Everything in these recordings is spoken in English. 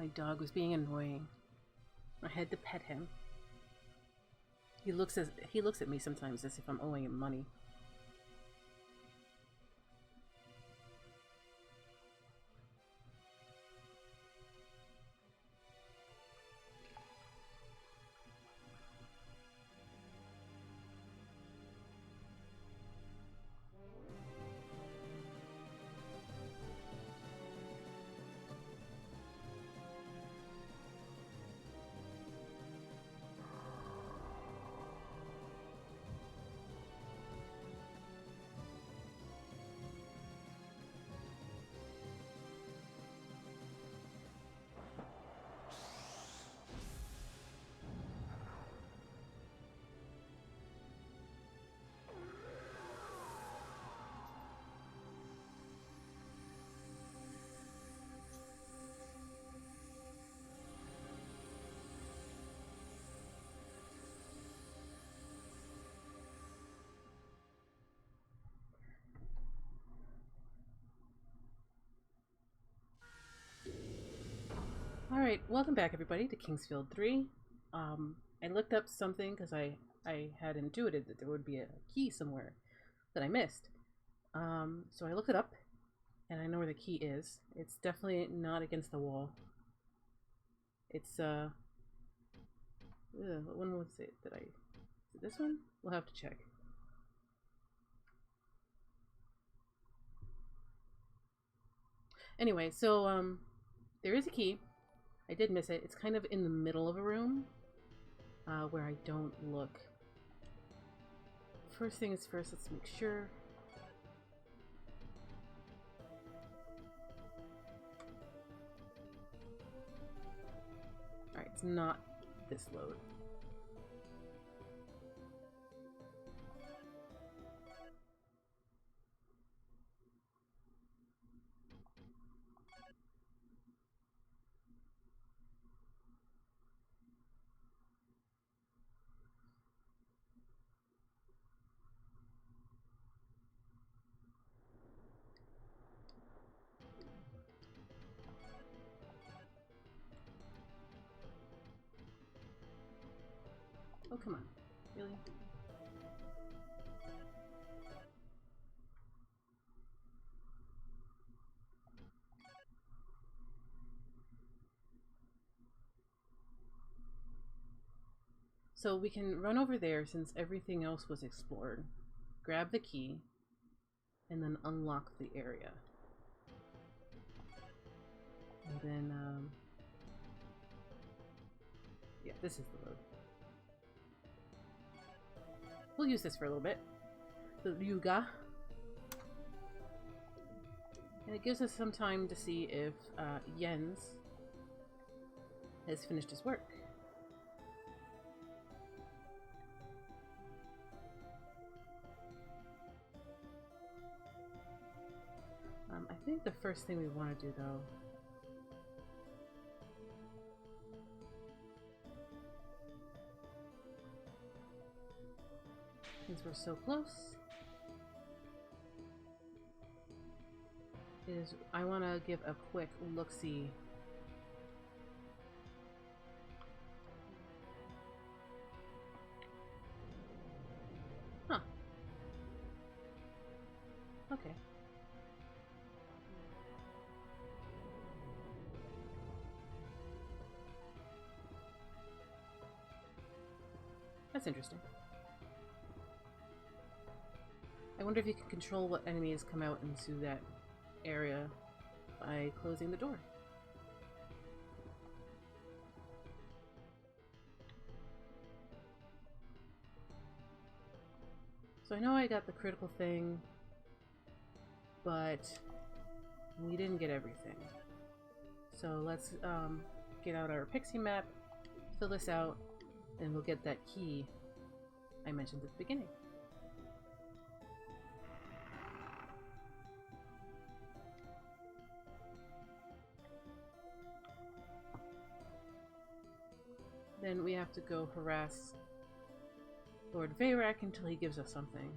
My dog was being annoying. I had to pet him. He looks at me sometimes as if I'm owing him money. Alright, welcome back everybody to Kingsfield 3. I looked up something because I had intuited that there would be a key somewhere that I missed. So I looked it up, and I know where the key is. It's definitely not against the wall. It's, what one was it that is it this one? We'll have to check. Anyway, so, there is a key. I did miss it. It's kind of in the middle of a room, where I don't look. First things first, let's make sure. Alright, it's not this load. Oh, come on. Really? So we can run over there since everything else was explored. Grab the key, and then unlock the area. And then, yeah, this is the load. We'll use this for a little bit. The Yuga. And it gives us some time to see if Jens has finished his work. I think the first thing we want to do, though, since we're so close, is I want to give a quick look-see. Huh. Okay. That's interesting. I wonder if you can control what enemies come out into that area by closing the door. So I know I got the critical thing, but we didn't get everything. So let's get out our pixie map, fill this out, and we'll get that key I mentioned at the beginning. Then we have to go harass Lord Veyrak until he gives us something.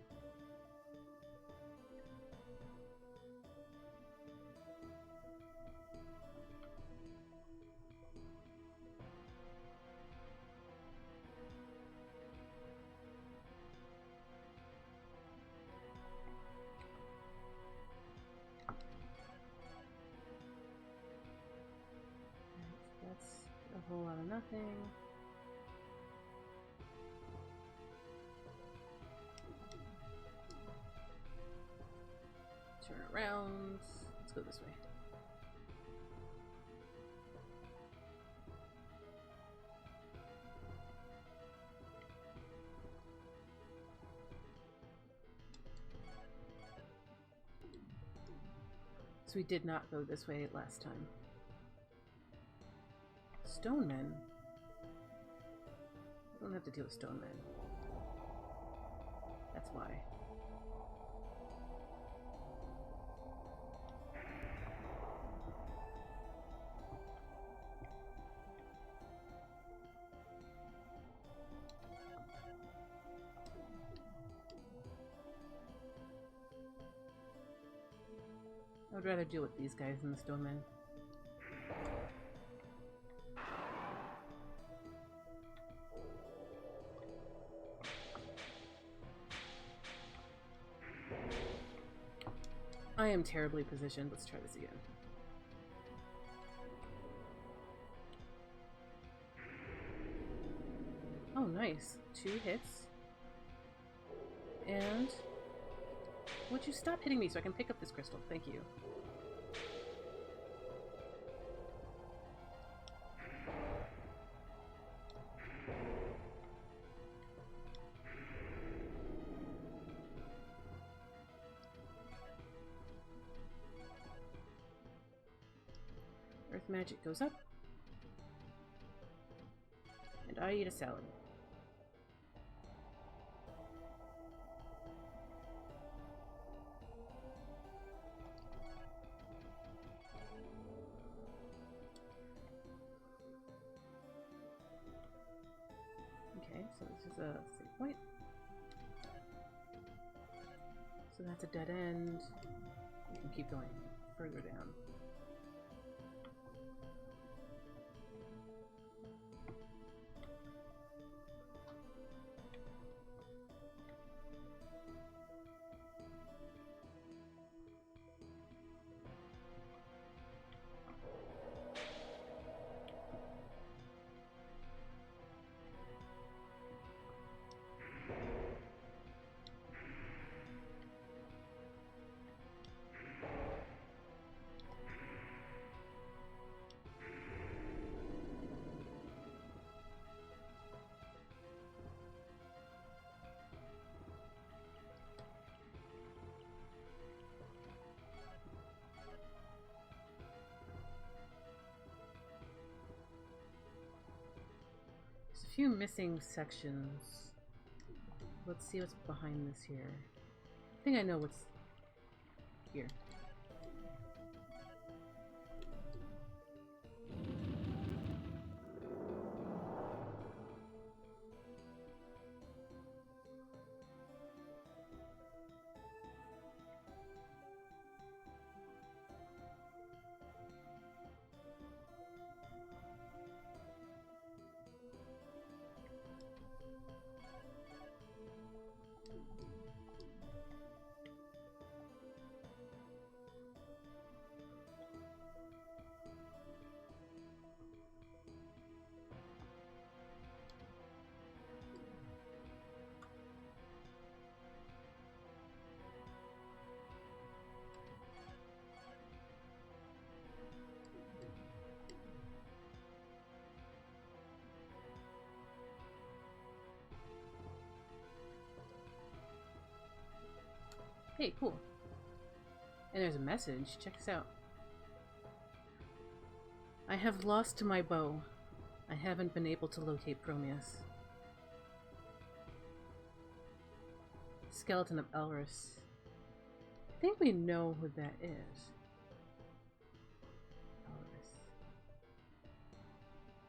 nothing. Turn around. Let's go this way. So we did not go this way last time. Stone men? We don't have to deal with stone men. That's why. I would rather deal with these guys than the stone men. I am terribly positioned. Let's try this again. Oh, nice. 2 hits. And... would you stop hitting me so I can pick up this crystal? Thank you. Earth magic goes up. And I eat a salad. Okay, so this is a save point. So that's a dead end. We can keep going further down. Few missing sections. Let's see what's behind this here. I think I know what's here. Hey, cool. And there's a message. Check this out. I have lost my bow. I haven't been able to locate Prometheus. Skeleton of Elris. I think we know who that is. Elris.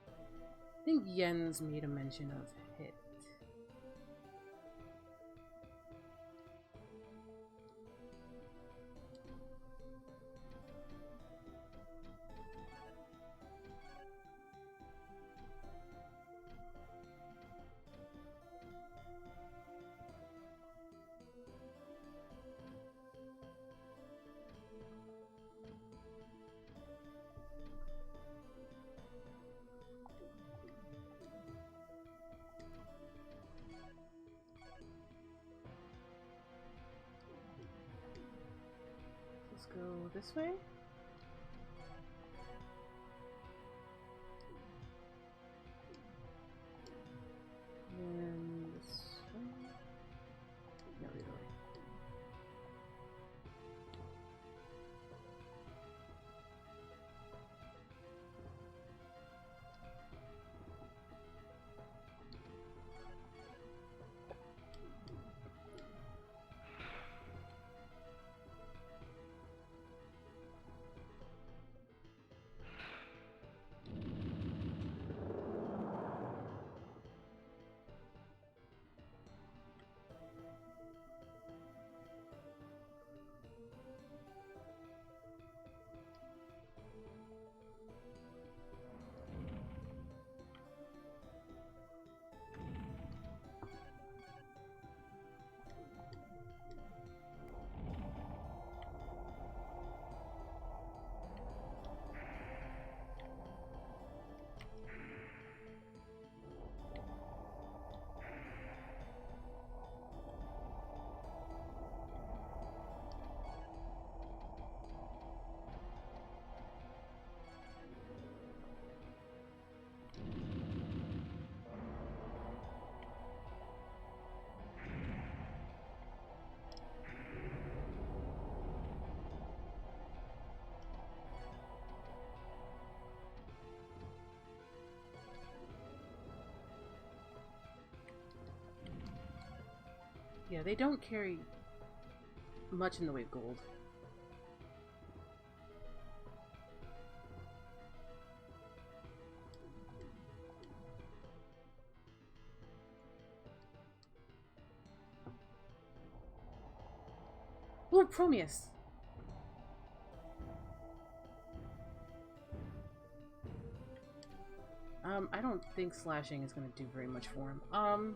I think Jens made a mention of it. this way? And this way? No, the other way. Yeah, they don't carry much in the way of gold. Ooh, Prometheus! I don't think slashing is going to do very much for him.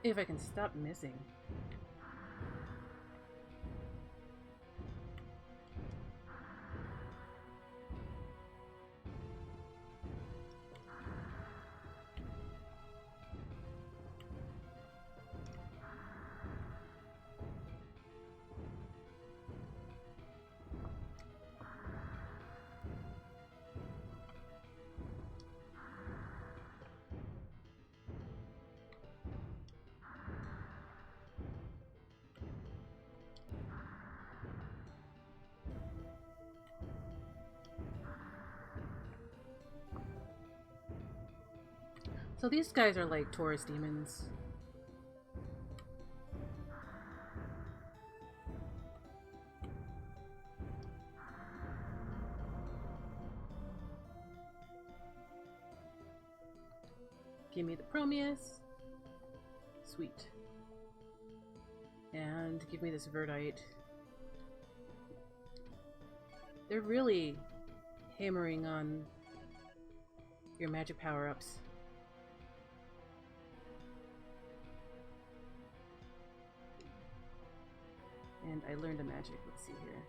If I can stop missing. So these guys are like Taurus demons. Give me the Prometheus. Sweet. And give me this Verdite. They're really hammering on your magic power-ups. And I learned a magic. Let's see here.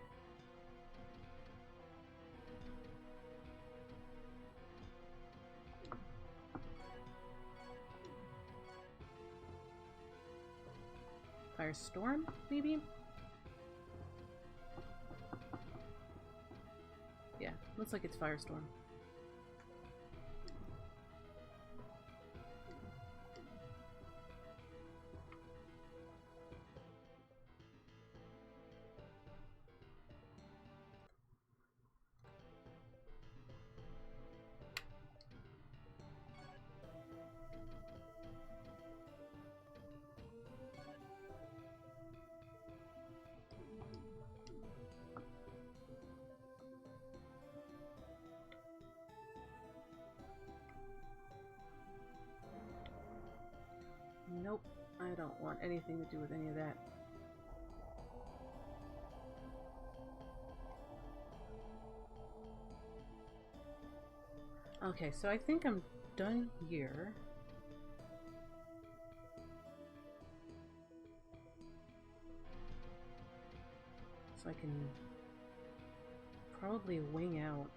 Firestorm, maybe? Yeah, looks like it's Firestorm. don't want anything to do with any of that. Okay, so I think I'm done here. So I can probably wing out.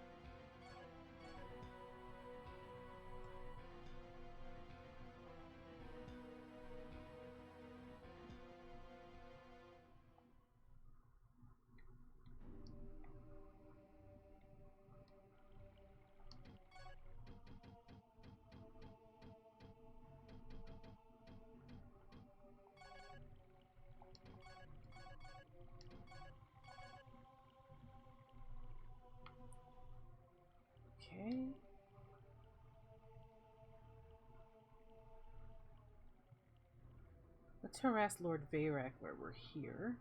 Okay. Let's harass Lord Veyrak where we're here.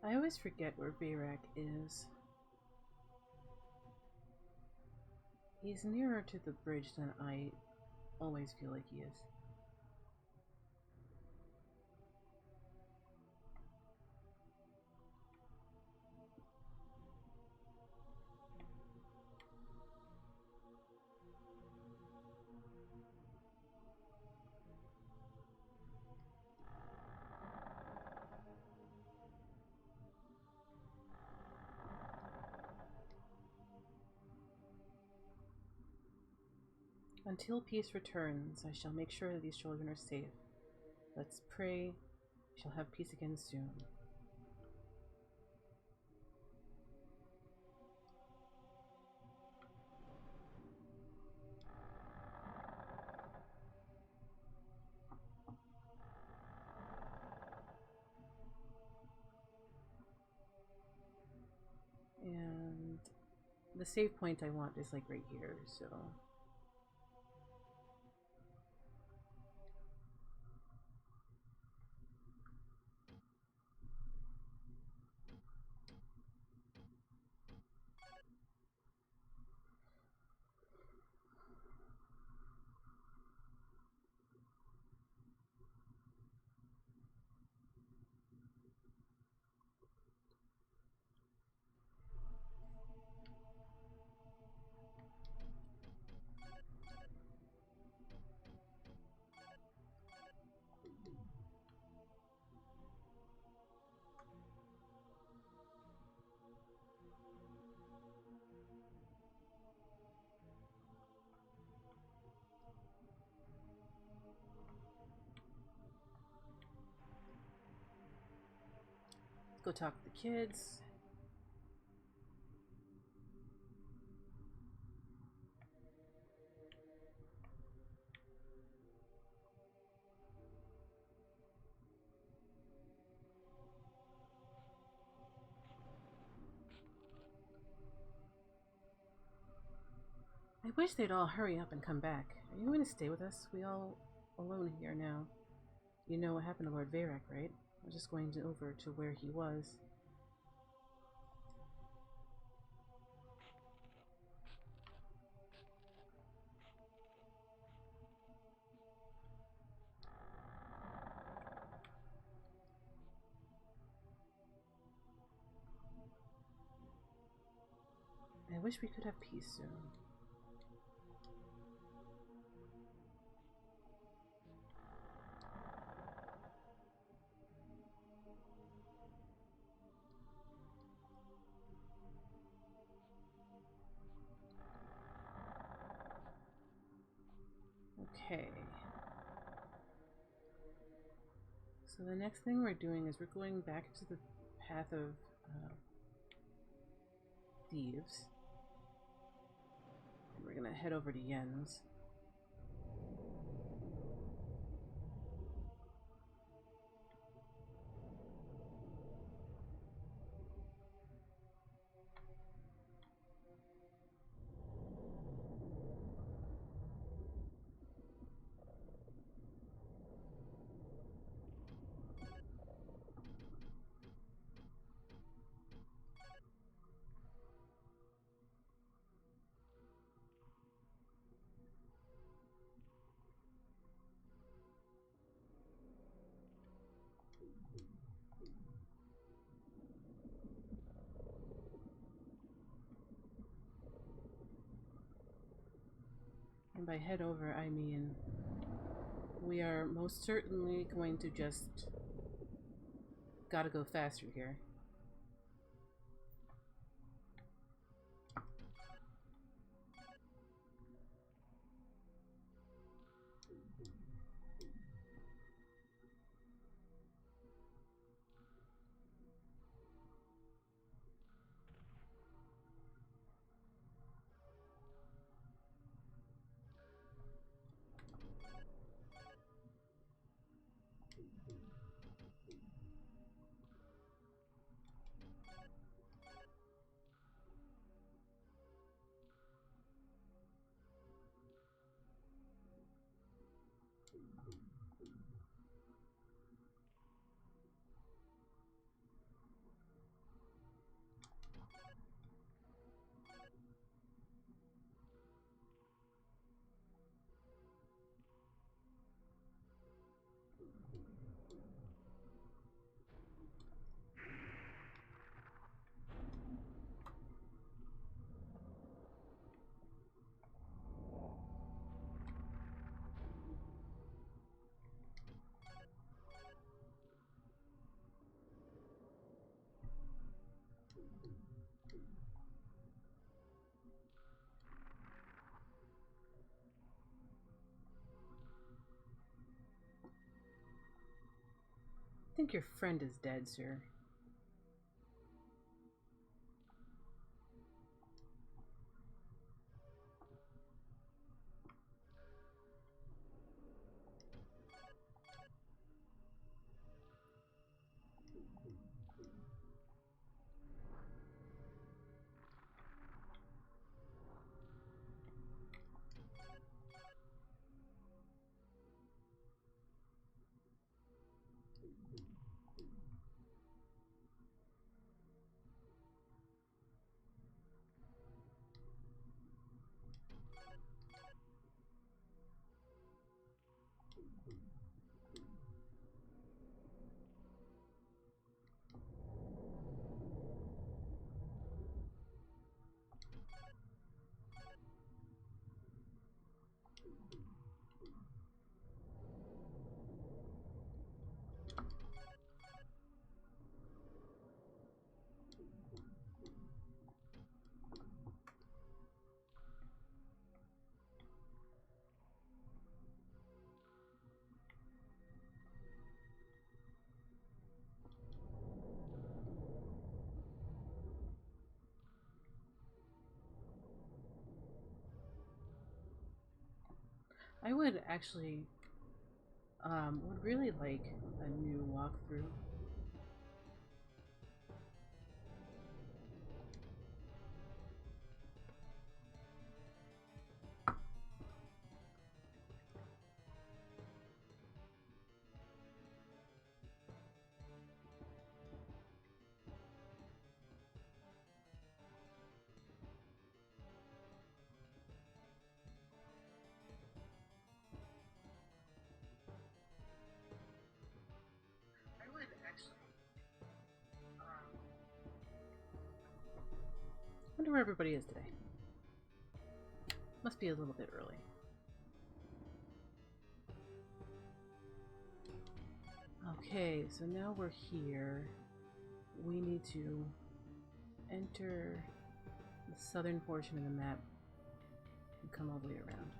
I always forget where Veyrak is. He's nearer to the bridge than I always feel like he is. Until peace returns, I shall make sure that these children are safe. Let's pray we shall have peace again soon. And the save point I want is like right here, so... Go talk to the kids. I wish they'd all hurry up and come back. Are you going to stay with us? We all alone here now. You know what happened to Lord Veyrak, right? I'm just going over to where he was. I wish we could have peace soon. Okay. So the next thing we're doing is we're going back to the path of thieves. And we're gonna head over to Yen's. And by head over, I mean we are most certainly going to just gotta go faster here. I think your friend is dead, sir. I would actually would really like a new walkthrough. I would actually wonder where everybody is today. Must be a little bit early. Okay, so now we're here. We need to enter the southern portion of the map and come all the way around.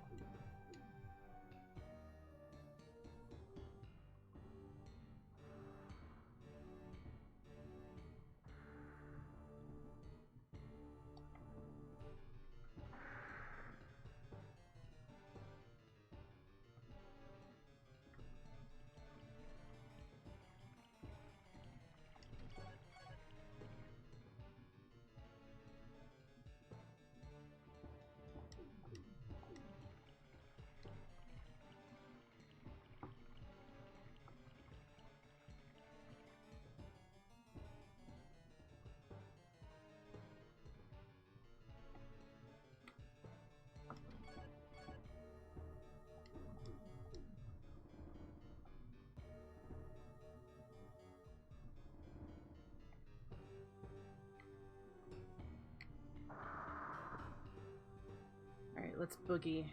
let's boogie.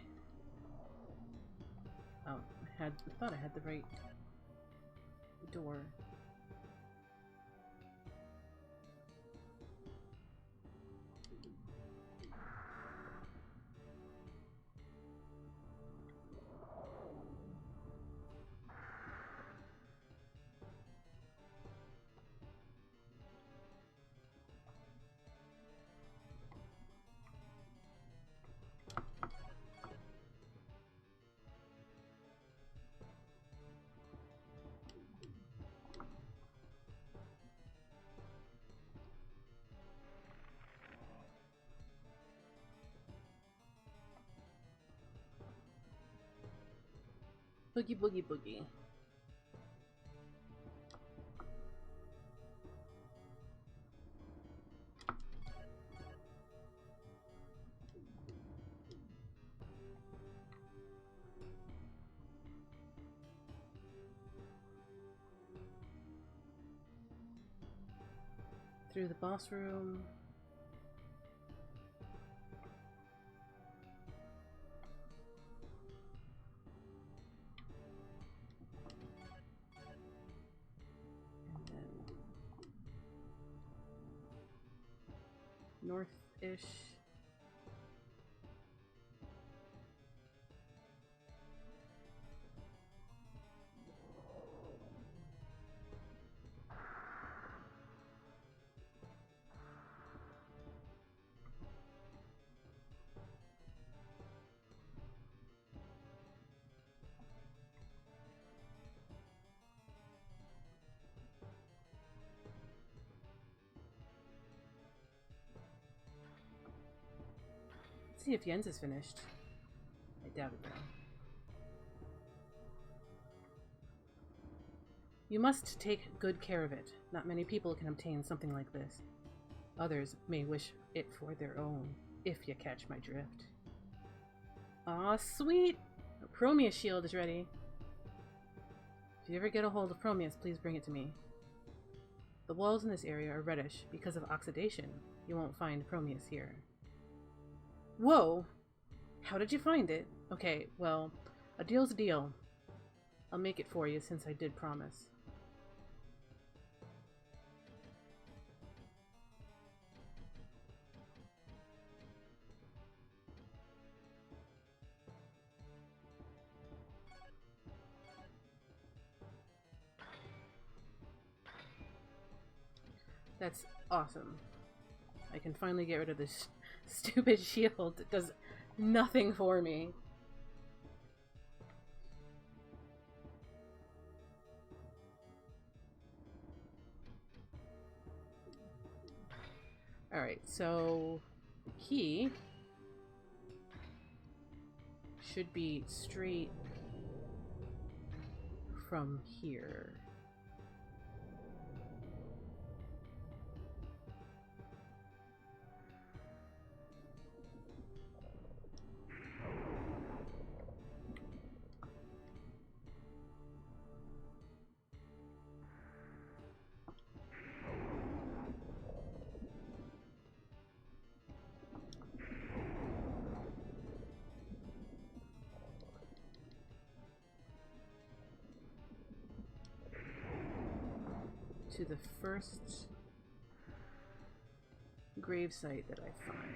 Oh, I thought I had the right door. Boogie, boogie, boogie. Through the boss room. North-ish. See if Jens is finished. I doubt it though. You must take good care of it. Not many people can obtain something like this. Others may wish it for their own, if you catch my drift. Aw, sweet! A Prometheus shield is ready. If you ever get a hold of Prometheus, please bring it to me. The walls in this area are reddish because of oxidation. You won't find Prometheus here. Whoa! How did you find it? Okay, well, a deal's a deal. I'll make it for you since I did promise. That's awesome. I can finally get rid of this stupid shield. It does nothing for me. Alright, so the key should be straight from here. To the first gravesite that I find.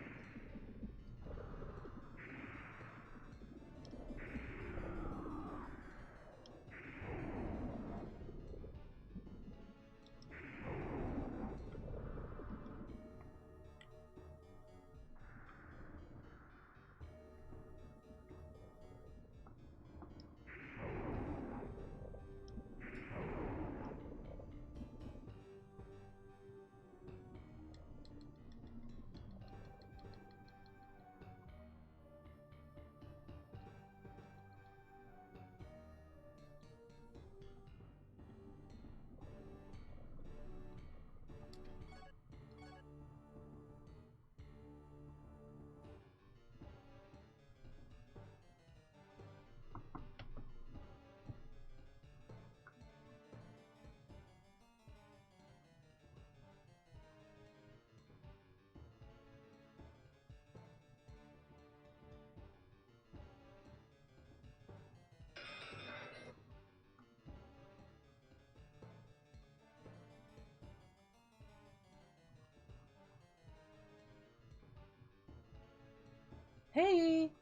Hey!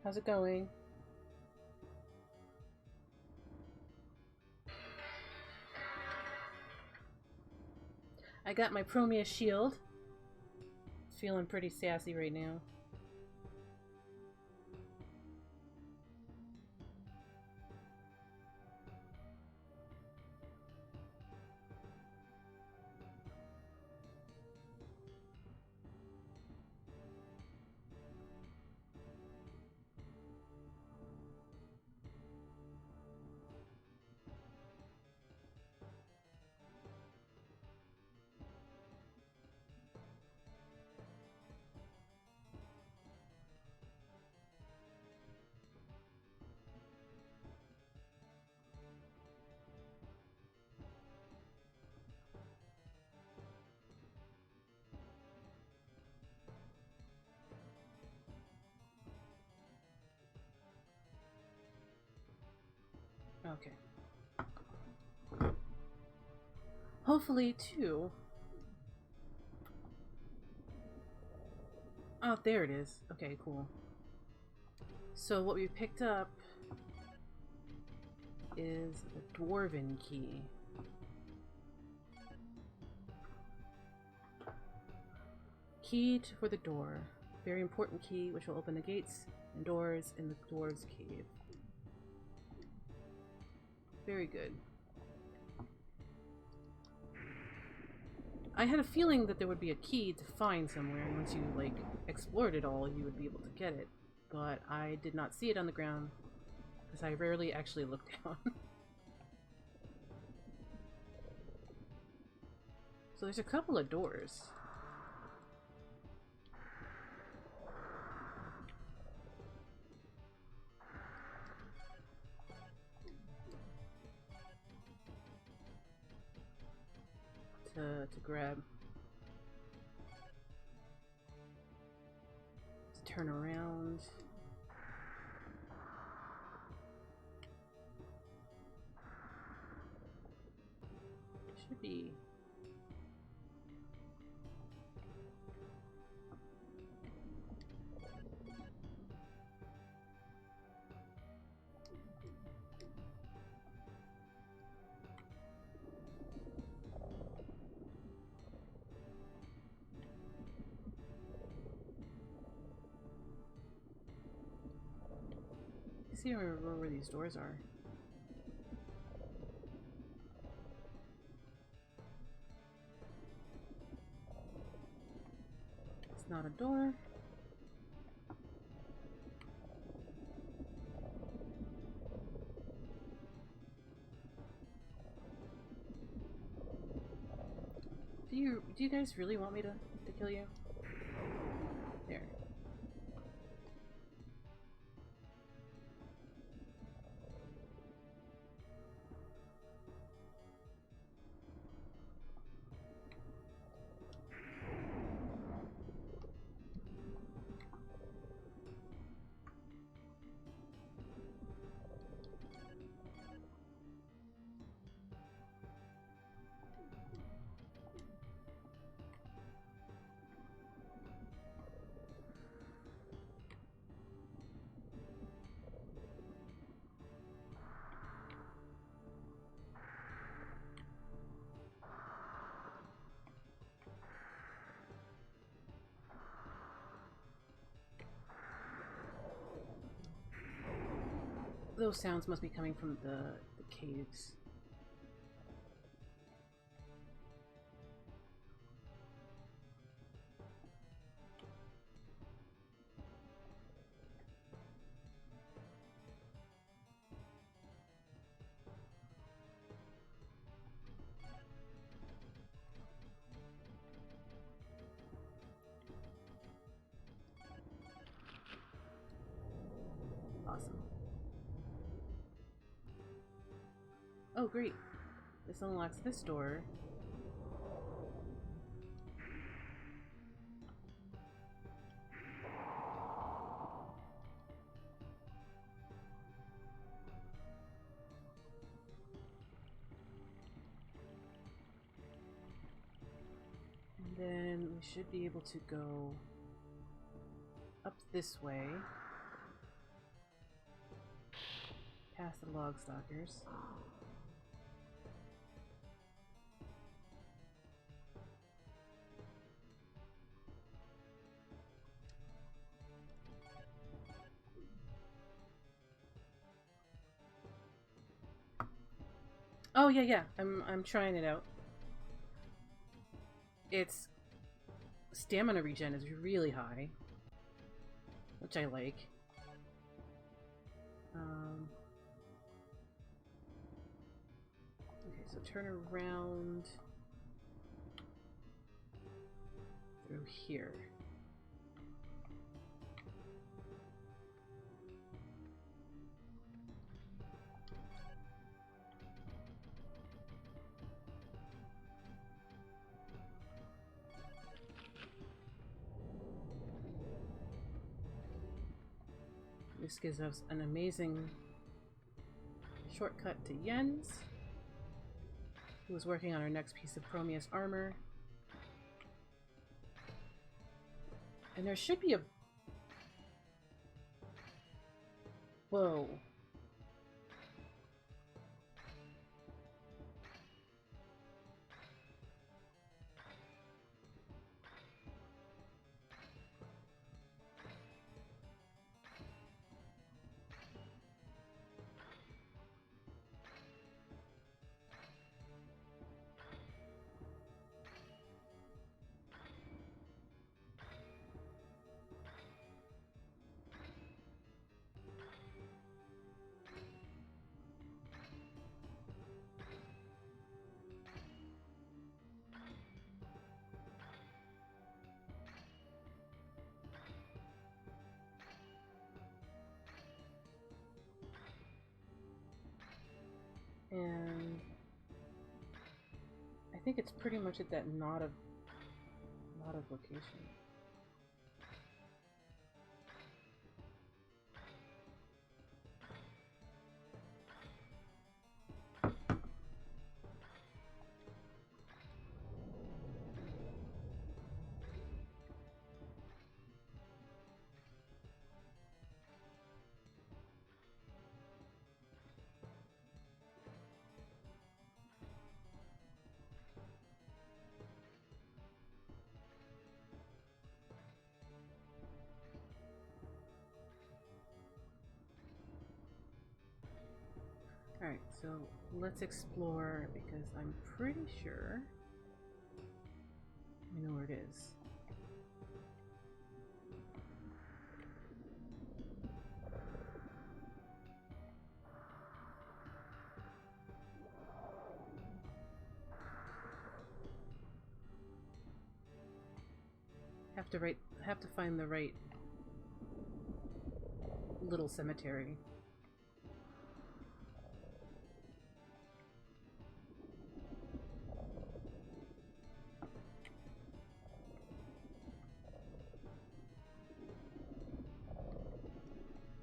How's it going? I got my Prometheus shield. Feeling pretty sassy right now. Okay. Hopefully, too. Oh, there it is. Okay, cool. So what we picked up is the Dwarven Key. Key for the door. Very important key which will open the gates and doors in the Dwarves' Cave. Very good. I had a feeling that there would be a key to find somewhere, and once you, like, explored it all, you would be able to get it. But I did not see it on the ground, because I rarely actually look down. So there's a couple of doors. To grab. To turn around. Should be. I don't remember where these doors are. It's not a door. Do you guys really want me to kill you? There. Those sounds must be coming from the caves. Awesome. Oh, great. This unlocks this door. And then we should be able to go up this way. Past the log stalkers. Oh yeah. I'm trying it out. Its stamina regen is really high, which I like. Okay, so turn around through here. This gives us an amazing shortcut to Jens, who is working on our next piece of Chromius armor. And there should be a... Whoa. And I think it's pretty much at that knot of location. Alright, so let's explore, because I'm pretty sure I know where it is. Have to find the right little cemetery.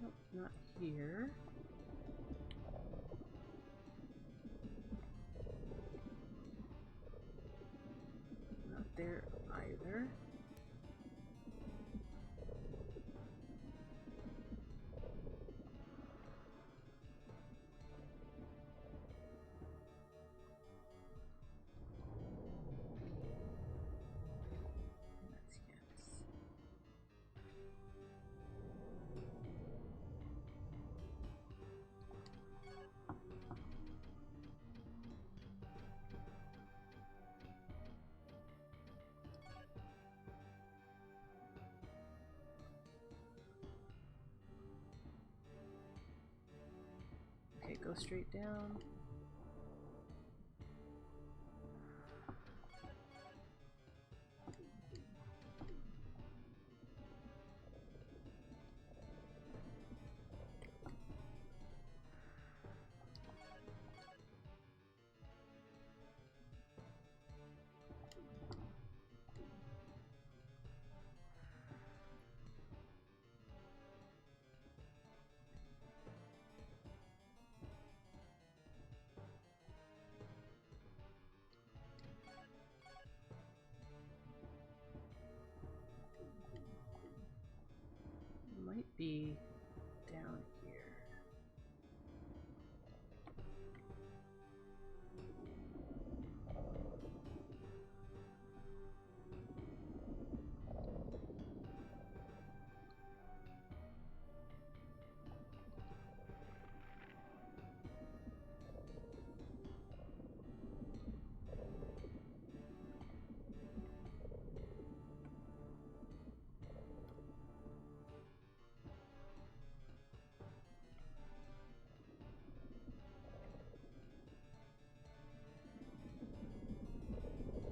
Nope, not here. Not there either. Okay, go straight down. be down here.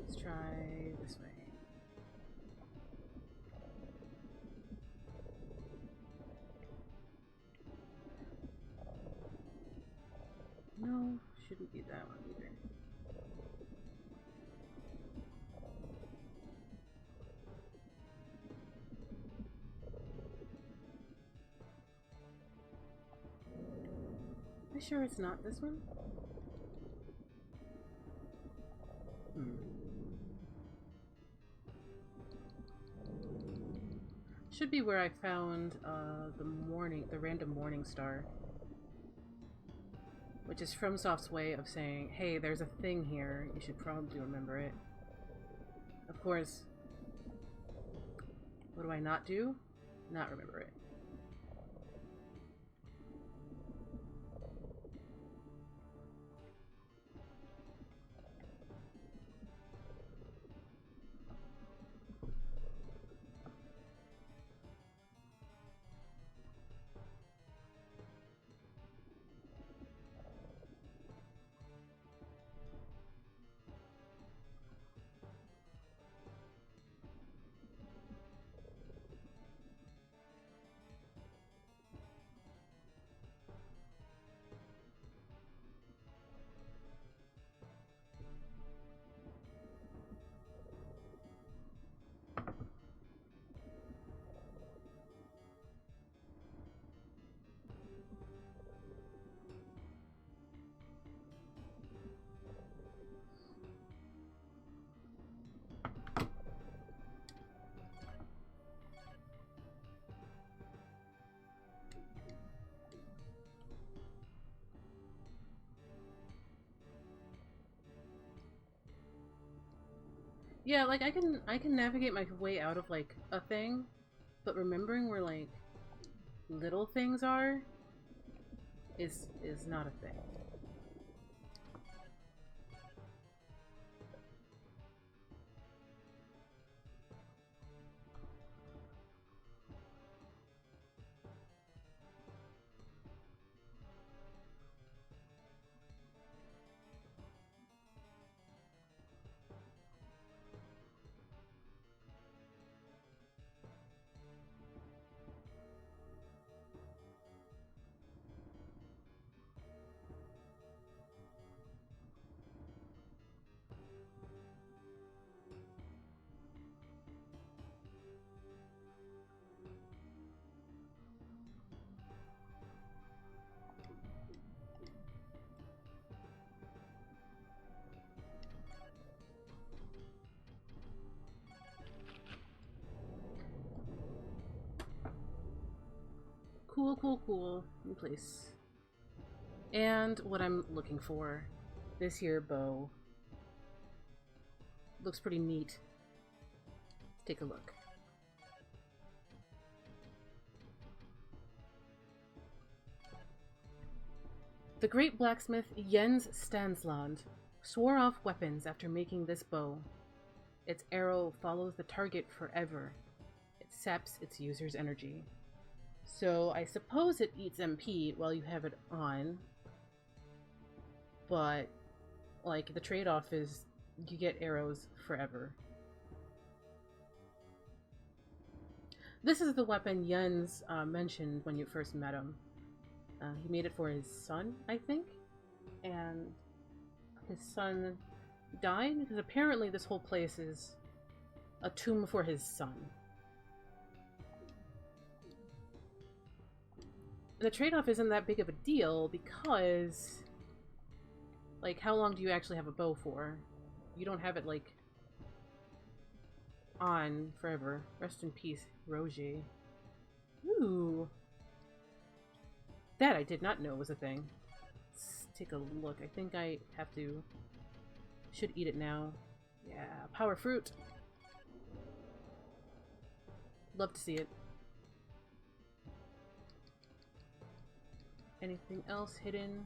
Let's try this way. No, shouldn't be that one either. Am I sure it's not this one? Should be where I found the random morning star. Which is FromSoft's way of saying, hey, there's a thing here, you should probably remember it. Of course, what do I not do? Not remember it. Yeah, like I can navigate my way out of like a thing, but remembering where like little things are is not a thing. Cool. New place. And what I'm looking for. This here bow. Looks pretty neat. Let's take a look. The great blacksmith Jens Stansland swore off weapons after making this bow. Its arrow follows the target forever. It saps its user's energy. So I suppose it eats MP while you have it on, but like the trade-off is you get arrows forever. This is the weapon Jens mentioned when you first met him. He made it for his son, I think, and his son died because apparently this whole place is a tomb for his son. The trade-off isn't that big of a deal because, like, how long do you actually have a bow for? You don't have it, like, on forever. Rest in peace, Roger. Ooh, That I did not know was a thing. Let's take a look. I think I have to... Should eat it now. Yeah, power fruit. Love to see it. Anything else hidden?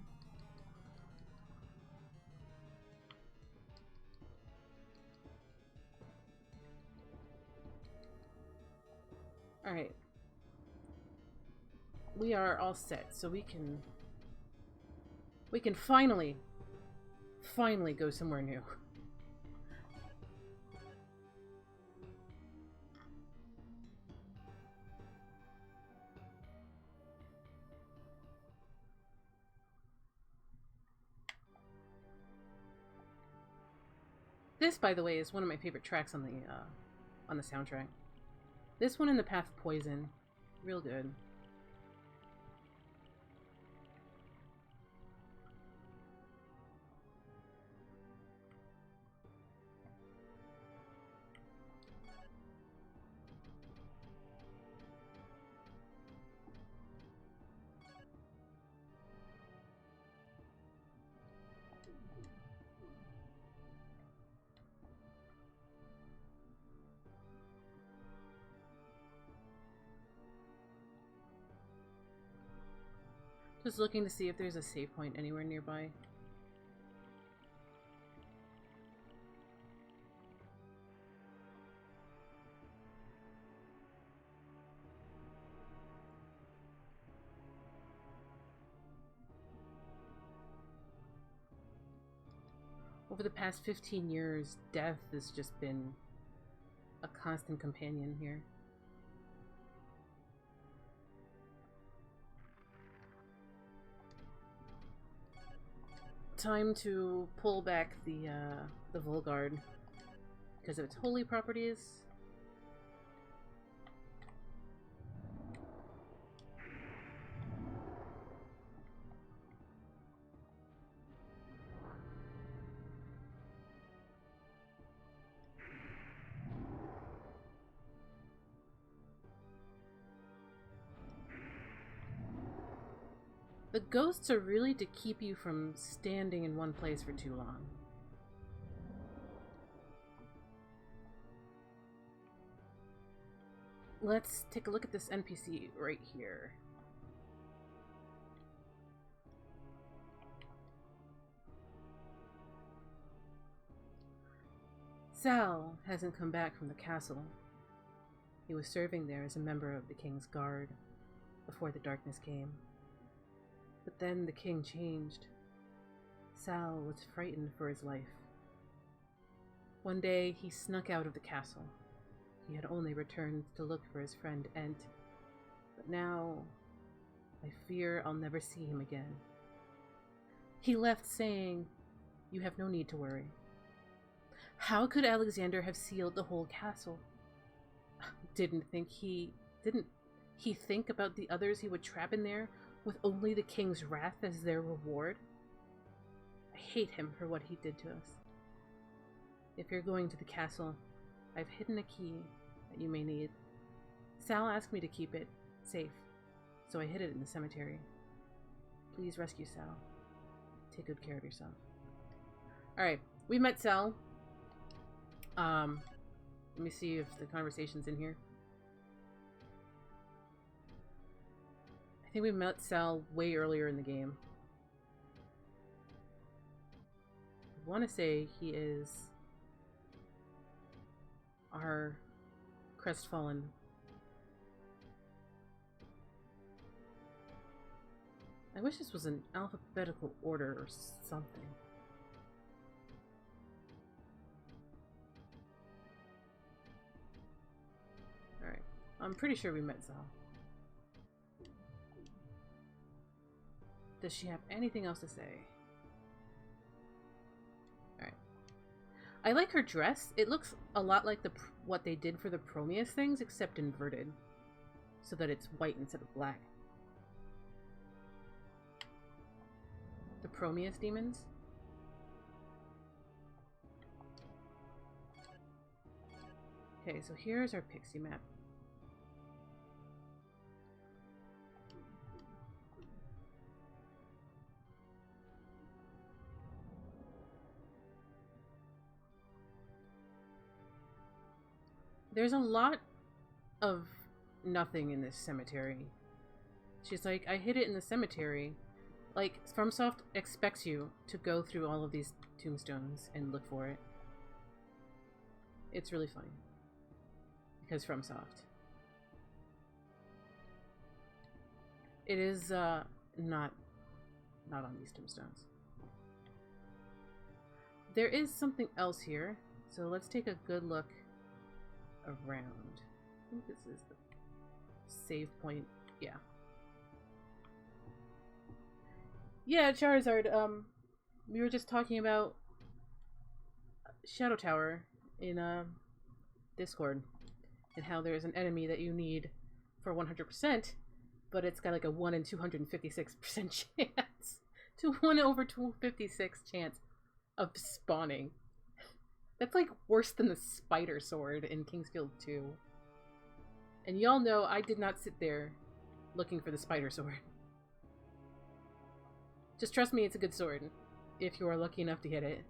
Alright. We are all set, so we can finally go somewhere new. This, by the way, is one of my favorite tracks on the soundtrack. This one and The Path of Poison. Real good. Just looking to see if there's a save point anywhere nearby. Over the past 15 years, death has just been a constant companion here. Time to pull back the Volguard because of its holy properties. The ghosts are really to keep you from standing in one place for too long. Let's take a look at this NPC right here. Sal hasn't come back from the castle. He was serving there as a member of the king's guard before the darkness came. But then the king changed. Sal was frightened for his life. One day, he snuck out of the castle. He had only returned to look for his friend Ent. But now, I fear I'll never see him again. He left saying, "You have no need to worry." How could Alexander have sealed the whole castle? Didn't he think about the others he would trap in there with only the king's wrath as their reward? I hate him for what he did to us. If you're going to the castle, I've hidden a key that you may need. Sal asked me to keep it safe, so I hid it in the cemetery. Please rescue Sal. Take good care of yourself. Alright, we met Sal. Let me see if the conversation's in here. I think we met Sal way earlier in the game. I want to say he is our crestfallen. I wish this was an alphabetical order or something. Alright, I'm pretty sure we met Sal. Does she have anything else to say? Alright. I like her dress. It looks a lot like what they did for the Prometheus things, except inverted. So that it's white instead of black. The Prometheus demons? Okay, so here's our pixie map. There's a lot of nothing in this cemetery. She's like, I hid it in the cemetery. Like, FromSoft expects you to go through all of these tombstones and look for it. It's really funny. Because FromSoft. It is, not on these tombstones. There is something else here, so let's take a good look around. I think this is the save point. Yeah. Yeah, Charizard, we were just talking about Shadow Tower in, Discord, and how there's an enemy that you need for 100%, but it's got like a 1 in 256% chance. To 1 over 256 chance of spawning. That's like worse than the spider sword in Kingsfield 2. And y'all know I did not sit there looking for the spider sword. Just trust me, it's a good sword, if you are lucky enough to hit it.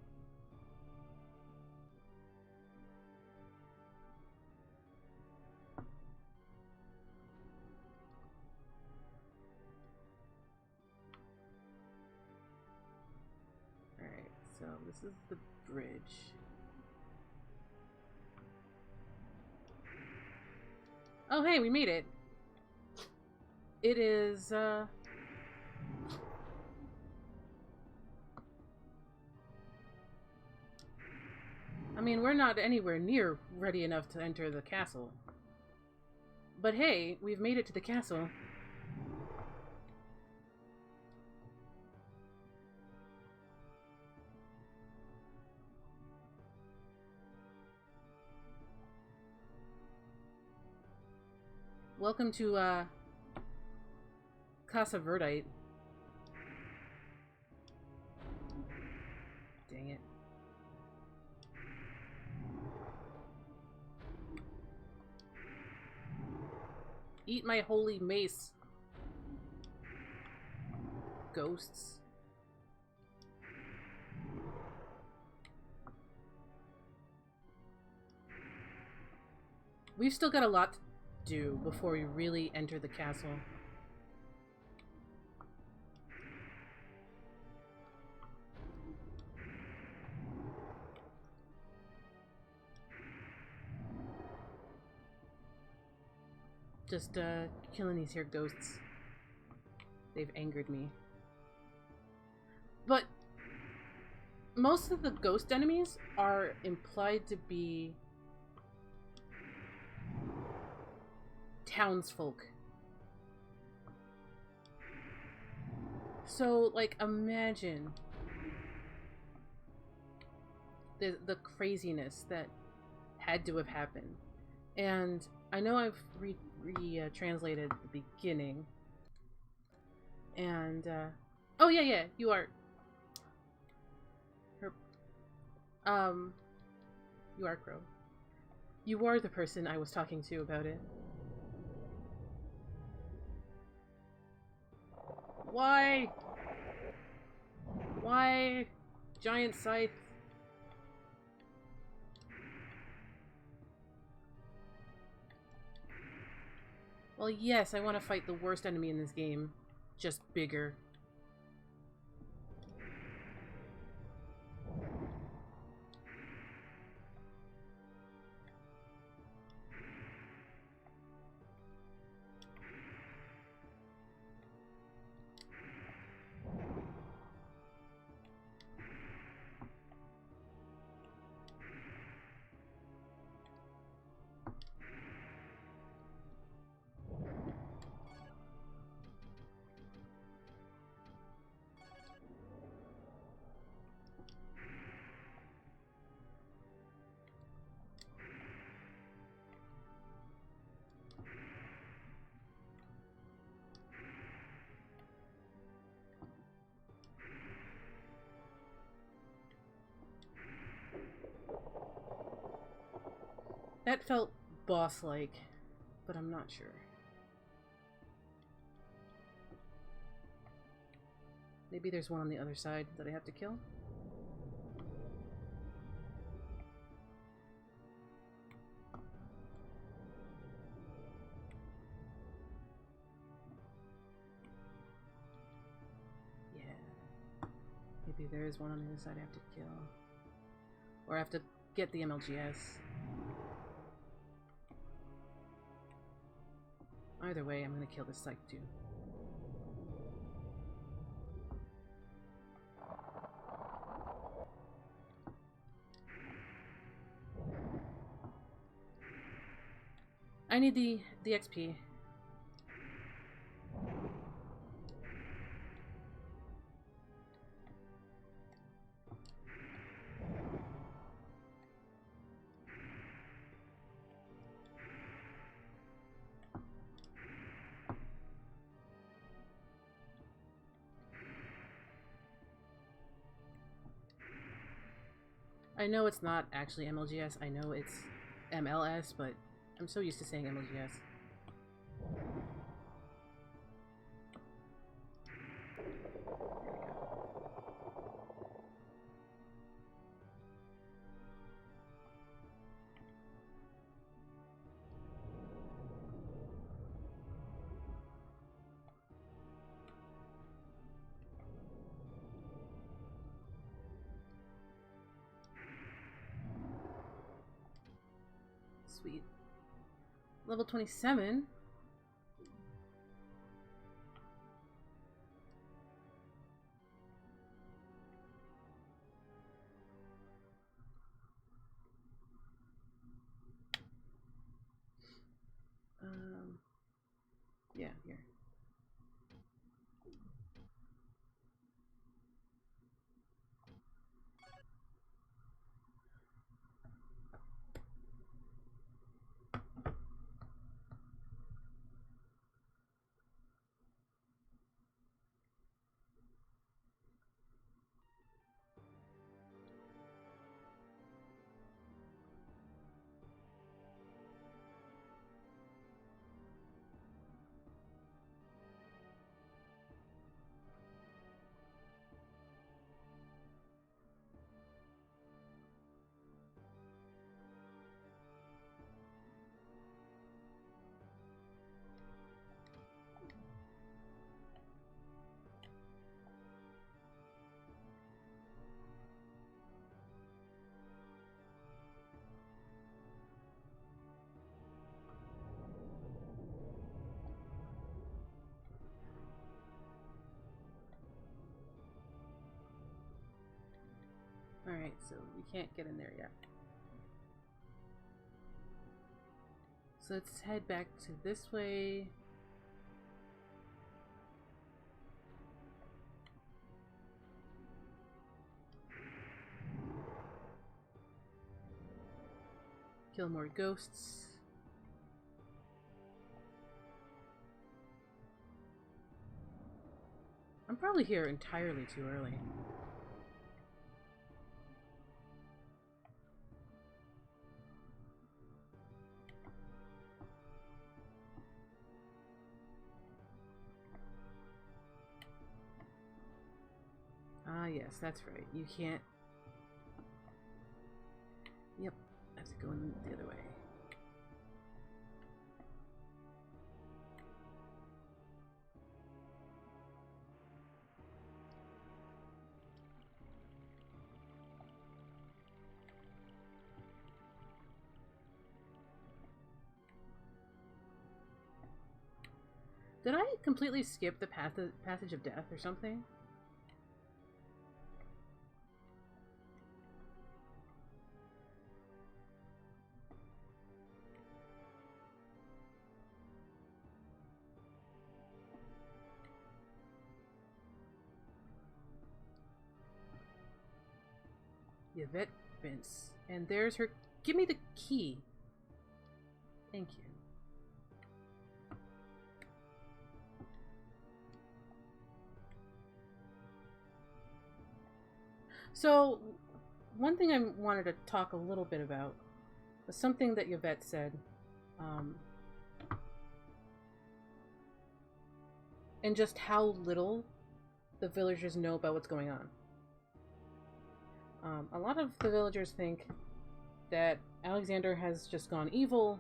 Alright, so this is the bridge. Oh hey, we made it! It is, I mean, we're not anywhere near ready enough to enter the castle. But hey, we've made it to the castle. Welcome to, Casa Verdite. Dang it. Eat my holy mace. Ghosts. We've still got a lot to do before we really enter the castle. Just, killing these here ghosts. They've angered me. But most of the ghost enemies are implied to be townsfolk. So, like, imagine the craziness that had to have happened. And I know I've translated the beginning. And, oh yeah, you are... You are Crow. You are the person I was talking to about it. Why? Why? Giant scythe. Well, yes, I want to fight the worst enemy in this game. Just bigger. That felt boss-like, but I'm not sure. Maybe there's one on the other side that I have to kill? Maybe there is one on the other side I have to kill. Or I have to get the MLGS. Either way, I'm gonna kill this psych too. I need the XP. I know it's not actually MLGS, I know it's MLS, but I'm so used to saying MLGS. Sweet. Level 27? Yeah, here. Alright, so we can't get in there yet. So let's head back to this way. Kill more ghosts. I'm probably here entirely too early. Ah, yes, that's right. You can't... Yep, I have to go in the other way. Did I completely skip the passage of death or something? Yvette Vince. And there's her... Give me the key. Thank you. So, one thing I wanted to talk a little bit about was something that Yvette said. And just how little the villagers know about what's going on. A lot of the villagers think that Alexander has just gone evil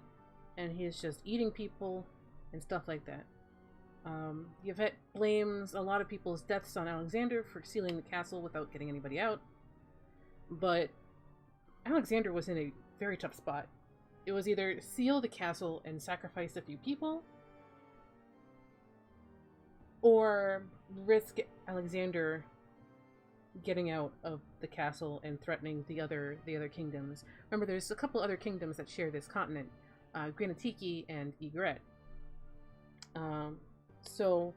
and he is just eating people and stuff like that. Yvette blames a lot of people's deaths on Alexander for sealing the castle without getting anybody out. But Alexander was in a very tough spot. It was either seal the castle and sacrifice a few people, or risk Alexander getting out of the castle and threatening the other kingdoms. Remember, there's a couple other kingdoms that share this continent, Granatiki and Egret. So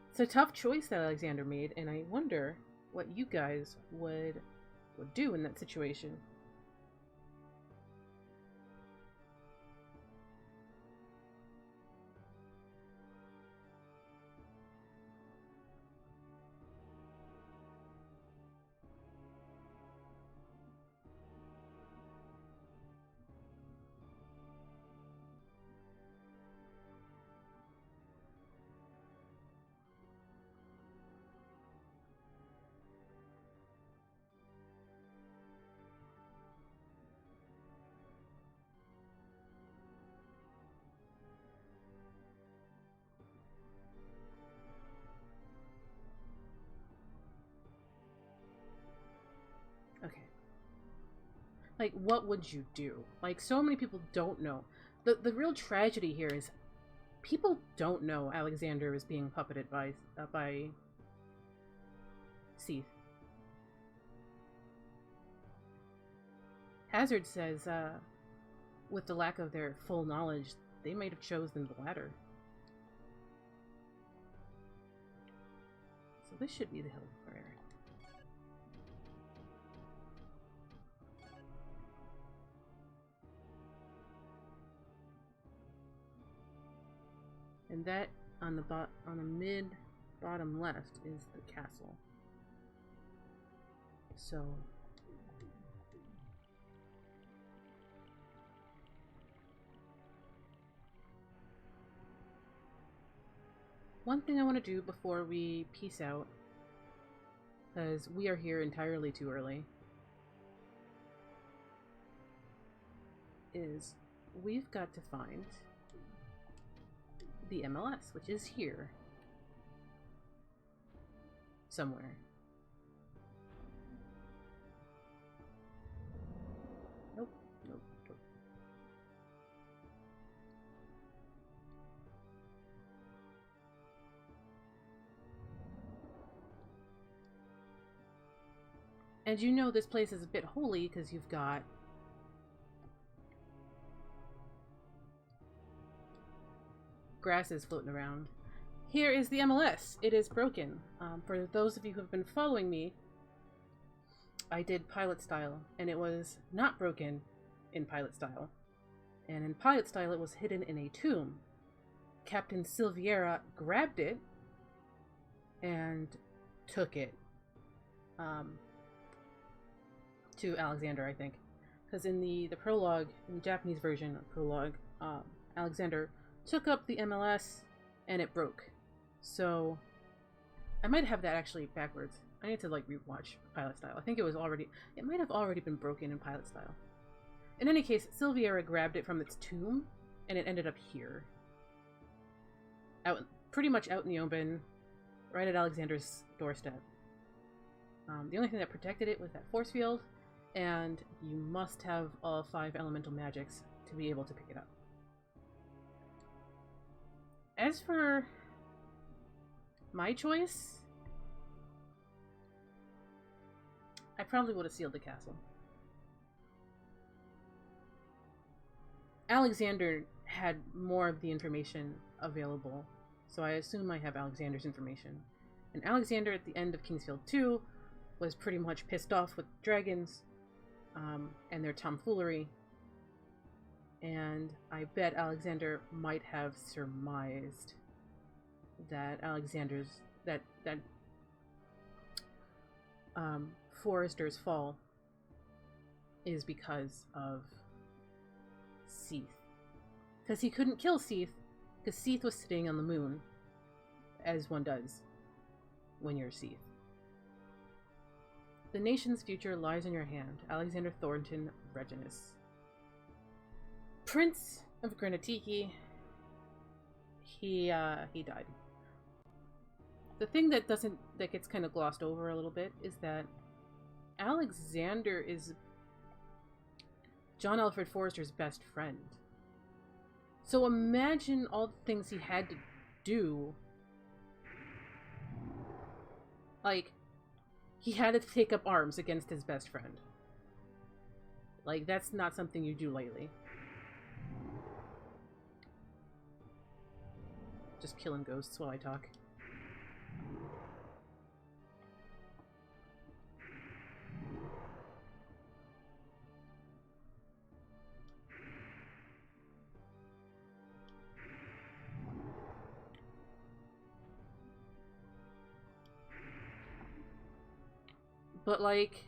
it's a tough choice that Alexander made, and I wonder what you guys would do in that situation. Okay. Like, what would you do? Like, so many people don't know. The real tragedy here is people don't know Alexander is being puppeted by Seath. Hazard says, with the lack of their full knowledge, they might have chosen the latter. So this should be the Hill of Prayer. And that on the mid bottom left is the castle. So one thing I want to do before we peace out, because we are here entirely too early, is we've got to find the MLS, which is here somewhere. Nope. And you know this place is a bit holy because you've got grasses floating around. Here is the MLS. It is broken. For those of you who have been following me, I did pilot style, and it was not broken in pilot style. And in pilot style, it was hidden in a tomb. Captain Silviera grabbed it and took it to Alexander, I think. Because in the prologue, in the Japanese version of prologue, Alexander took up the MLS and it broke. So I might have that actually backwards. I need to like rewatch pilot style. I think it might have already been broken in pilot style. In any case, Silviera grabbed it from its tomb and it ended up here. Pretty much out in the open, right at Alexander's doorstep. The only thing that protected it was that force field, and you must have all 5 elemental magics to be able to pick it up. As for my choice, I probably would have sealed the castle. Alexander had more of the information available, so I assume I have Alexander's information. And Alexander, at the end of Kingsfield 2, was pretty much pissed off with dragons and their tomfoolery. And I bet Alexander might have surmised that Forester's fall is because of Seath. Because he couldn't kill Seath, because Seath was sitting on the moon, as one does when you're Seath. The nation's future lies in your hand, Alexander Thornton Reginus. Prince of Granatiki, he died. The thing that gets kind of glossed over a little bit is that Alexander is John Alfred Forrester's best friend. So imagine all the things he had to do. Like, he had to take up arms against his best friend. Like, that's not something you do lightly. Just killing ghosts while I talk. But, like,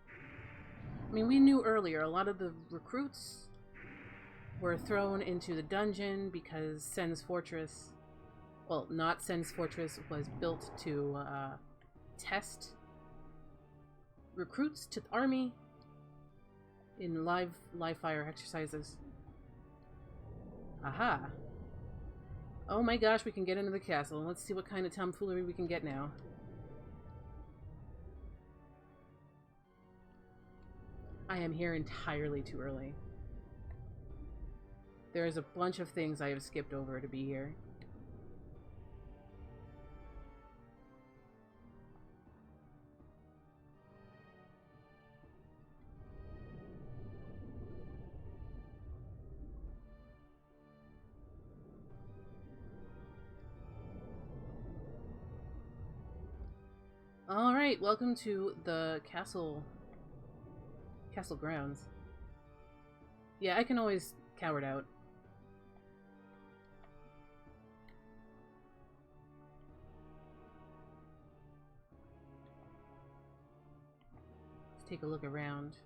I mean, we knew earlier a lot of the recruits were thrown into the dungeon because Sen's Fortress, well, not Sen's Fortress, was built to test recruits to the army in live fire exercises. Aha. Oh my gosh, we can get into the castle. Let's see what kind of tomfoolery we can get now. I am here entirely too early. There is a bunch of things I have skipped over to be here. Alright, welcome to the castle grounds. Yeah, I can always coward out. Let's take a look around.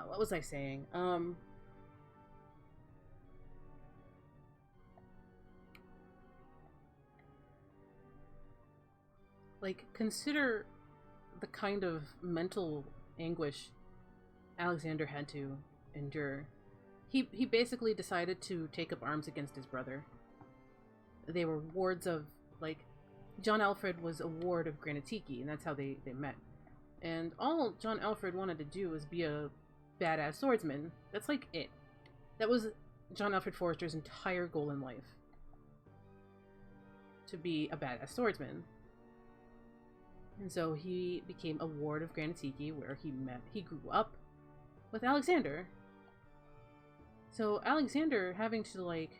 What was I saying? Like, consider the kind of mental anguish Alexander had to endure. He basically decided to take up arms against his brother. They were wards of, like, John Alfred was a ward of Granatiki, and that's how they met. And all John Alfred wanted to do was be a badass swordsman. That's like it. That was John Alfred Forrester's entire goal in life. To be a badass swordsman. And so he became a ward of Granatiki, where he grew up with Alexander. So Alexander having to, like,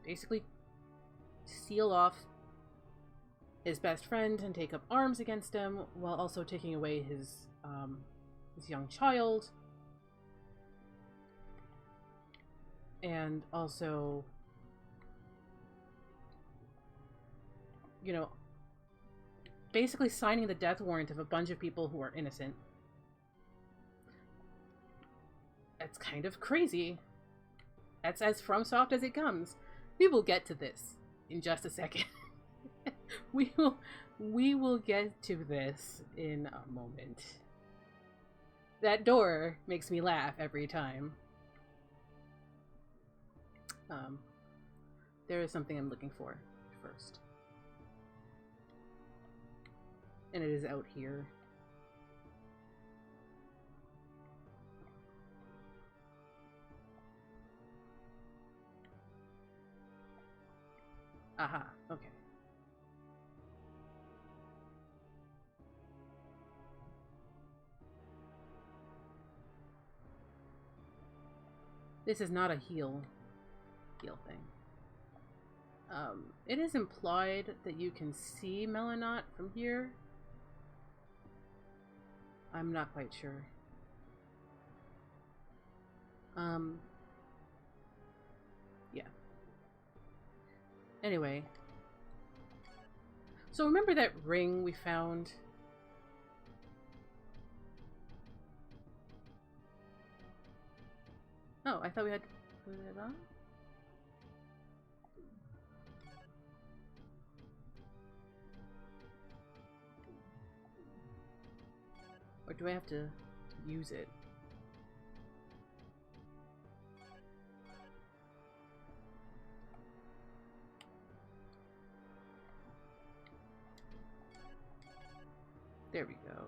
basically seal off his best friend and take up arms against him, while also taking away his young child. And also, you know, basically signing the death warrant of a bunch of people who are innocent. That's kind of crazy. That's as FromSoft as it comes. We will get to this in just a second. we will get to this in a moment. That door makes me laugh every time. There is something I'm looking for first. And it is out here. Aha, okay. This is not a heal thing. It is implied that you can see Melanot from here. I'm not quite sure. Yeah. Anyway. So remember that ring we found? Oh, I thought we had to put it on? Or do I have to use it? There we go.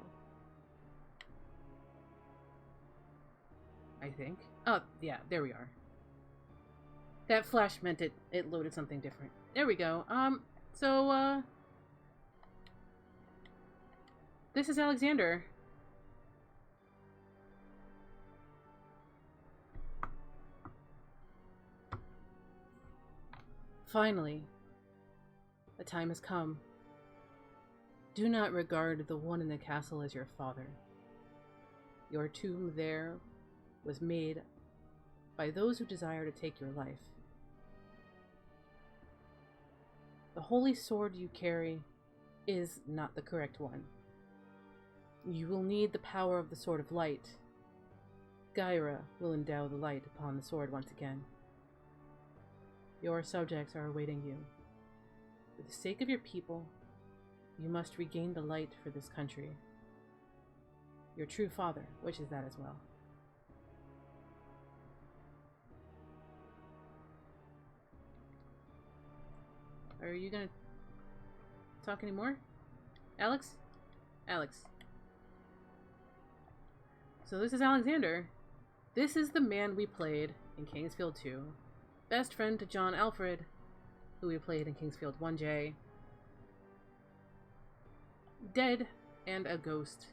I think. Oh, yeah, there we are. That flash meant it loaded something different. There we go. This is Alexander. Finally, the time has come. Do not regard the one in the castle as your father. Your tomb there was made by those who desire to take your life. The holy sword you carry is not the correct one. You will need the power of the Sword of Light. Gyra will endow the light upon the sword once again. Your subjects are awaiting you. For the sake of your people, you must regain the light for this country. Your true father wishes that as well. Are you gonna talk anymore? Alex? Alex. So this is Alexander. This is the man we played in Kingsfield 2. Best friend to John Alfred, who we played in Kingsfield 1J. Dead and a ghost,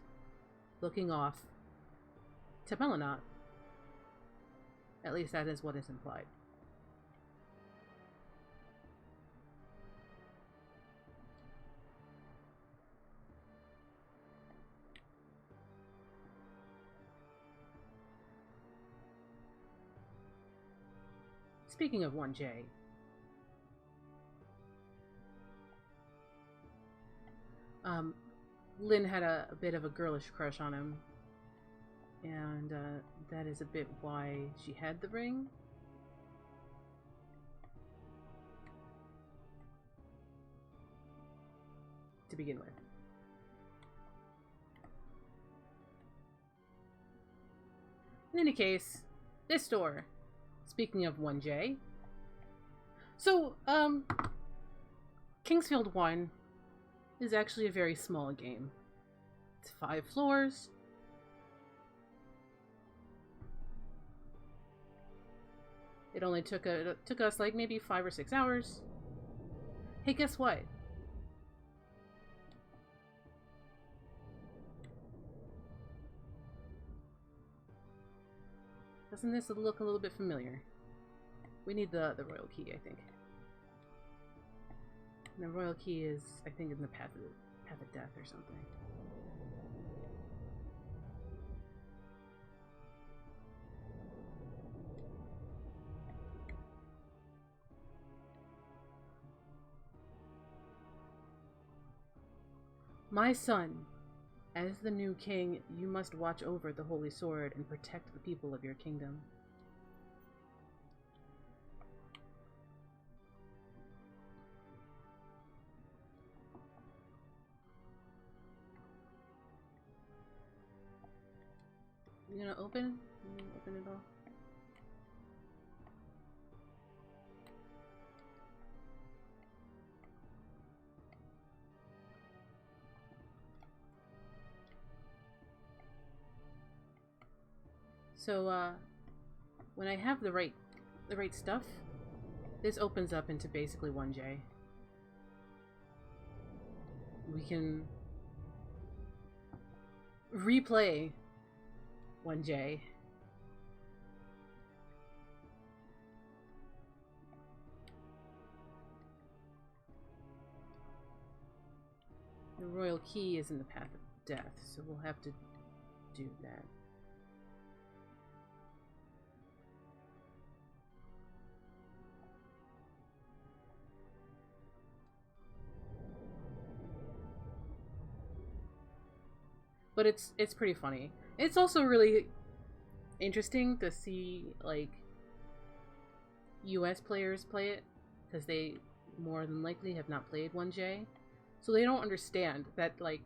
looking off to Melanot. At least that is what is implied. Speaking of 1J, Lynn had a bit of a girlish crush on him, and that is a bit why she had the ring. To begin with. In any case, this door. Speaking of 1J. So, Kingsfield 1 is actually a very small game. It's 5 floors. It only took us like maybe 5 or 6 hours. Hey, guess what? Doesn't this look a little bit familiar? We need the royal key, I think. And the royal key is, I think, in the path of death or something. My son, as the new king, you must watch over the holy sword and protect the people of your kingdom. You gonna open? You gonna open it all? So, when I have the right stuff, this opens up into basically 1J. We can replay 1J. The royal key is in the path of death, so we'll have to do that. But it's pretty funny. It's also really interesting to see, like, US players play it, because they more than likely have not played 1J. So they don't understand that, like,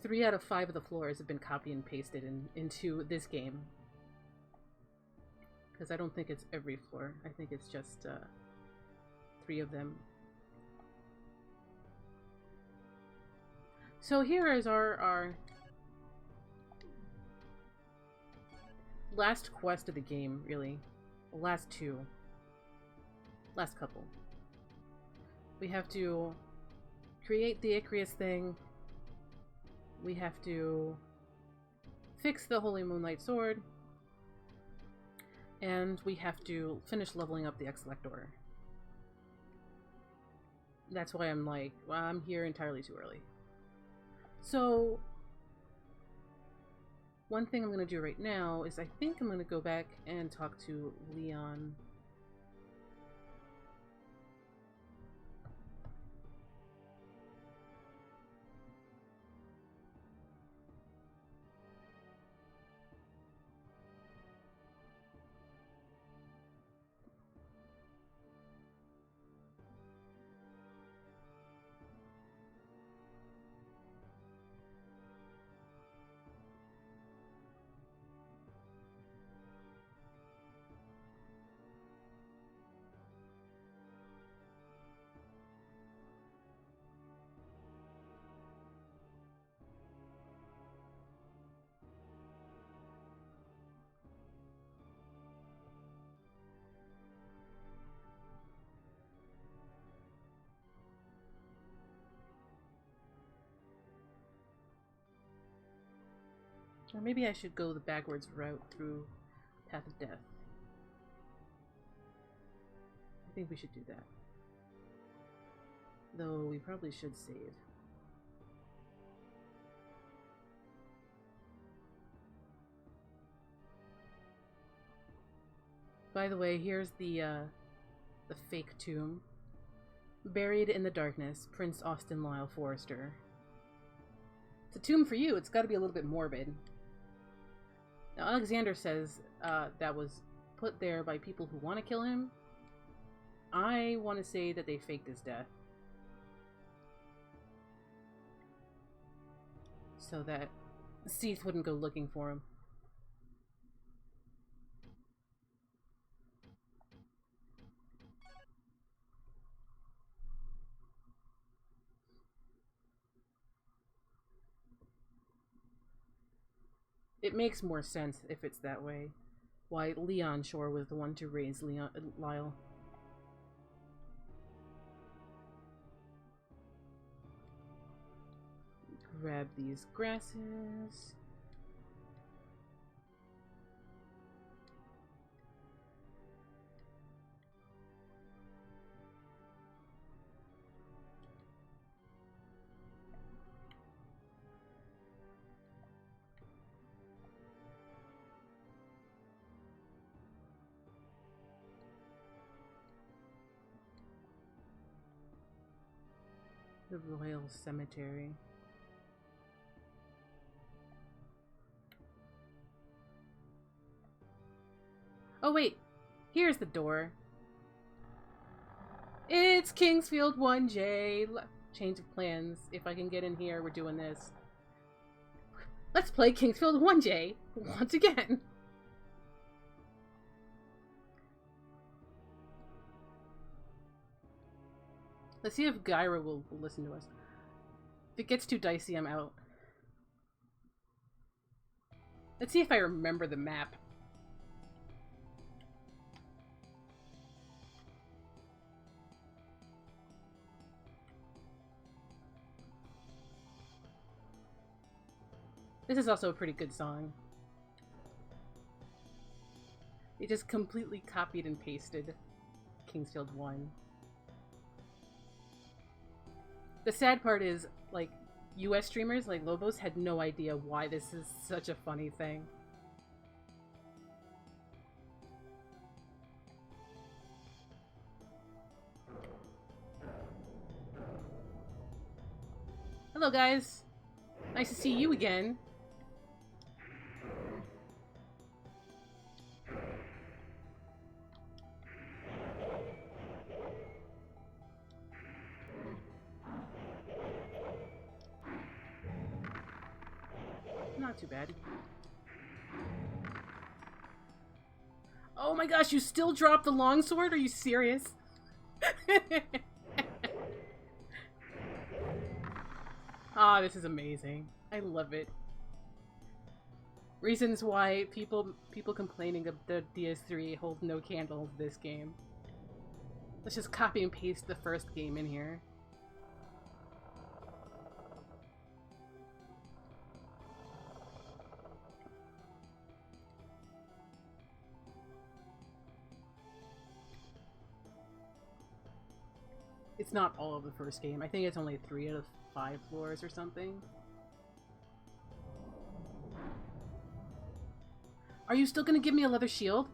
3 out of 5 of the floors have been copy and pasted into this game. Because I don't think it's every floor. I think it's just 3 of them. So here is our last quest of the game, really. The last two. Last couple. We have to create the Icarus thing. We have to fix the Holy Moonlight Sword. And we have to finish leveling up the X-Lector. That's why I'm like, well, I'm here entirely too early. So, one thing I'm going to do right now is I think I'm going to go back and talk to Leon. Or maybe I should go the backwards route through Path of Death. I think we should do that. Though we probably should save. By the way, here's the fake tomb. Buried in the darkness, Prince Austin Lyle Forrester. It's a tomb for you. It's got to be a little bit morbid. Now, Alexander says that was put there by people who want to kill him. I want to say that they faked his death. So that Seath wouldn't go looking for him. It makes more sense if it's that way. Why Leon Shore was the one to raise Lyle. Grab these grasses. The Royal Cemetery. Oh wait, here's the door. It's Kingsfield 1J. Change of plans. If I can get in here, we're doing this. Let's play Kingsfield 1J once again. Let's see if Gyra will listen to us. If it gets too dicey, I'm out. Let's see if I remember the map. This is also a pretty good song. They just completely copied and pasted Kingsfield 1. The sad part is, like, US streamers like Lobos had no idea why this is such a funny thing. Hello guys! Nice to see you again. Not too bad. Oh my gosh, you still dropped the longsword? Are you serious? Ah, this is amazing. I love it. Reasons why people complaining of the DS3 hold no candle to this game. Let's just copy and paste the first game in here. It's not all of the first game. I think it's only 3 out of 5 floors or something. Are you still gonna give me a leather shield?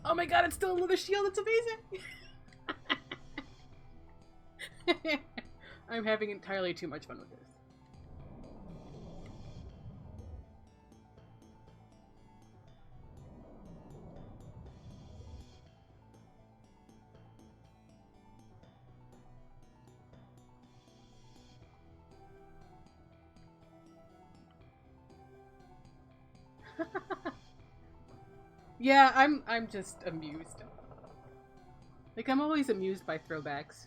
Oh my god, it's still a leather shield! It's amazing! I'm having entirely too much fun with this. Yeah, I'm just amused. Like, I'm always amused by throwbacks.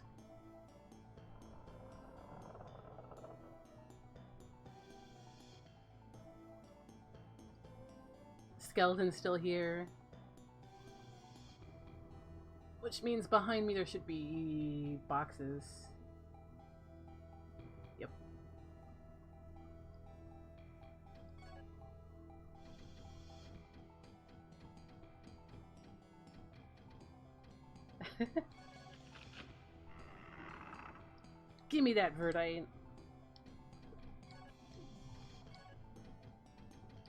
Skeleton's still here. Which means behind me there should be boxes. Yep. Give me that verdite.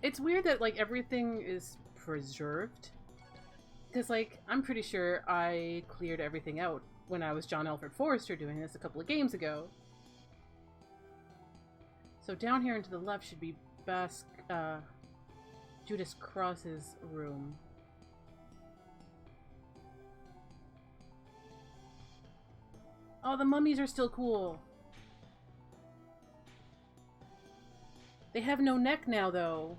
It's weird that, like, everything is preserved. Because, like, I'm pretty sure I cleared everything out when I was John Alfred Forrester doing this a couple of games ago. So down here and to the left should be Judas Cross's room. Oh, the mummies are still cool. They have no neck now, though.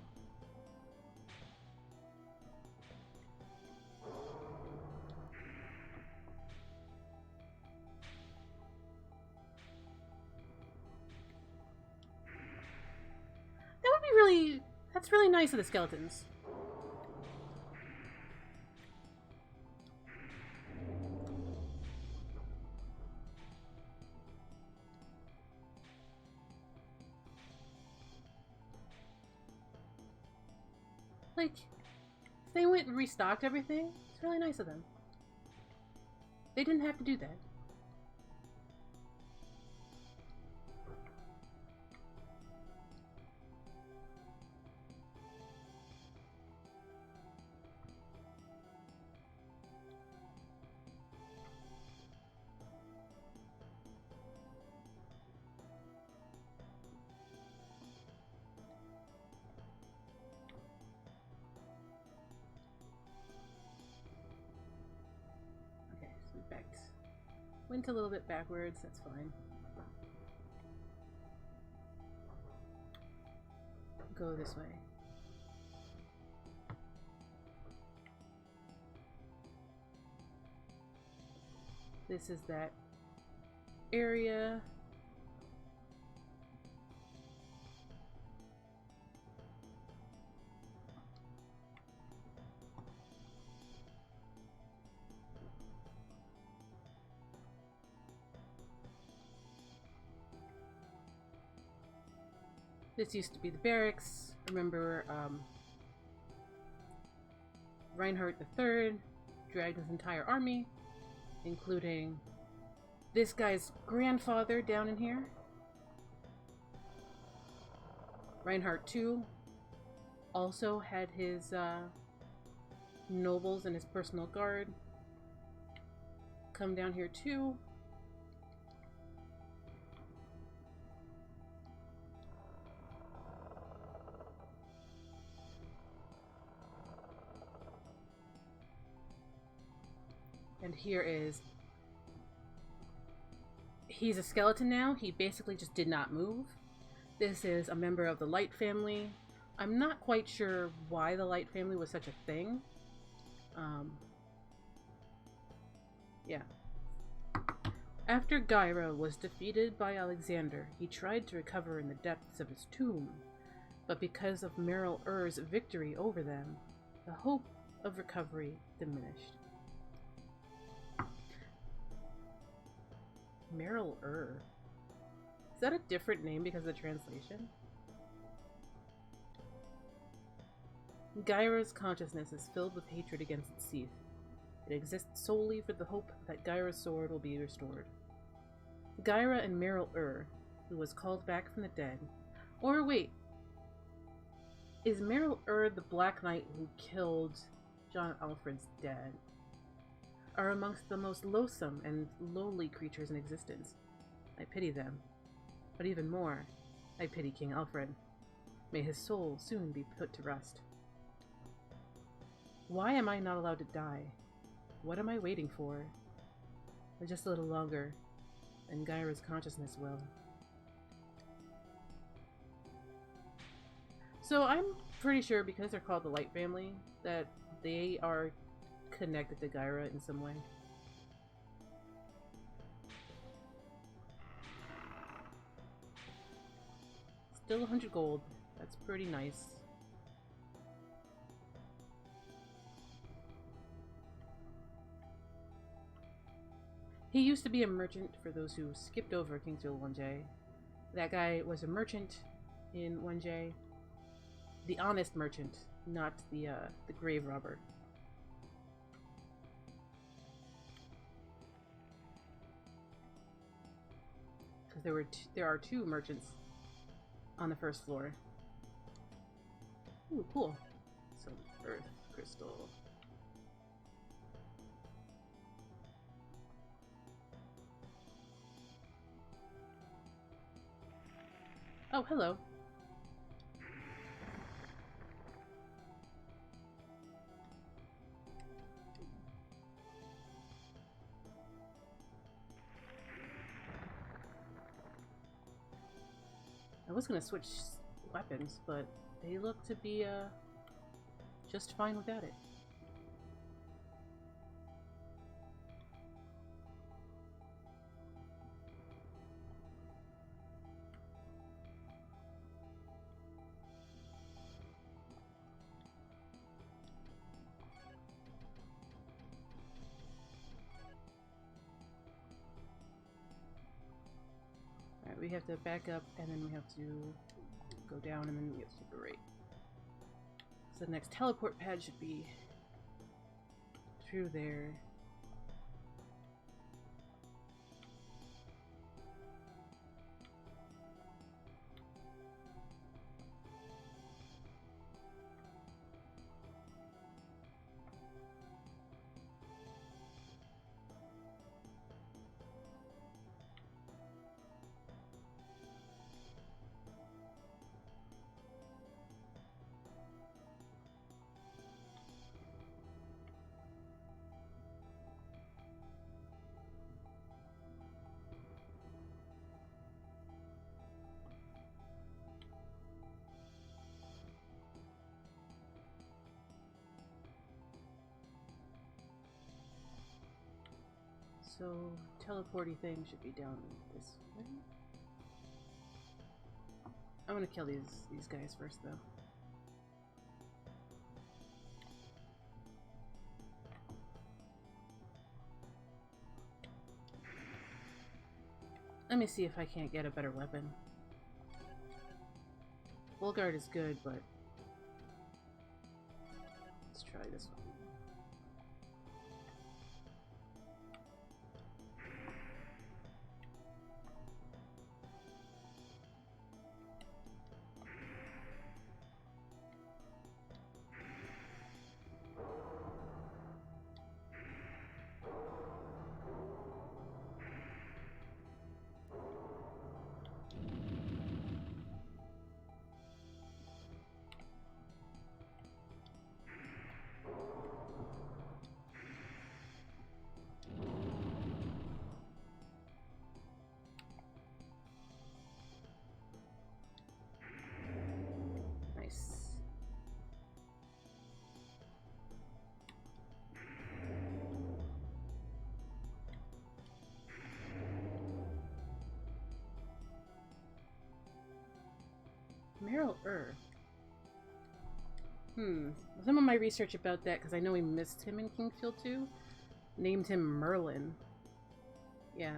That would be really... That's really nice of the skeletons. Like, if they went and restocked everything, it's really nice of them. They didn't have to do that. Went a little bit backwards, that's fine. Go this way. This is that area. This used to be the barracks. Remember, Reinhardt III dragged his entire army, including this guy's grandfather down in here. Reinhardt II also had his nobles and his personal guard come down here too. And here is... He's a skeleton now. He basically just did not move. This is a member of the Light family. I'm not quite sure why the Light family was such a thing. Yeah. After Gyra was defeated by Alexander, he tried to recover in the depths of his tomb, but because of Meryl Ur's victory over them, the hope of recovery diminished. Meryl Ur. Is that a different name because of the translation? Gyra's consciousness is filled with hatred against Seath. It exists solely for the hope that Gyra's sword will be restored. Gyra and Meryl Ur, who was called back from the dead, or wait, is Meryl Ur the Black Knight who killed John Alfred's dad, are amongst the most loathsome and lowly creatures in existence. I pity them. But even more, I pity King Alfred. May his soul soon be put to rest. Why am I not allowed to die? What am I waiting for? Just a little longer, and Gyra's consciousness will. So I'm pretty sure, because they're called the Light family, that they are connected to Gyra in some way. Still 100 gold. That's pretty nice. He used to be a merchant, for those who skipped over Kingsfield 1J. That guy was a merchant in 1J. The honest merchant, not the grave robber. Because there are two merchants on the first floor. Ooh, cool. Some earth crystal. Oh, hello. I was gonna switch weapons, but they look to be just fine without it. Alright, we have to back up, and then we have to go down, and then we have to super right. So the next teleport pad should be through there. So, teleporty thing should be down this way. I'm gonna kill these guys first, though. Let me see if I can't get a better weapon. Volguard is good, but let's try this one. Some of my research about that, because I know we missed him in Kingsfield 2, named him Merlin. Yeah.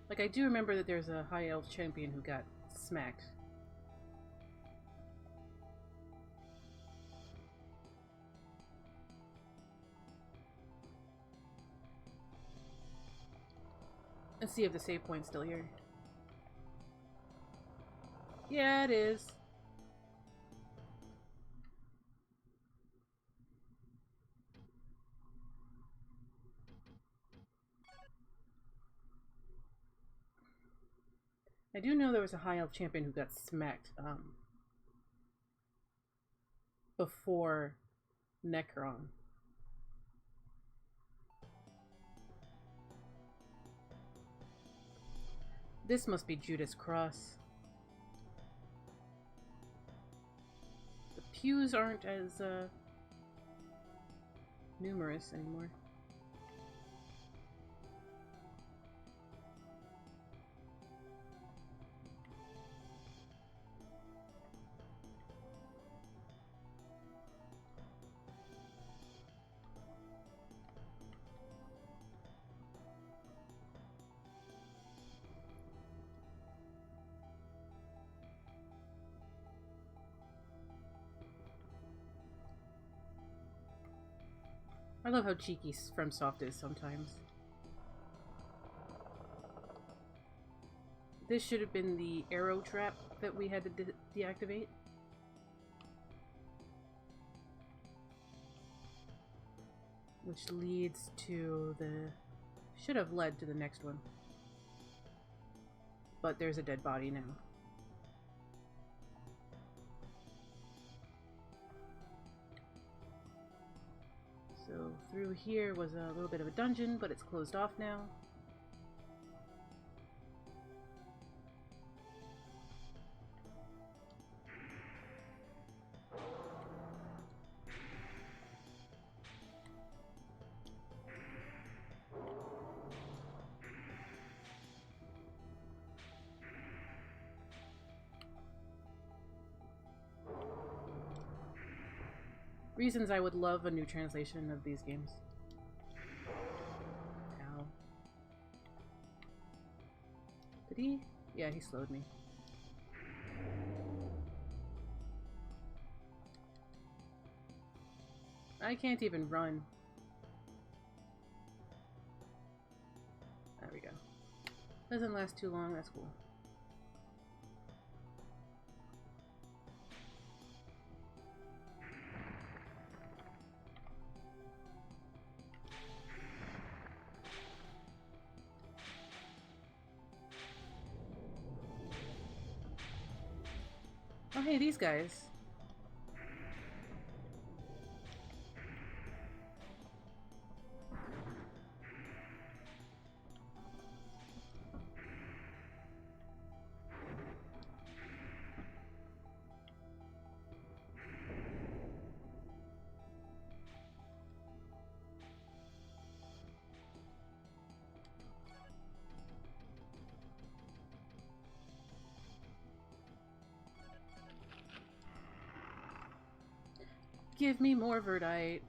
Like, I do remember that there's a High Elf champion who got smacked. Let's see if the save point's still here. Yeah, it is. I do know there was a High Elf champion who got smacked before Necron. This must be Judas Cross. The pews aren't as numerous anymore. I love how cheeky FromSoft is sometimes. This should have been the arrow trap that we had to deactivate. Which leads to the... should have led to the next one. But there's a dead body now. So through here was a little bit of a dungeon, but it's closed off now. Reasons I would love a new translation of these games. Ow. Did he? Yeah, he slowed me. I can't even run. There we go. Doesn't last too long, that's cool. Oh, hey, these guys. Give me more verdite.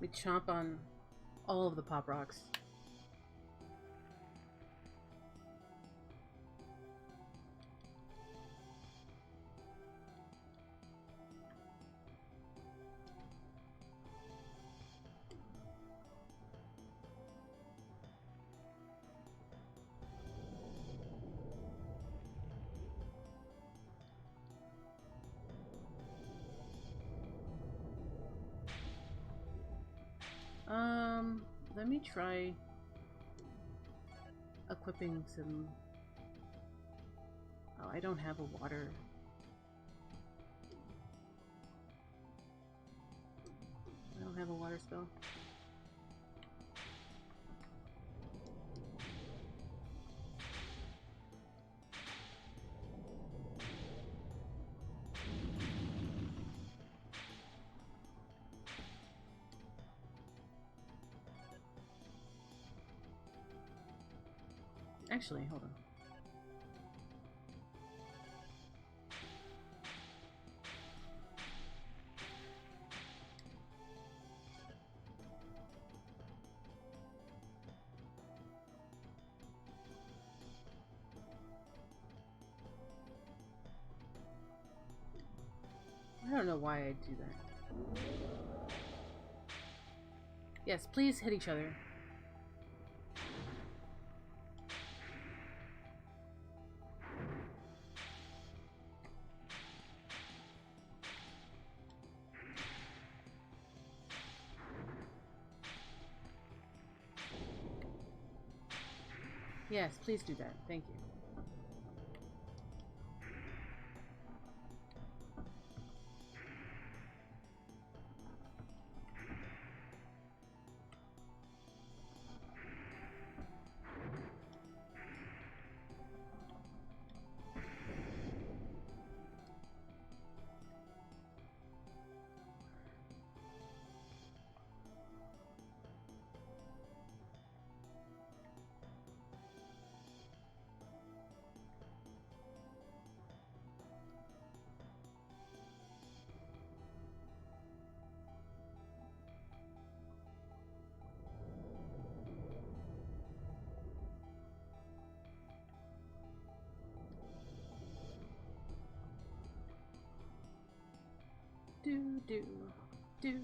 We chomp on all of the pop rocks. Let me try equipping some... Oh, I don't have a water. I don't have a water spell. Actually, hold on. I don't know why I do that. Yes, please hit each other. Yes, please do that. Thank you.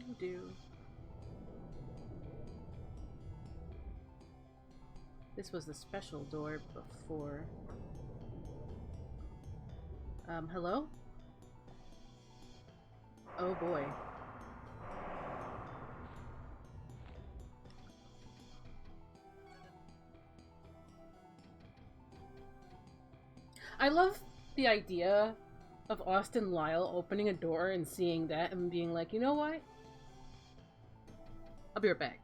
Do. This was the special door before. Hello? Oh boy. I love the idea of Austin Lyle opening a door and seeing that and being like, you know what? I'll be right back.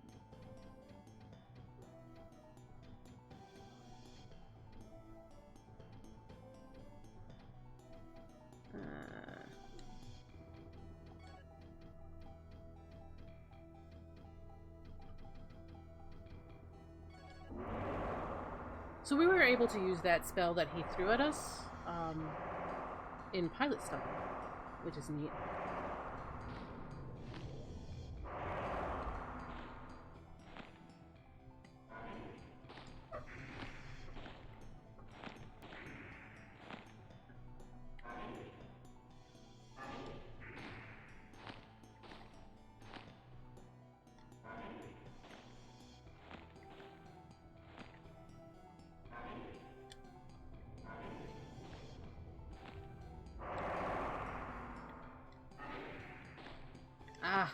So we were able to use that spell that he threw at us in Pilot Style, which is neat. Ah.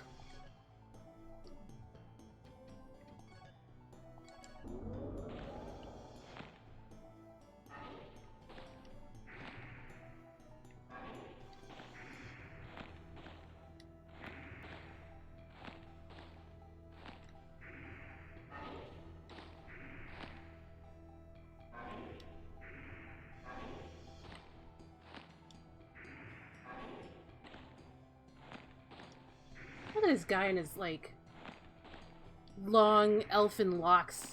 Look at this guy and his, like, long elfin locks.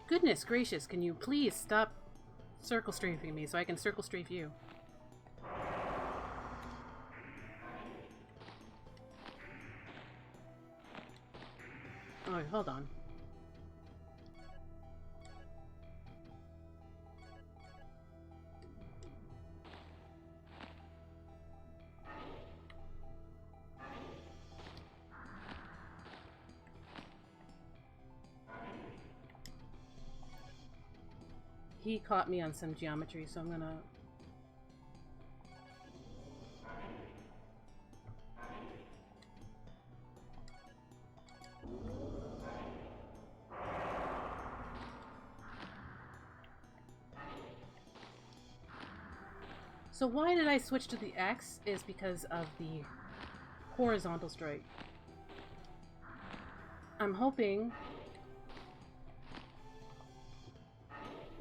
Goodness gracious, can you please stop circle strafing me so I can circle strafe you? Oh, hold on. He caught me on some geometry, so I'm gonna... So why did I switch to the axe is because of the horizontal strike. I'm hoping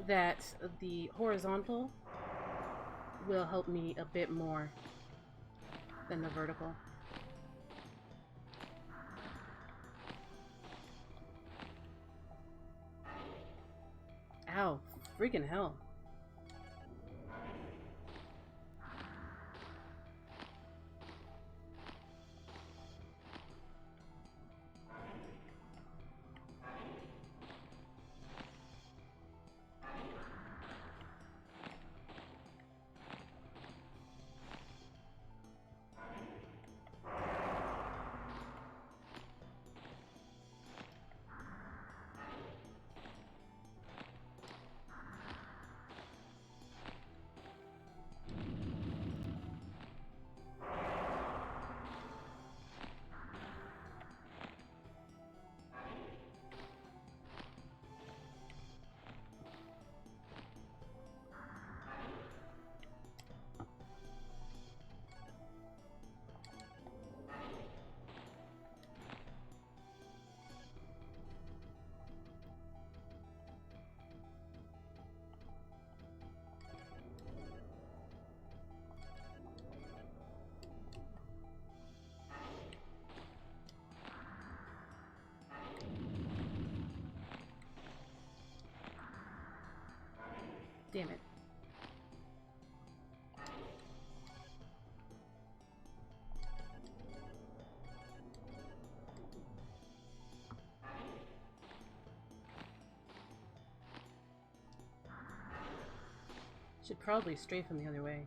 that the horizontal will help me a bit more than the vertical. Ow, freaking hell. Damn it. Should probably strafe him the other way.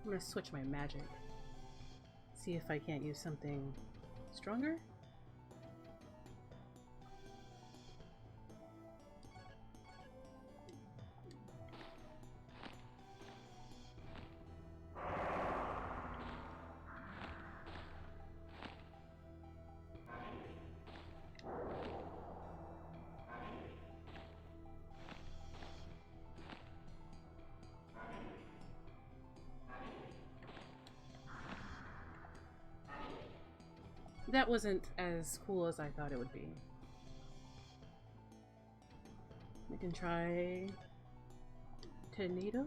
I'm gonna switch my magic. See if I can't use something stronger? That wasn't as cool as I thought it would be. We can try Tornado?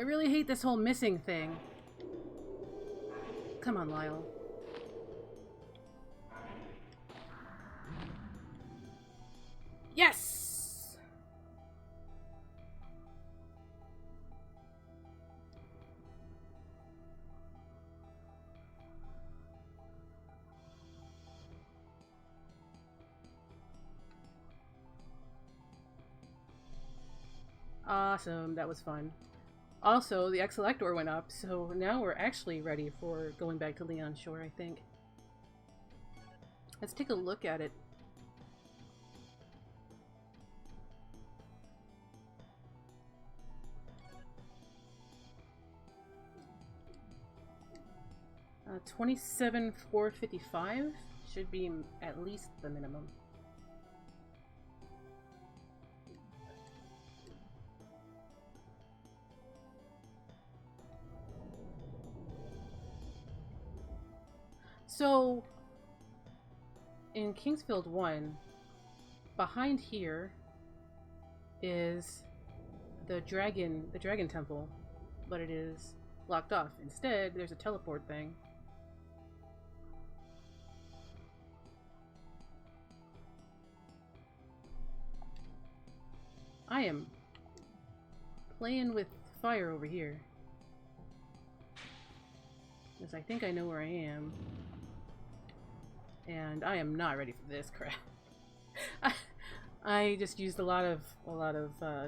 I really hate this whole missing thing. Come on, Lyle. Yes! Awesome, that was fun. Also, the X-Elector went up, so now we're actually ready for going back to Leon Shore, I think. Let's take a look at it. 27,455 should be at least the minimum. So, in Kingsfield 1, behind here is the dragon temple, but it is blocked off. Instead, there's a teleport thing. I am playing with fire over here, because I think I know where I am. And I am not ready for this crap. I just used a lot of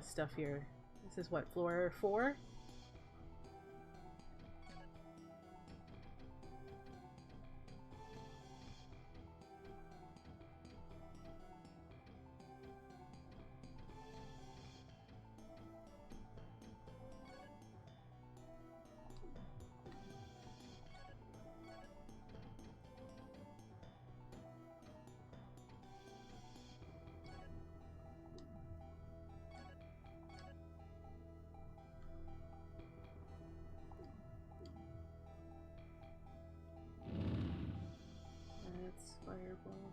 stuff here. This is what, floor 4? Fireball.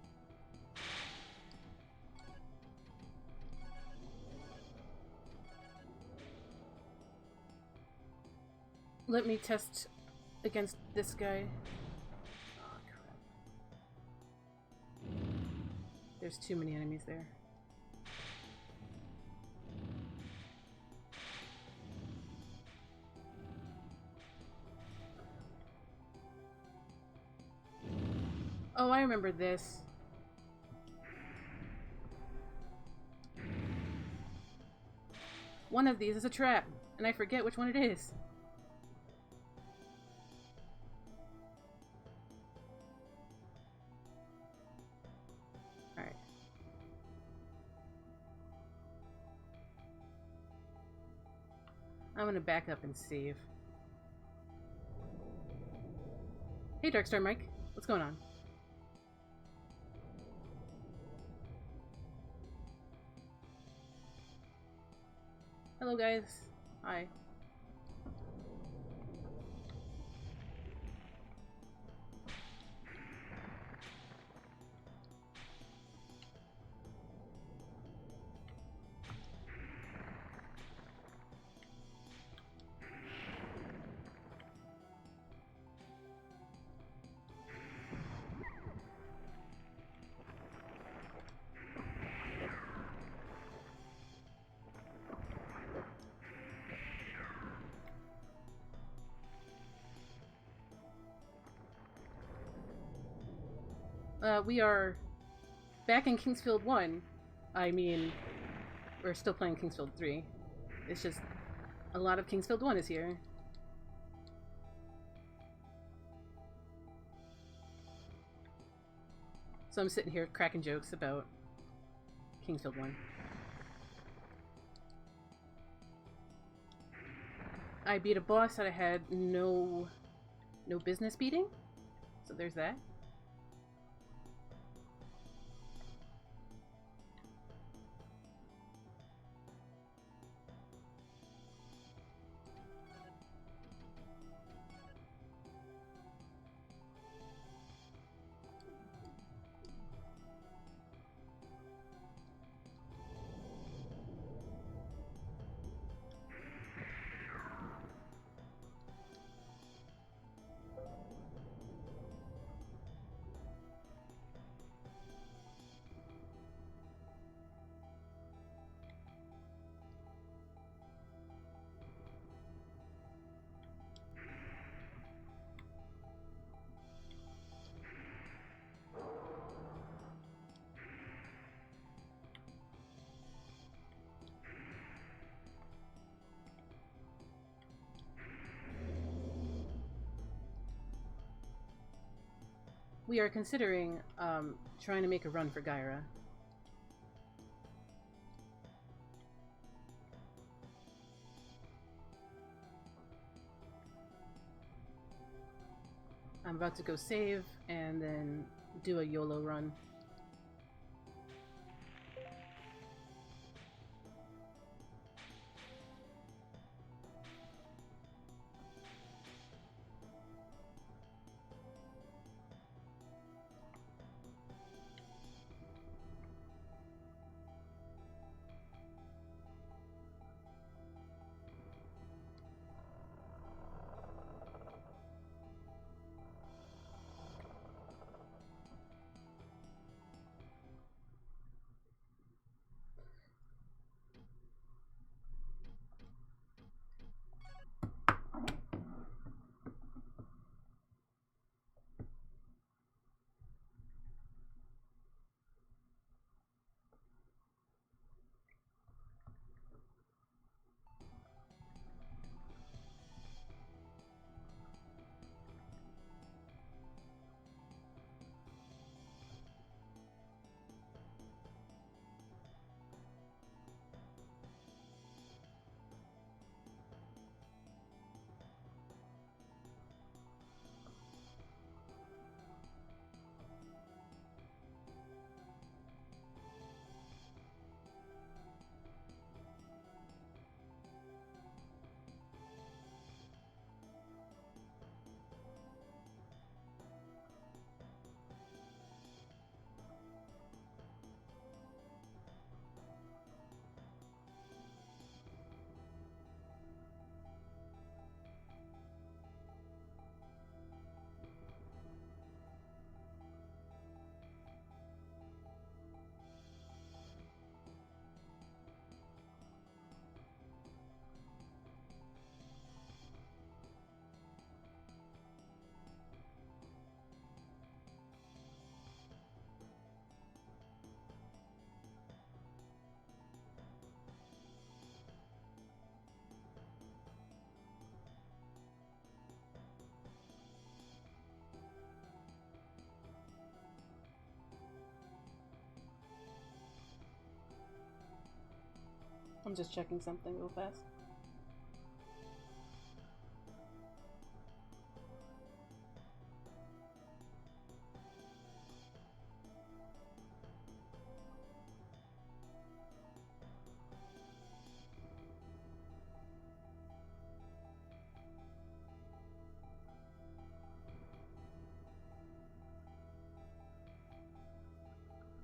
Let me test against this guy. Oh, crap. There's too many enemies there. Oh, I remember this. One of these is a trap, and I forget which one it is. Alright. I'm gonna back up and save. Hey, Darkstar Mike. What's going on? Hello guys. Hi. We are back in Kingsfield 1. I mean, we're still playing Kingsfield 3. It's just a lot of Kingsfield 1 is here. So I'm sitting here cracking jokes about Kingsfield 1. I beat a boss that I had no business beating. So there's that. We are considering trying to make a run for Gyra. I'm about to go save and then do a YOLO run. I'm just checking something real fast.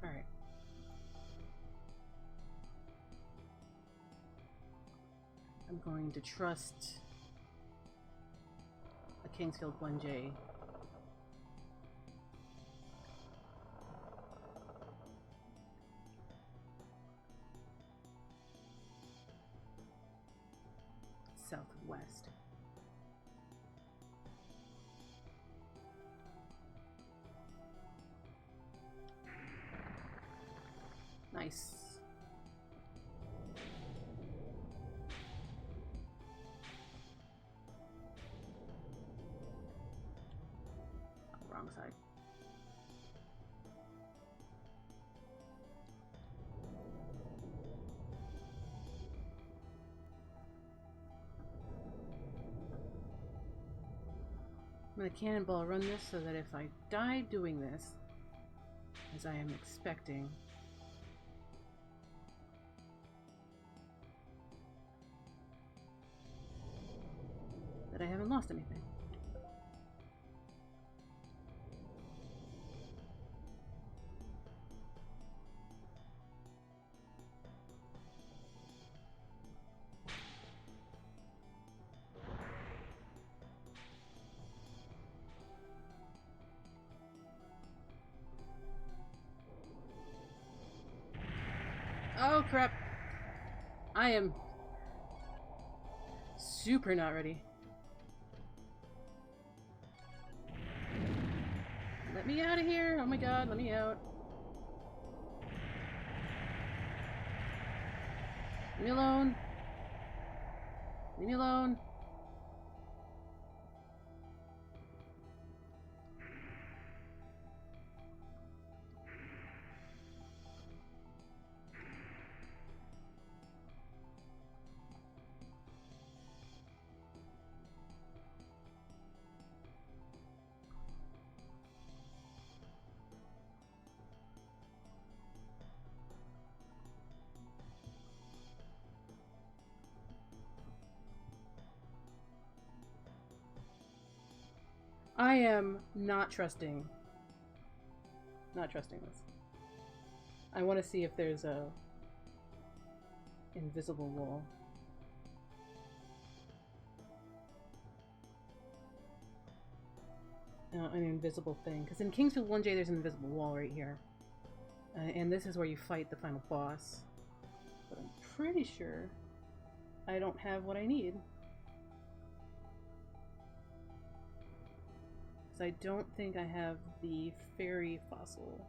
All right. I'm going to trust a Kingsfield 1J. Southwest. Nice. Wrong side. I'm gonna cannonball run this so that if I die doing this, as I am expecting, that I haven't lost anything. Oh crap! I am super not ready. Let me out of here! Oh my god, let me out. Leave me alone. Leave me alone. I am not trusting. Not trusting this. I want to see if there's a invisible wall. An invisible thing. Because in Kingsfield 1J there's an invisible wall right here. And this is where you fight the final boss. But I'm pretty sure I don't have what I need. So I don't think I have the fairy fossil.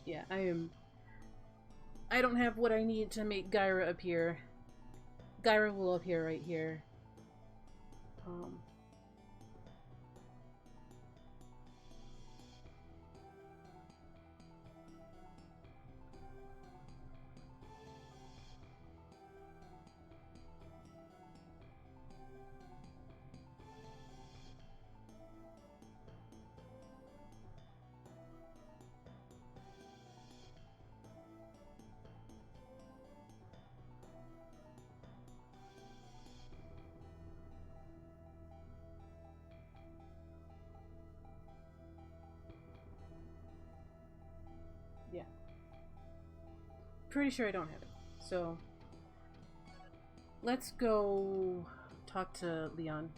Yeah, I don't have what I need to make Gyra appear. Gyra will appear right here. Yeah. Pretty sure I don't have it. So let's go talk to Leon.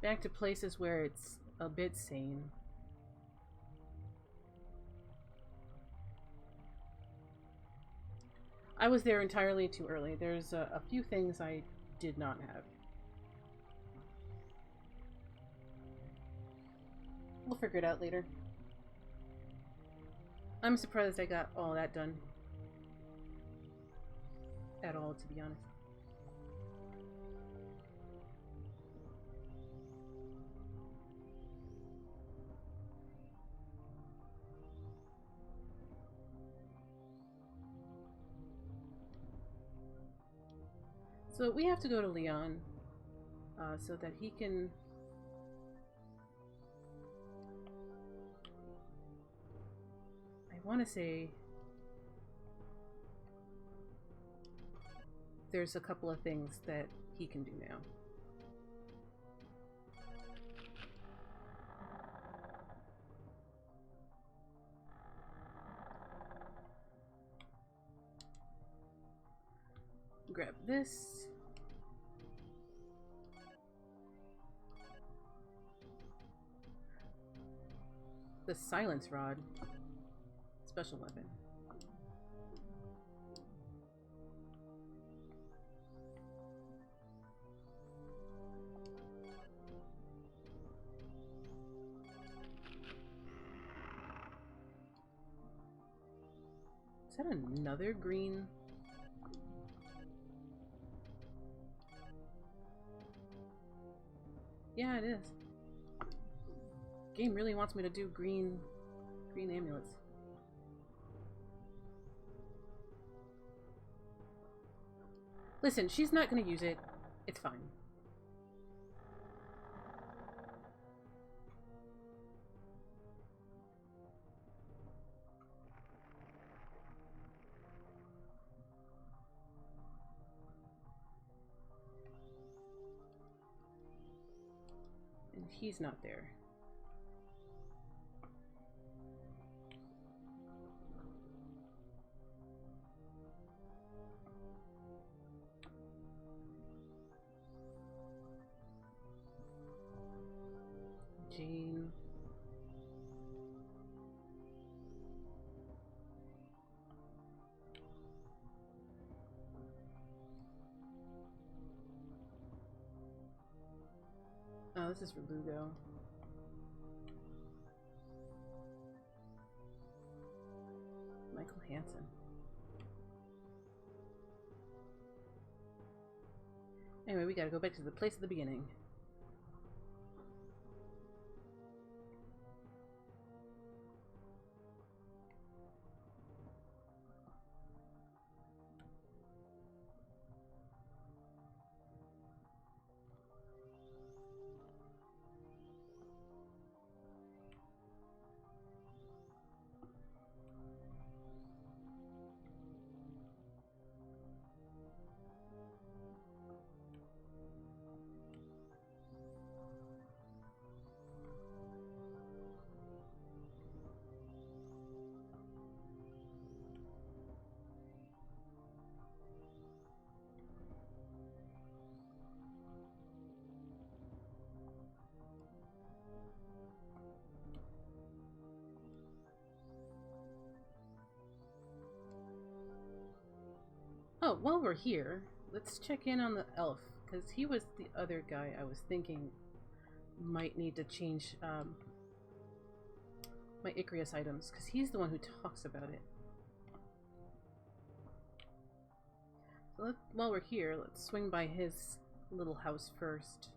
Back to places where it's a bit sane. I was there entirely too early. There's a few things I did not have. We'll figure it out later. I'm surprised I got all that done. At all, to be honest. So we have to go to Leon so that he can... I want to say there's a couple of things that he can do now. Grab this. The silence rod. Special weapon. Is that another green? Yeah, it is. Game really wants me to do green amulets. Listen, she's not gonna use it. It's fine. And he's not there. Jean. Oh, this is for Lugo. Michael Hansen. Anyway, we gotta go back to the place at the beginning. Oh, while we're here, let's check in on the elf, because he was the other guy I was thinking might need to change my Icarus items, because he's the one who talks about it. So while we're here, let's swing by his little house first.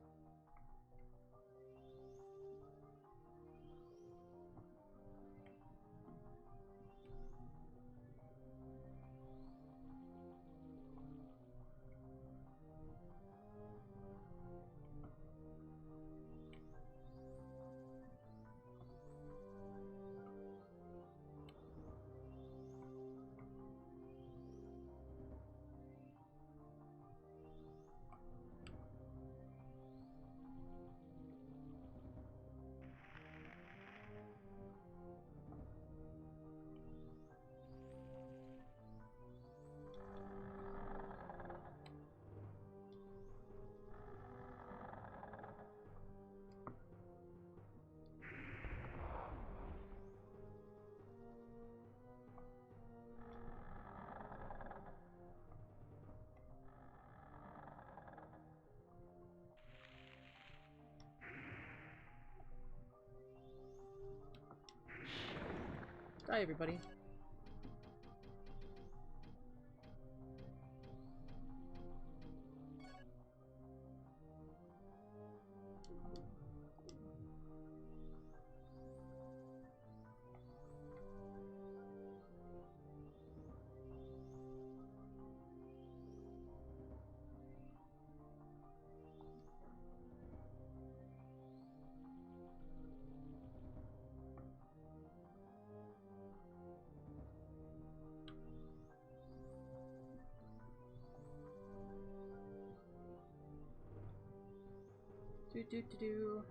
Bye, everybody. Do.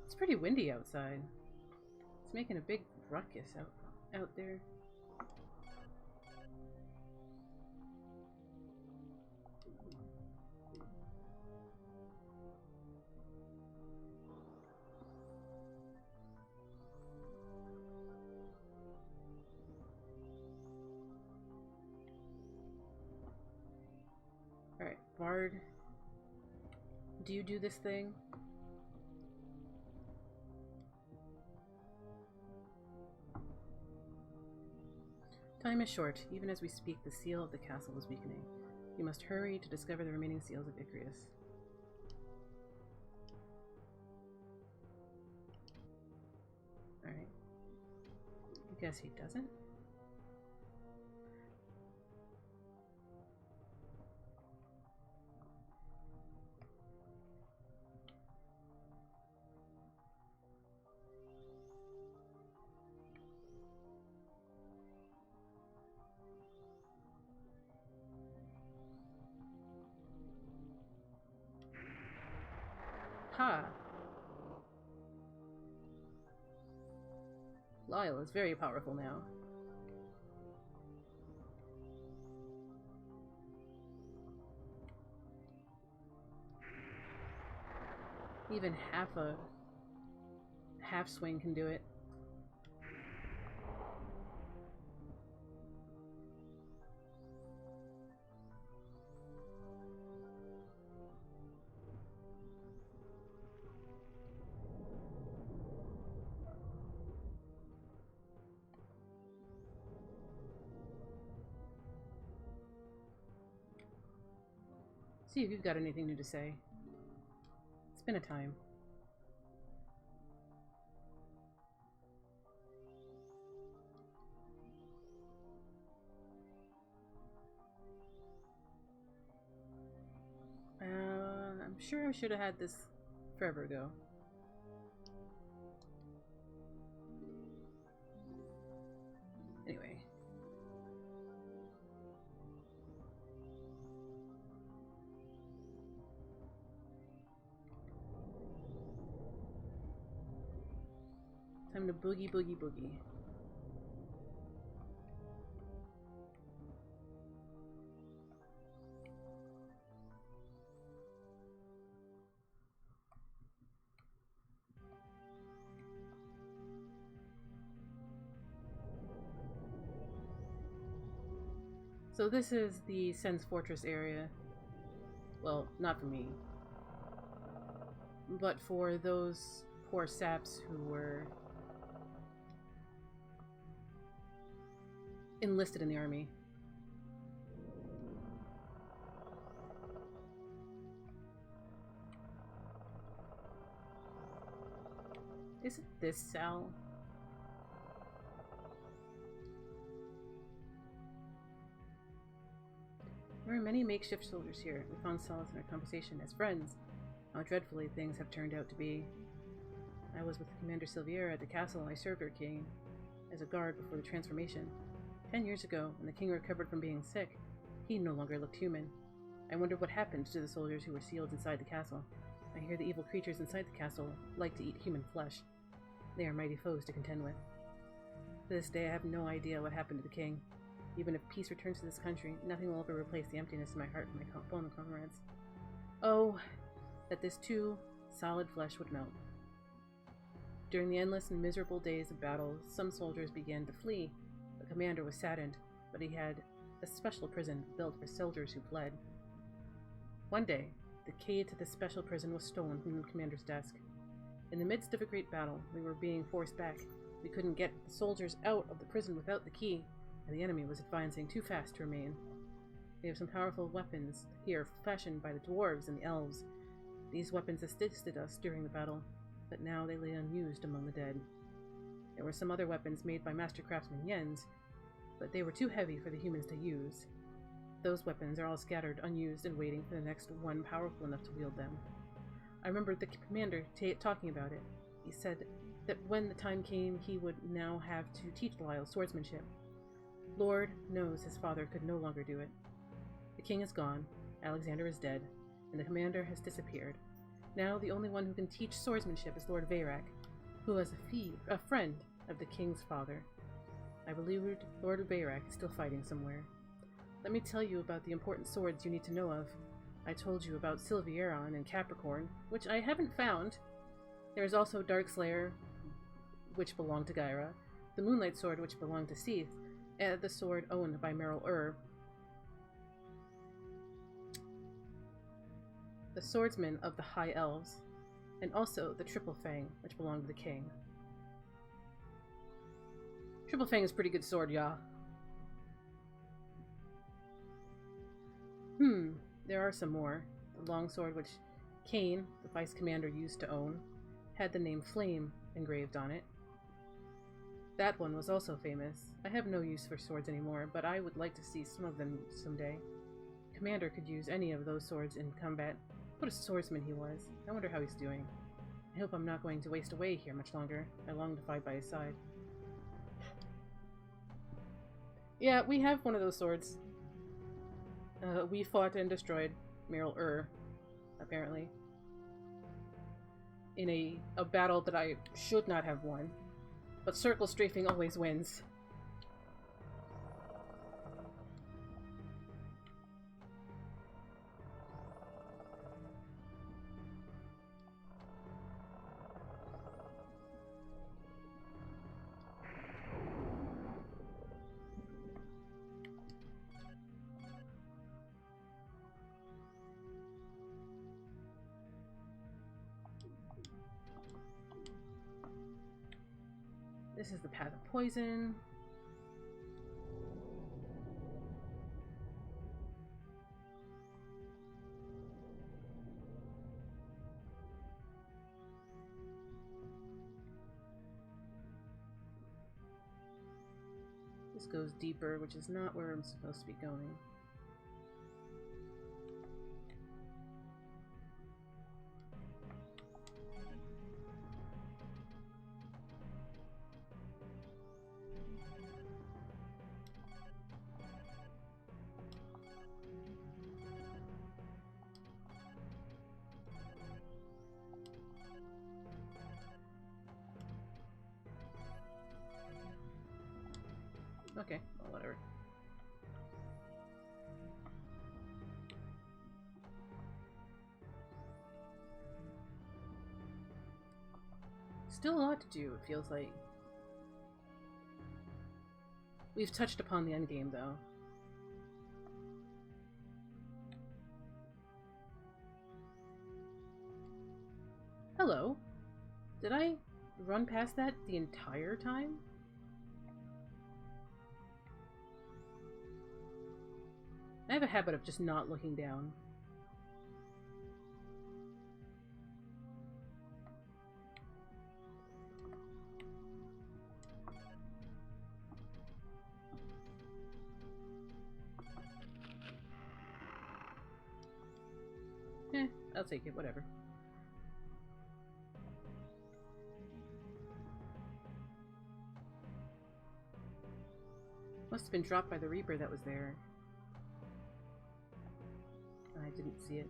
It's pretty windy outside. It's making a big ruckus out there. Alright, Bard. Do you do this thing? Time is short. Even as we speak, the seal of the castle is weakening. You must hurry to discover the remaining seals of Icarus. Alright. I guess he doesn't. Ha! Lyle is very powerful now. Even half swing can do it. See if you've got anything new to say. It's been a time. I'm sure I should have had this forever ago. Anyway. Time to boogie, boogie, boogie. So this is the Sen's Fortress area. Well, not for me, but for those poor saps who were enlisted in the army. Isn't this Sal? There are many makeshift soldiers here. We found solace in our conversation as friends. How dreadfully things have turned out to be. I was with Commander Silviera at the castle. I served our king as a guard before the transformation. 10 years ago, when the king recovered from being sick, he no longer looked human. I wondered what happened to the soldiers who were sealed inside the castle. I hear the evil creatures inside the castle like to eat human flesh. They are mighty foes to contend with. To this day, I have no idea what happened to the king. Even if peace returns to this country, nothing will ever replace the emptiness in my heart and my fallen comrades. Oh, that this too solid flesh would melt. During the endless and miserable days of battle, some soldiers began to flee. The commander was saddened, but he had a special prison built for soldiers who fled. One day, the key to this special prison was stolen from the commander's desk. In the midst of a great battle, we were being forced back. We couldn't get the soldiers out of the prison without the key, and the enemy was advancing too fast to remain. We have some powerful weapons here fashioned by the dwarves and the elves. These weapons assisted us during the battle, but now they lay unused among the dead. There were some other weapons made by master craftsman Jens, but they were too heavy for the humans to use. Those weapons are all scattered, unused, and waiting for the next one powerful enough to wield them. I remember the commander talking about it. He said that when the time came, he would now have to teach Lyle swordsmanship. Lord knows his father could no longer do it. The king is gone, Alexander is dead, and the commander has disappeared. Now the only one who can teach swordsmanship is Lord Veyrak, who was a friend of the king's father. I believe Lord Veyrak is still fighting somewhere. Let me tell you about the important swords you need to know of. I told you about Silvieron and Capricorn, which I haven't found. There is also Darkslayer, which belonged to Gyra, the Moonlight sword, which belonged to Seath, and the sword owned by Merrill the swordsman of the High Elves, and also the Triple Fang, which belonged to the king. Triple Fang is a pretty good sword, y'all. There are some more. The longsword, which Kane, the vice commander, used to own, had the name Flame engraved on it. That one was also famous. I have no use for swords anymore, but I would like to see some of them someday. Commander could use any of those swords in combat. What a swordsman he was. I wonder how he's doing. I hope I'm not going to waste away here much longer. I long to fight by his side. Yeah, we have one of those swords. We fought and destroyed Merrill apparently. In a battle that I should not have won. But circle strafing always wins. This is the path of poison. This goes deeper, which is not where I'm supposed to be going. Okay, well, whatever. Still a lot to do, it feels like. We've touched upon the endgame, though. Hello. Did I run past that the entire time? I have a habit of just not looking down. I'll take it, whatever. Must have been dropped by the Reaper that was there. I didn't see it.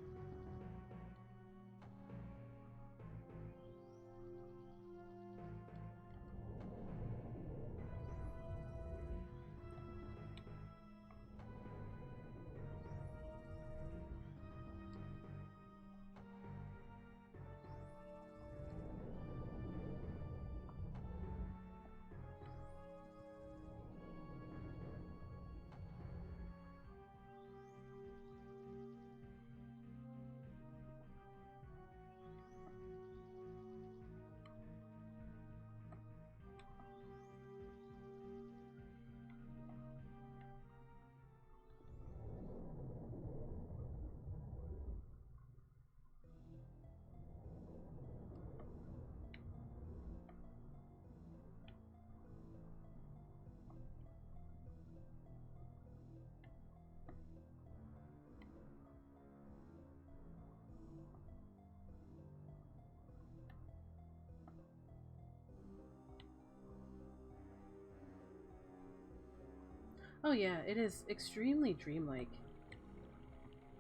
Oh yeah, it is extremely dreamlike.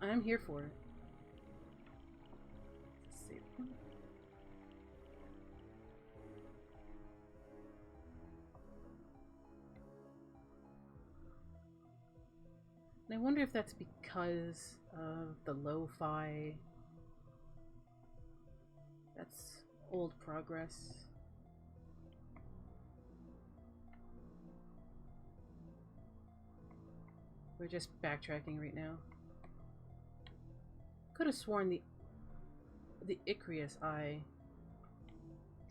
I'm here for it. Save point. And I wonder if that's because of the lo-fi. That's old progress. We're just backtracking right now. Could have sworn the Icarus Eye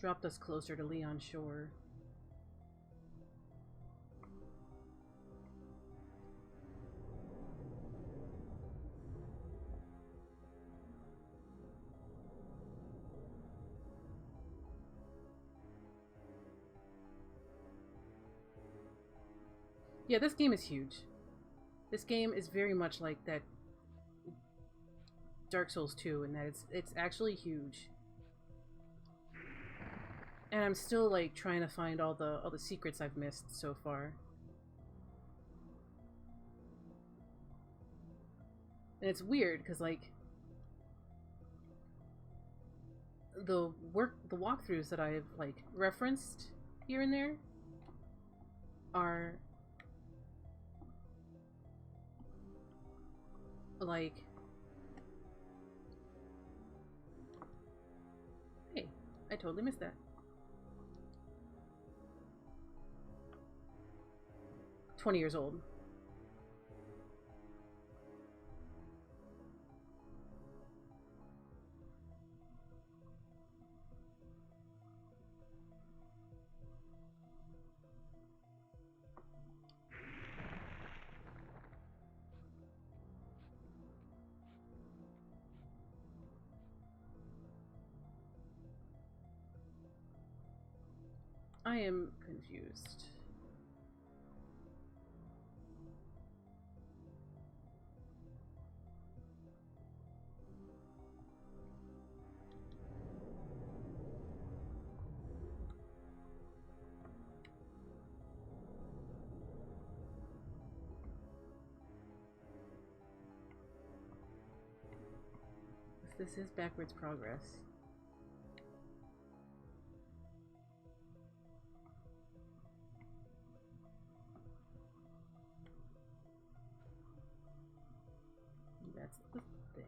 dropped us closer to Leon's shore. Yeah, this game is huge. This game is very much like that Dark Souls 2 in that it's actually huge. And I'm still like trying to find all the secrets I've missed so far. And it's weird because like the walkthroughs that I've like referenced here and there are like, hey, I totally missed that. 20 years old. I am confused. This is backwards progress. That's the thing.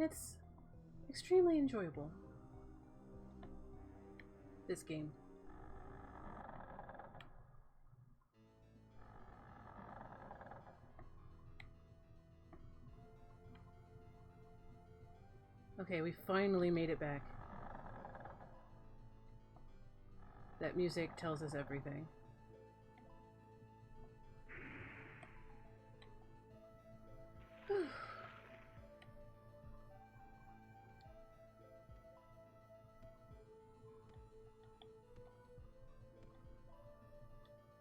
It's extremely enjoyable. This game. Okay, we finally made it back. That music tells us everything.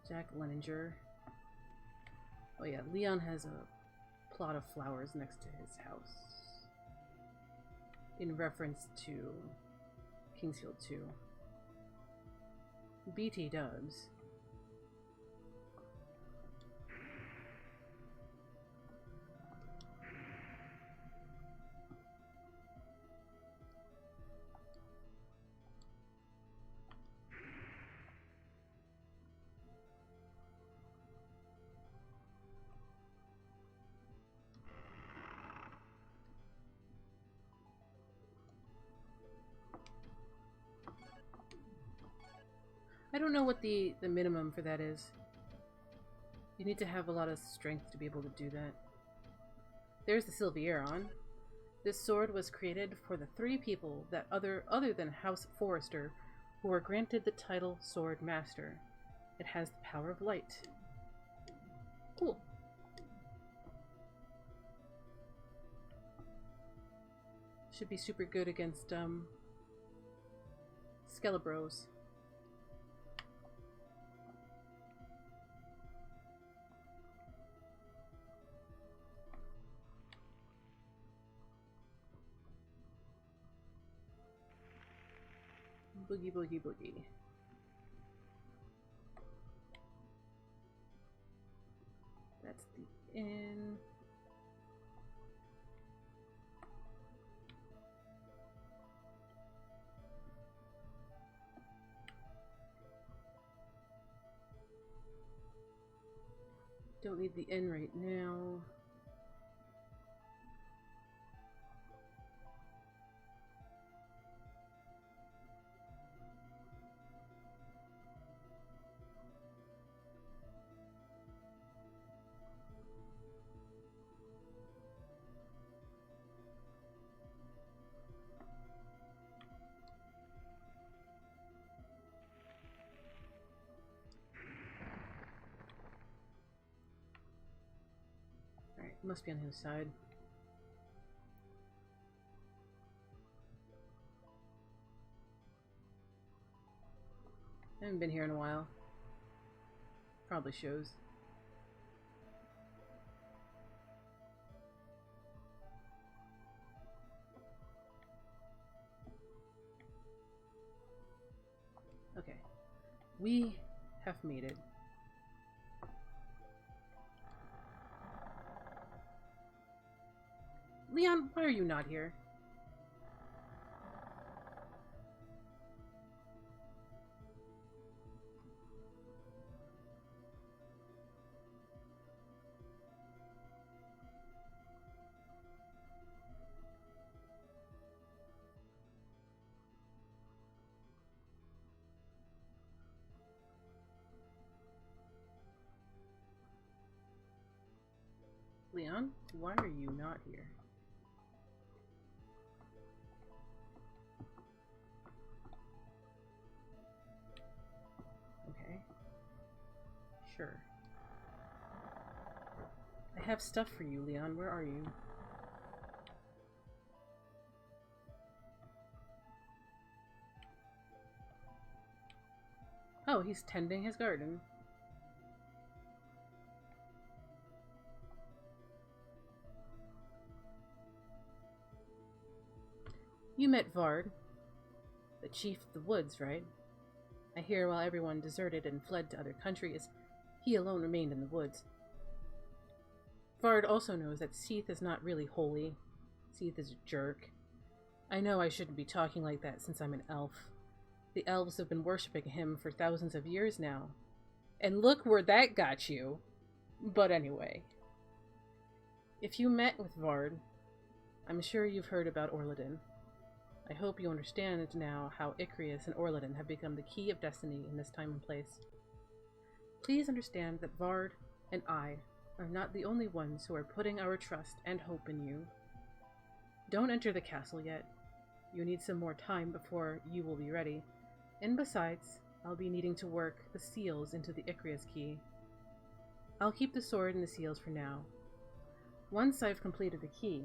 Jack Leninger. Oh yeah, Leon has a plot of flowers next to his house. In reference to Kingsfield 2. BT dubs. I don't know what the minimum for that is. You need to have a lot of strength to be able to do that. There's the Sylvieron. This sword was created for the 3 people that other than House Forrester who were granted the title Sword Master. It has the power of light. Cool. Should be super good against Skelebros. Boogie, boogie, boogie. That's the inn. Don't need the inn right now. Must be on his side. I haven't been here in a while. Probably shows. Okay. We have made it. Leon, why are you not here? Leon, why are you not here? Sure. I have stuff for you, Leon. Where are you? Oh, he's tending his garden. You met Vard, the chief of the woods, right? I hear while everyone deserted and fled to other countries, he alone remained in the woods. Vard also knows that Seath is not really holy. Seath is a jerk. I know I shouldn't be talking like that since I'm an elf. The elves have been worshipping him for thousands of years now. And look where that got you. But anyway. If you met with Vard, I'm sure you've heard about Orladin. I hope you understand now how Icarus and Orladin have become the key of destiny in this time and place. Please understand that Vard and I are not the only ones who are putting our trust and hope in you. Don't enter the castle yet. You need some more time before you will be ready. And besides, I'll be needing to work the seals into the Icarus Key. I'll keep the sword and the seals for now. Once I've completed the key,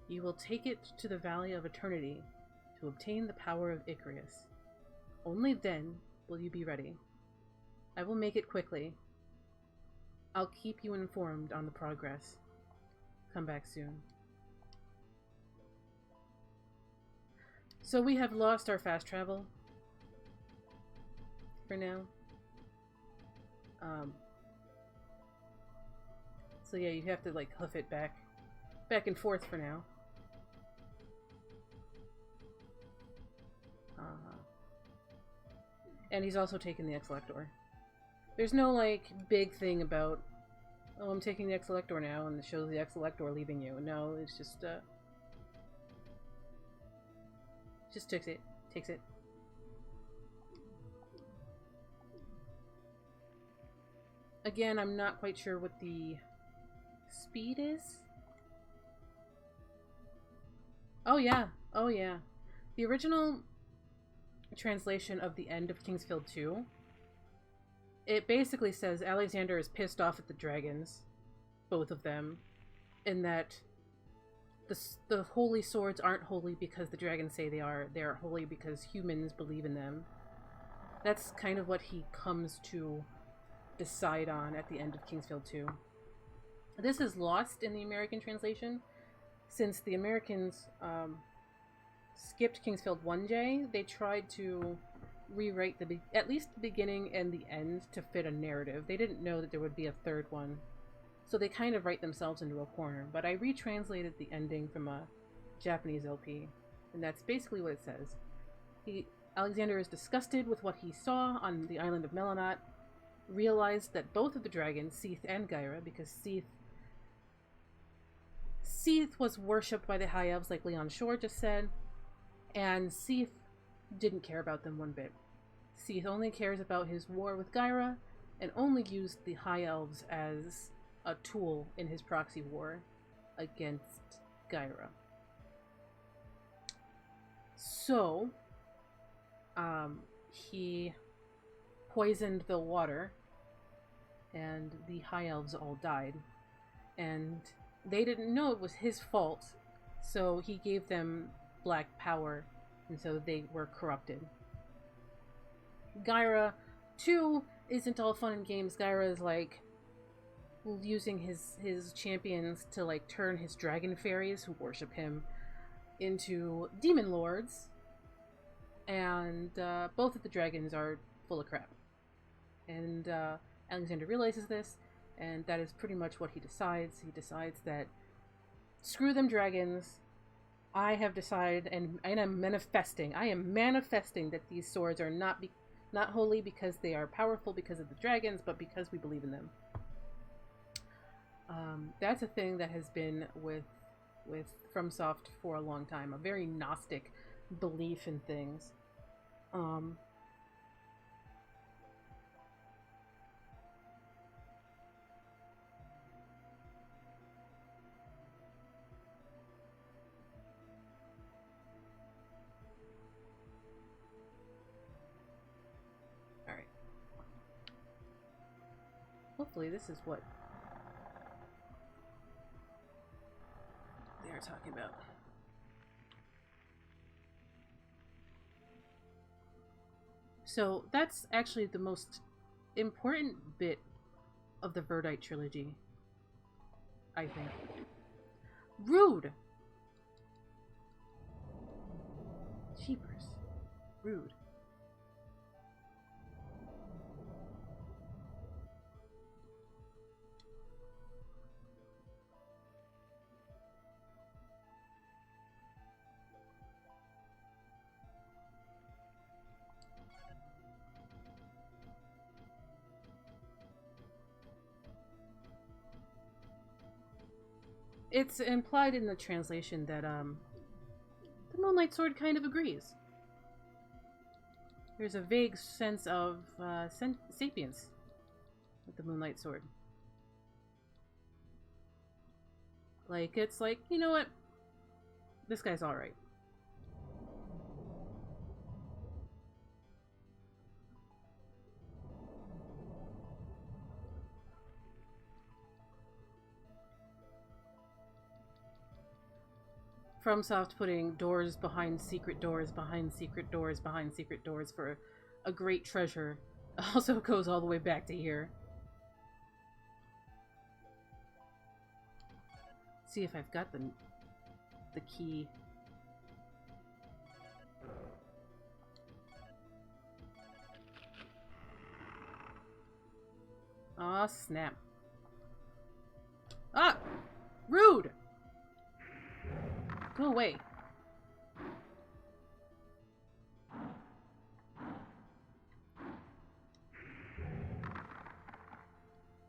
you will take it to the Valley of Eternity to obtain the power of Icarus. Only then will you be ready. I will make it quickly. I'll keep you informed on the progress. Come back soon. So we have lost our fast travel for now. So yeah, you have to like hoof it back and forth for now. And he's also taken the X-Elector. There's no like big thing about, oh, I'm taking the X-Elector now, and it shows the X-Elector leaving you. No, it's just takes it. Again, I'm not quite sure what the speed is. Oh yeah. The original translation of the end of Kingsfield 2, it basically says Alexander is pissed off at the dragons, both of them, and that the holy swords aren't holy because the dragons say they are. They are holy because humans believe in them. That's kind of what he comes to decide on at the end of Kingsfield 2. This is lost in the American translation. Since the Americans skipped Kingsfield 1J, they tried to rewrite at least the beginning and the end to fit a narrative. They didn't know that there would be a third one. So they kind of write themselves into a corner. But I retranslated the ending from a Japanese LP, and that's basically what it says. Alexander is disgusted with what he saw on the island of Melonot, realized that both of the dragons, Seath and Gyra, because Seath was worshipped by the High Elves, like Leon Shore just said, and Seath didn't care about them one bit. Seath only cares about his war with Gyra, and only used the High Elves as a tool in his proxy war against Gyra. So, he poisoned the water, and the High Elves all died. And they didn't know it was his fault, so he gave them black power, and so they were corrupted. Gyra, too, isn't all fun and games. Gyra is like using his champions to like turn his dragon fairies who worship him into demon lords, and both of the dragons are full of crap. And Alexander realizes this, and that is pretty much what he decides. He decides that screw them dragons. I have decided, and I'm manifesting. I am manifesting that these swords are not holy because they are powerful because of the dragons, but because we believe in them. That's a thing that has been with FromSoft for a long time. A very Gnostic belief in things. Alright. Hopefully this is what they are talking about. So that's actually the most important bit of the Verdite trilogy, I think. Rude! Jeepers. Rude. it's implied in the translation that the Moonlight Sword kind of agrees. There's a vague sense of sapience with the Moonlight Sword. Like, it's like, you know what? This guy's alright. FromSoft putting doors behind secret doors behind secret doors behind secret doors for a great treasure also goes all the way back to here. See if I've got the key. Aw, snap. Ah! Rude! Go away.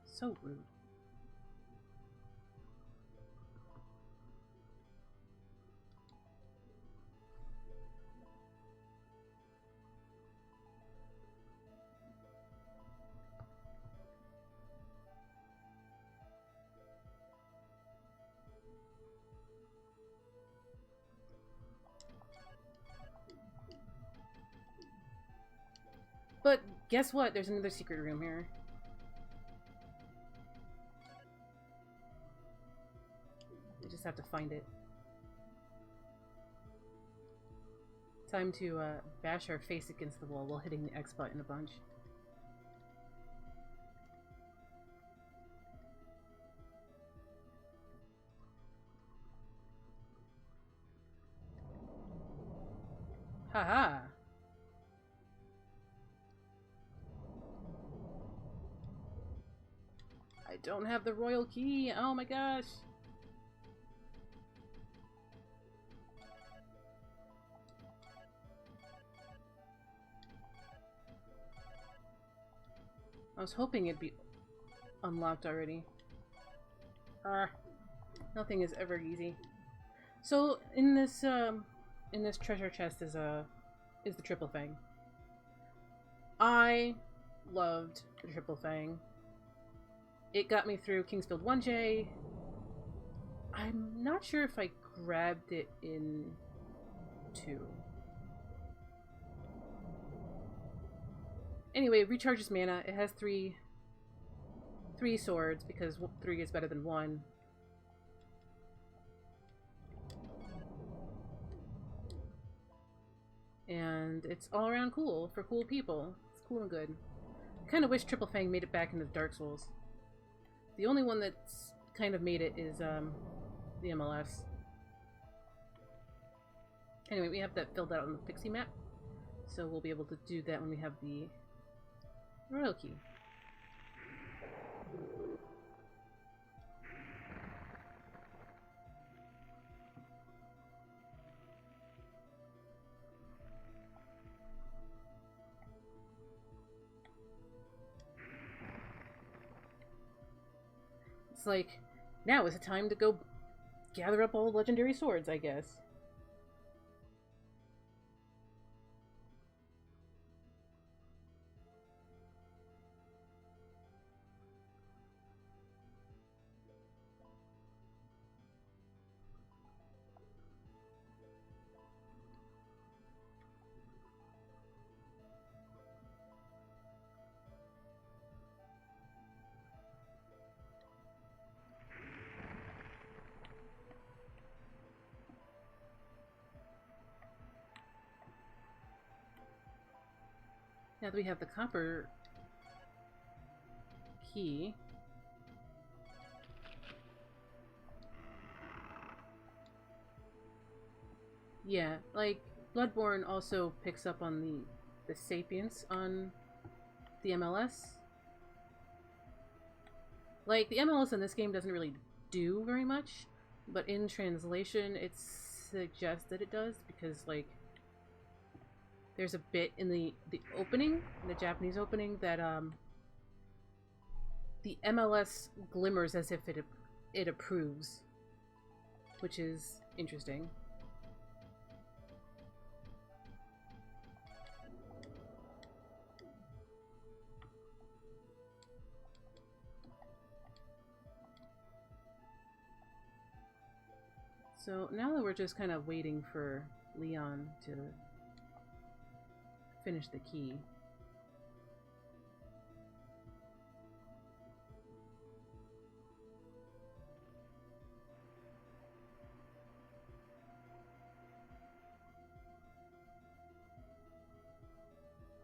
So rude. But guess what? There's another secret room here. I just have to find it. Time to bash our face against the wall while hitting the X button a bunch. Haha! I don't have the royal key! Oh my gosh! I was hoping it'd be unlocked already. Nothing is ever easy. So in this treasure chest is the Triple Fang. I loved the Triple Fang. It got me through Kingsfield 1J. I'm not sure if I grabbed it in 2. Anyway, it recharges mana. It has three swords because 3 is better than 1. And it's all around cool for cool people. It's cool and good. I kind of wish Triple Fang made it back into Dark Souls. The only one that's kind of made it is the MLS. Anyway, we have that filled out on the Pixie map, so we'll be able to do that when we have the Royal Key. It's like, now is the time to go gather up all the legendary swords, I guess. Now that we have the copper key, yeah, like Bloodborne also picks up on the sapience on the MLS. Like, the MLS in this game doesn't really do very much, but in translation it suggests that it does, because like there's a bit in the opening, the Japanese opening, that the MLS glimmers as if it approves which is interesting. So now that we're just kind of waiting for Leon to finish the key.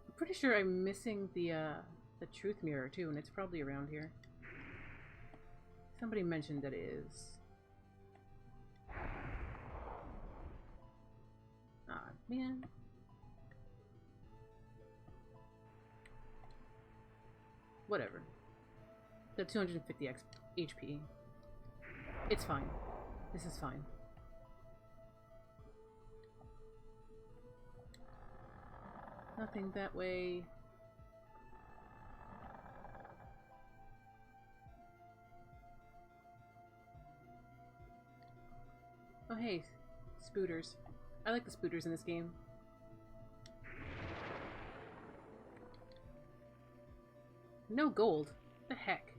I'm pretty sure I'm missing the truth mirror too, and it's probably around here. Somebody mentioned that it is. Ah, man. Whatever. The 250 HP. It's fine. This is fine. Nothing that way. Oh hey, spooters. I like the spooters in this game. No gold. What the heck?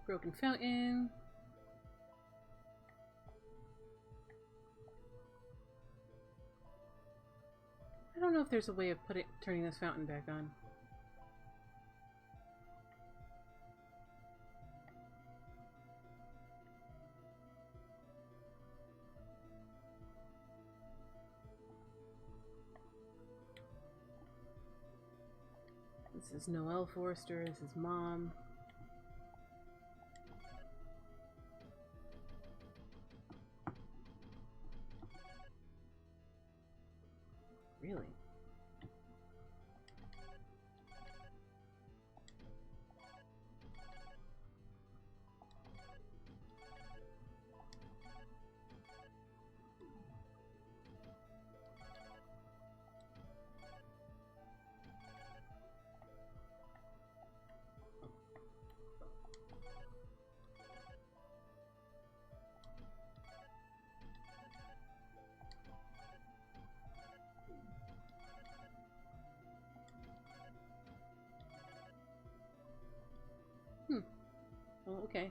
Broken fountain. I don't know if there's a way of turning this fountain back on. This is Noelle Forrester. This is Mom. Really? Oh, okay.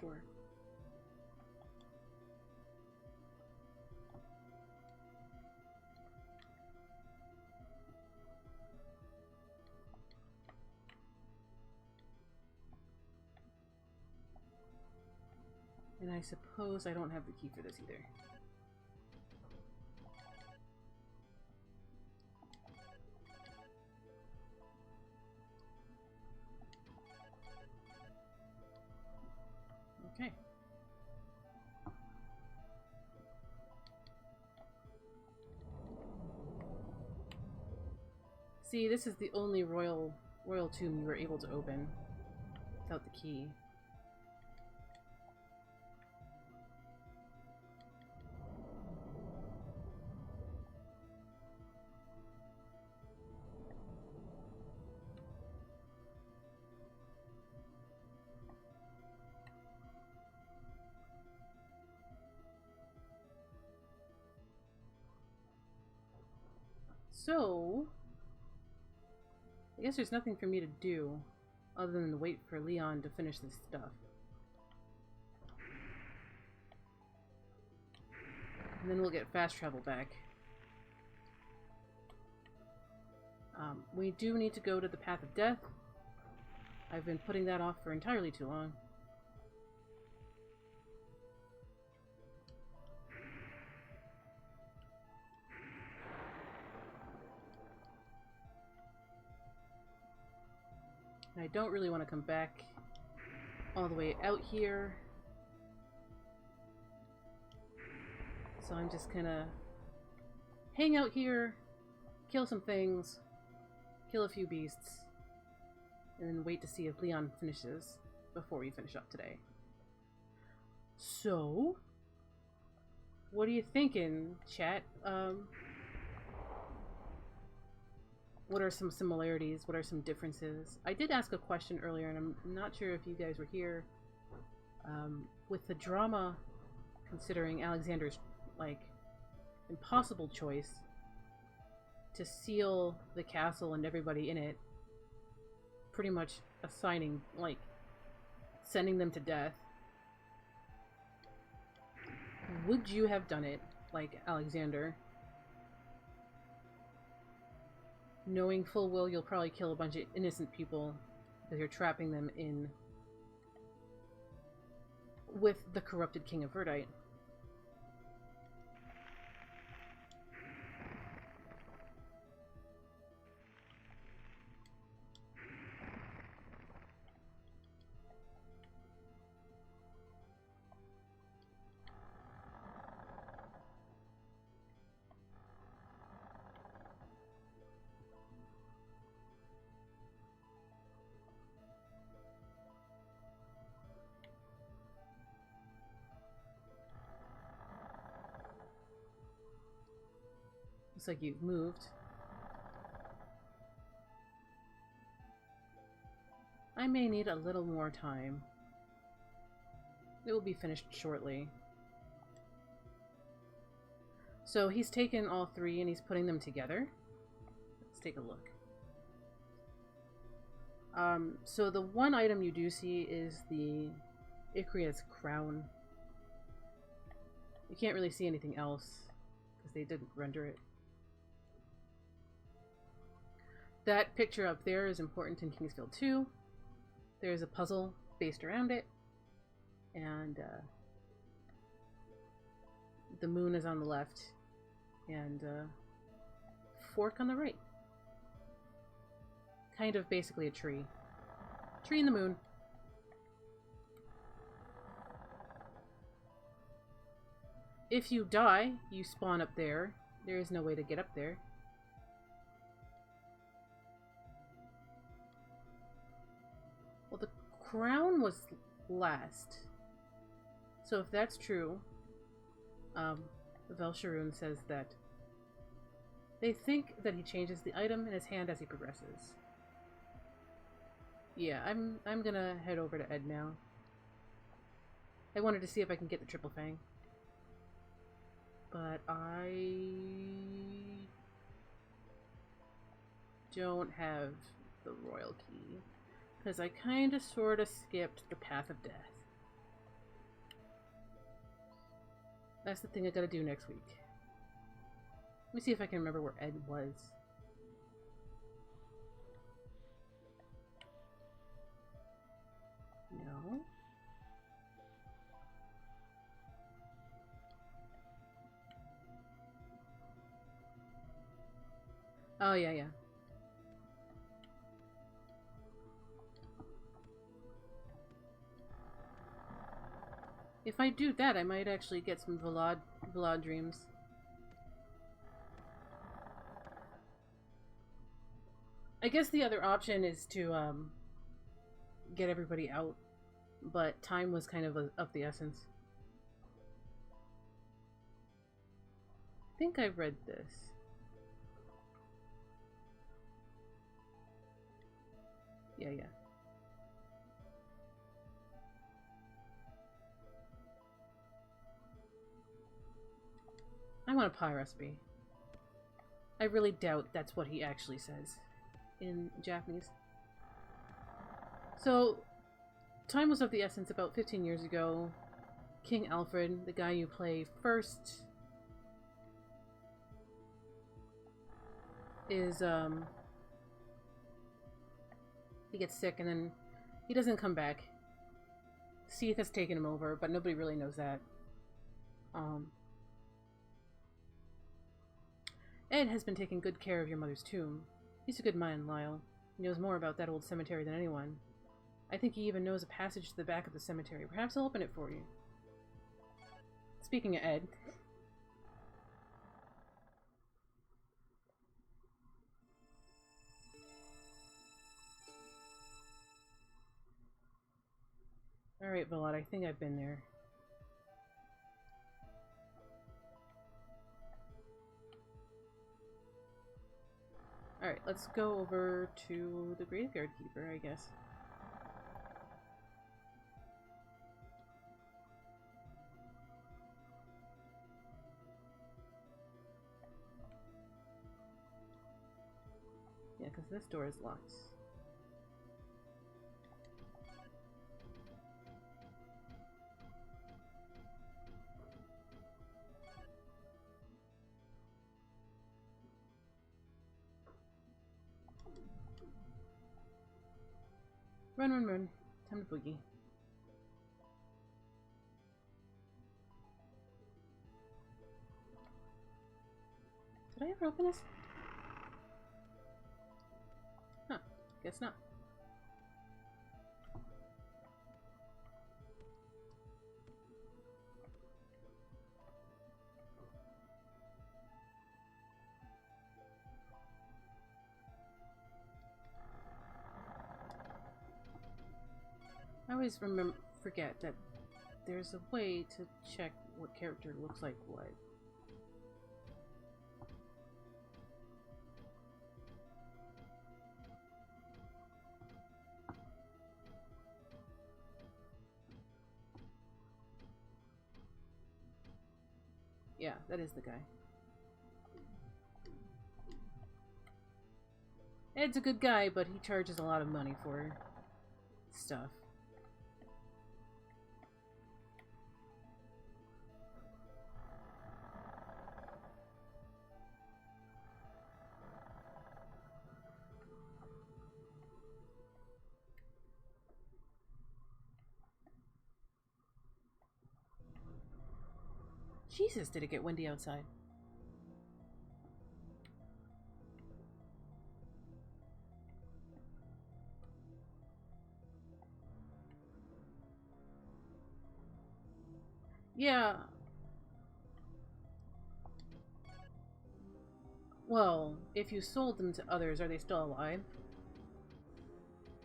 Sure. And I suppose I don't have the key for this either. Okay. See, this is the only royal tomb you were able to open without the key. So, I guess there's nothing for me to do other than wait for Leon to finish this stuff. And then we'll get fast travel back. We do need to go to the Path of Death. I've been putting that off for entirely too long. And I don't really want to come back all the way out here. So I'm just gonna hang out here, kill some things, kill a few beasts, and then wait to see if Leon finishes before we finish up today. So, what are you thinking, chat? What are some similarities? What are some differences? I did ask a question earlier, and I'm not sure if you guys were here. With the drama, considering Alexander's, like, impossible choice to seal the castle and everybody in it, pretty much assigning, like, sending them to death. Would you have done it like Alexander? Knowing full well you'll probably kill a bunch of innocent people because you're trapping them in with the corrupted King of Verdite. Looks like you've moved. I may need a little more time. It will be finished shortly. So he's taken all three and he's putting them together. Let's take a look. So the one item you do see is the Icarus Crown. You can't really see anything else because they didn't render it. That picture up there is important in Kingsfield 2. There's a puzzle based around it. And the moon is on the left. And fork on the right. Kind of basically a tree. Tree in the moon. If you die, you spawn up there. There is no way to get up there. Well, the crown was last. So if that's true, Velsharoon says that they think that he changes the item in his hand as he progresses. Yeah, I'm gonna head over to Ed now. I wanted to see if I can get the Triple Fang. But I don't have the Royal Key. Because I kind of sort of skipped the Path of Death. That's the thing I gotta do next week. Let me see if I can remember where Ed was. No. Oh, yeah. If I do that, I might actually get some Vlad dreams. I guess the other option is to get everybody out, but time was kind of of the essence. I think I read this. Yeah. I want a pie recipe. I really doubt that's what he actually says in Japanese. So, time was of the essence about 15 years ago. King Alfred, the guy you play first, is, he gets sick and then he doesn't come back. Seath has taken him over, but nobody really knows that. Ed has been taking good care of your mother's tomb. He's a good man, Lyle. He knows more about that old cemetery than anyone. I think he even knows a passage to the back of the cemetery. Perhaps I'll open it for you. Speaking of Ed. Alright, Vlad, I think I've been there. Alright, let's go over to the Graveyard Keeper, I guess. Yeah, because this door is locked. Run, run, run. Time to boogie. Did I ever open this? Huh. Guess not. I always forget that there's a way to check what character looks like what. Yeah, that is the guy. Ed's a good guy, but he charges a lot of money for stuff. Jesus, did it get windy outside. Yeah. Well, if you sold them to others, are they still alive?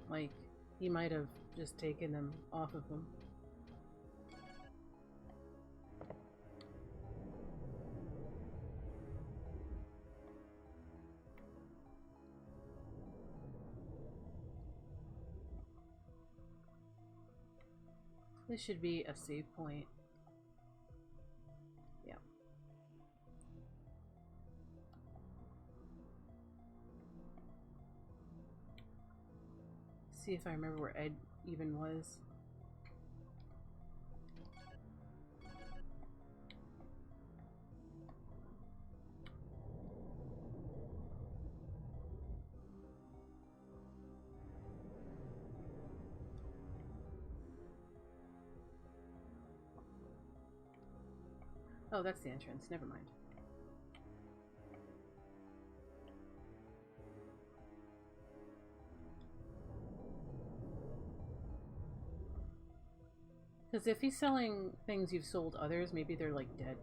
Like, he might have just taken them off of them. This should be a save point. Yeah. See if I remember where Ed even was. Oh, that's the entrance. Never mind. Because if he's selling things you've sold others, maybe they're like dead.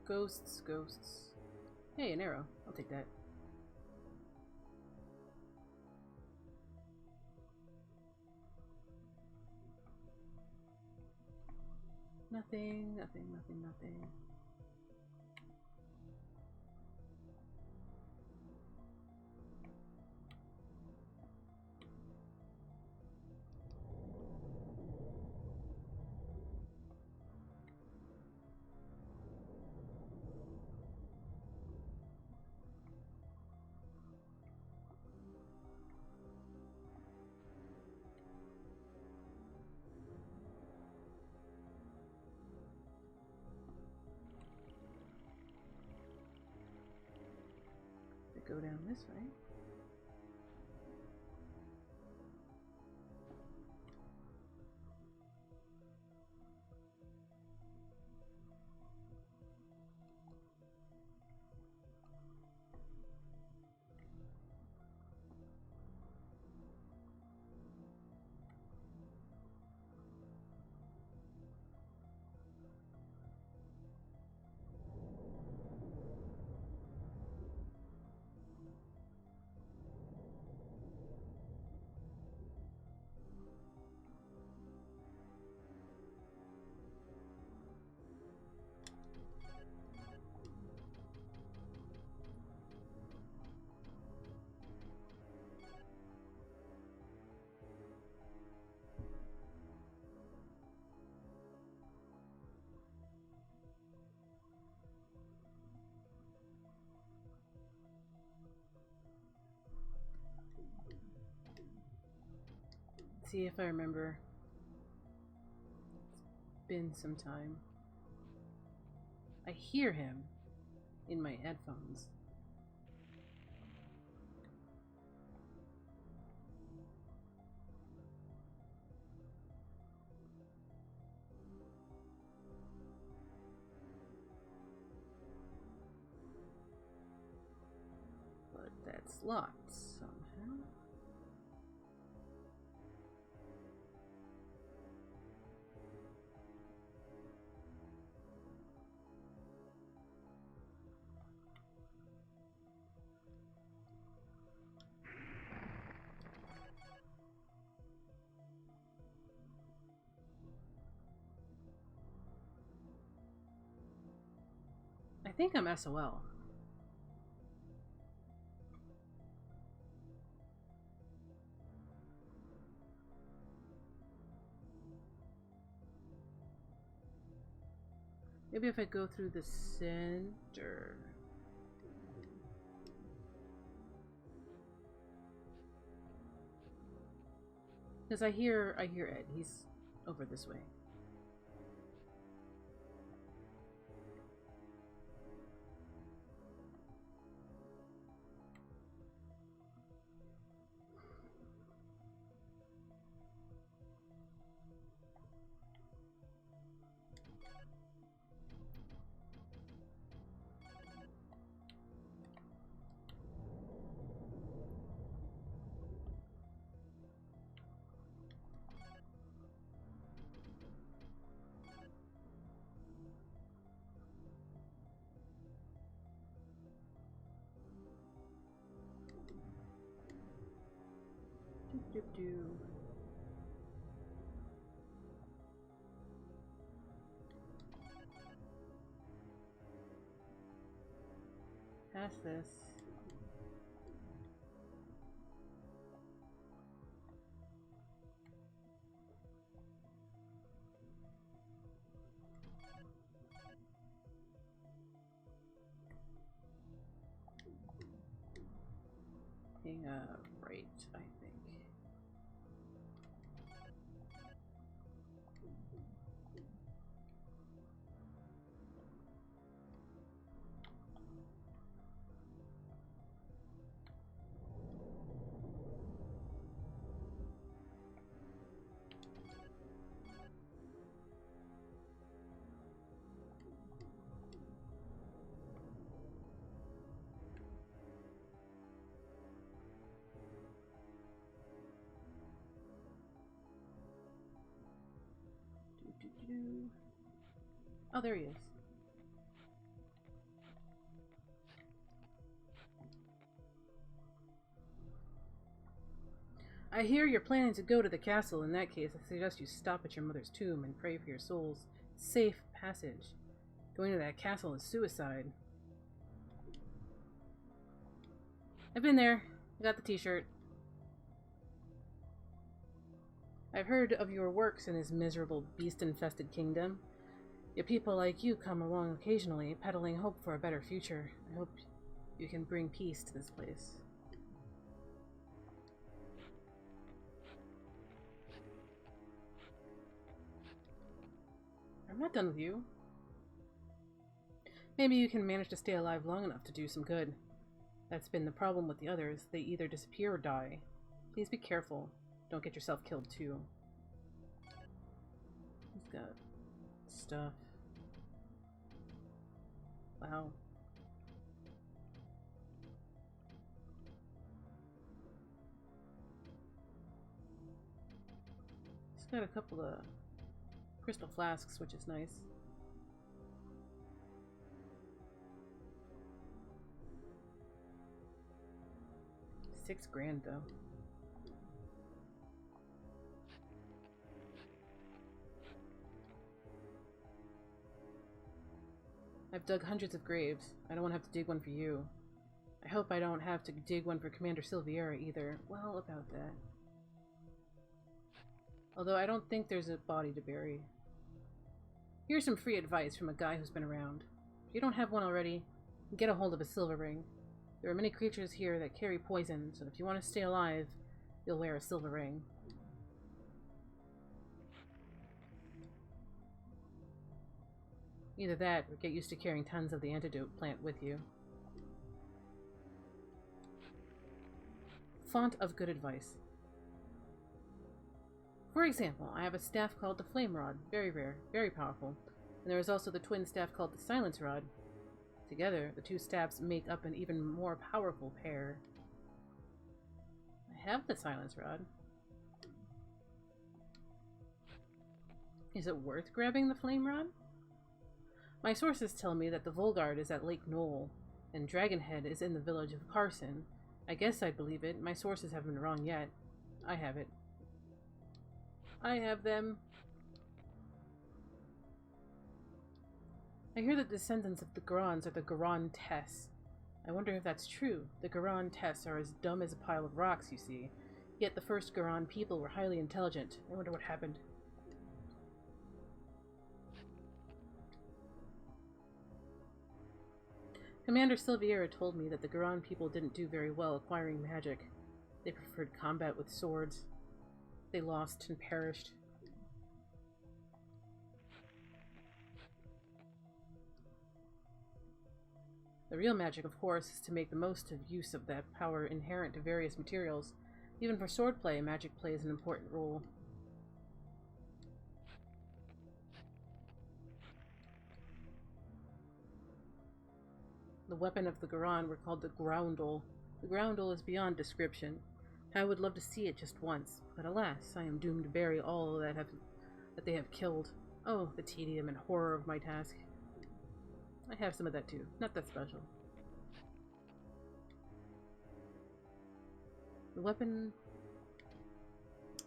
Ghosts, ghosts. Hey, an arrow. I'll take that. Nothing, nothing, nothing, nothing. go down this way. See if I remember. It's been some time. I hear him in my headphones. But that's locked somehow. I think I'm SOL. Maybe if I go through the center. Because I hear Ed. He's over this way. Do. Pass this. Hang right, I think. Oh, there he is. I hear you're planning to go to the castle. In that case, I suggest you stop at your mother's tomb and pray for your soul's safe passage. Going to that castle is suicide. I've been there. I got the t-shirt. I've heard of your works in this miserable, beast-infested kingdom. Yet people like you come along occasionally, peddling hope for a better future. I hope you can bring peace to this place. I'm not done with you. Maybe you can manage to stay alive long enough to do some good. That's been the problem with the others. They either disappear or die. Please be careful. Don't get yourself killed too. He's got stuff. Wow. He's got a couple of crystal flasks, which is nice. $6,000 though. I've dug hundreds of graves. I don't want to have to dig one for you. I hope I don't have to dig one for Commander Silviera either. Well, about that. Although I don't think there's a body to bury. Here's some free advice from a guy who's been around. If you don't have one already, get a hold of a silver ring. There are many creatures here that carry poison, so if you want to stay alive, you'll wear a silver ring. Either that, or get used to carrying tons of the antidote plant with you. Font of good advice. For example, I have a staff called the Flame Rod. Very rare, very powerful. And there is also the twin staff called the Silence Rod. Together, the two staffs make up an even more powerful pair. I have the Silence Rod. Is it worth grabbing the Flame Rod? My sources tell me that the Volgard is at Lake Knoll, and Dragonhead is in the village of Carson. I guess I'd believe it. My sources haven't been wrong yet. I have it. I have them. I hear that the descendants of the Gorons are the Goron Tess. I wonder if that's true. The Goron Tess are as dumb as a pile of rocks, you see. Yet the first Goron people were highly intelligent. I wonder what happened. Commander Silviera told me that the Goron people didn't do very well acquiring magic. They preferred combat with swords. They lost and perished. The real magic, of course, is to make the most of use of that power inherent to various materials. Even for swordplay, magic plays an important role. The weapon of the Goron were called the Groundle. The Groundle is beyond description. I would love to see it just once, but alas, I am doomed to bury all that they have killed. Oh, the tedium and horror of my task. I have some of that too. Not that special. The weapon...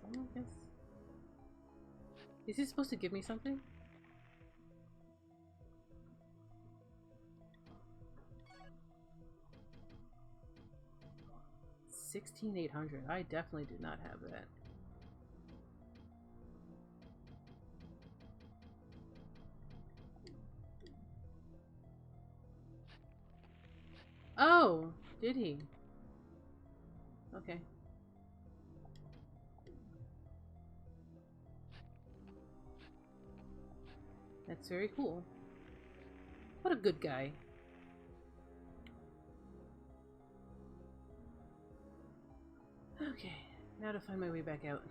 Oh, I guess... Is he supposed to give me something? $16,800. I definitely did not have that. Oh, did he? Okay. That's very cool. What a good guy. Okay, now to find my way back out.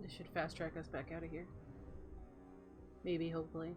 This should fast track us back out of here. Maybe, hopefully.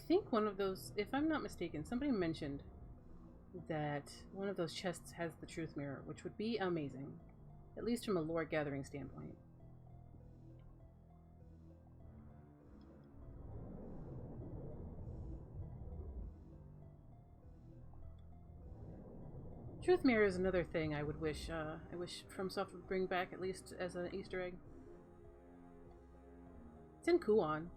think one of those, if I'm not mistaken, somebody mentioned that one of those chests has the truth mirror, which would be amazing, at least from a lore gathering standpoint. Truth mirror is another thing I would wish, I wish FromSoft would bring back, at least as an Easter egg. It's in Kuon.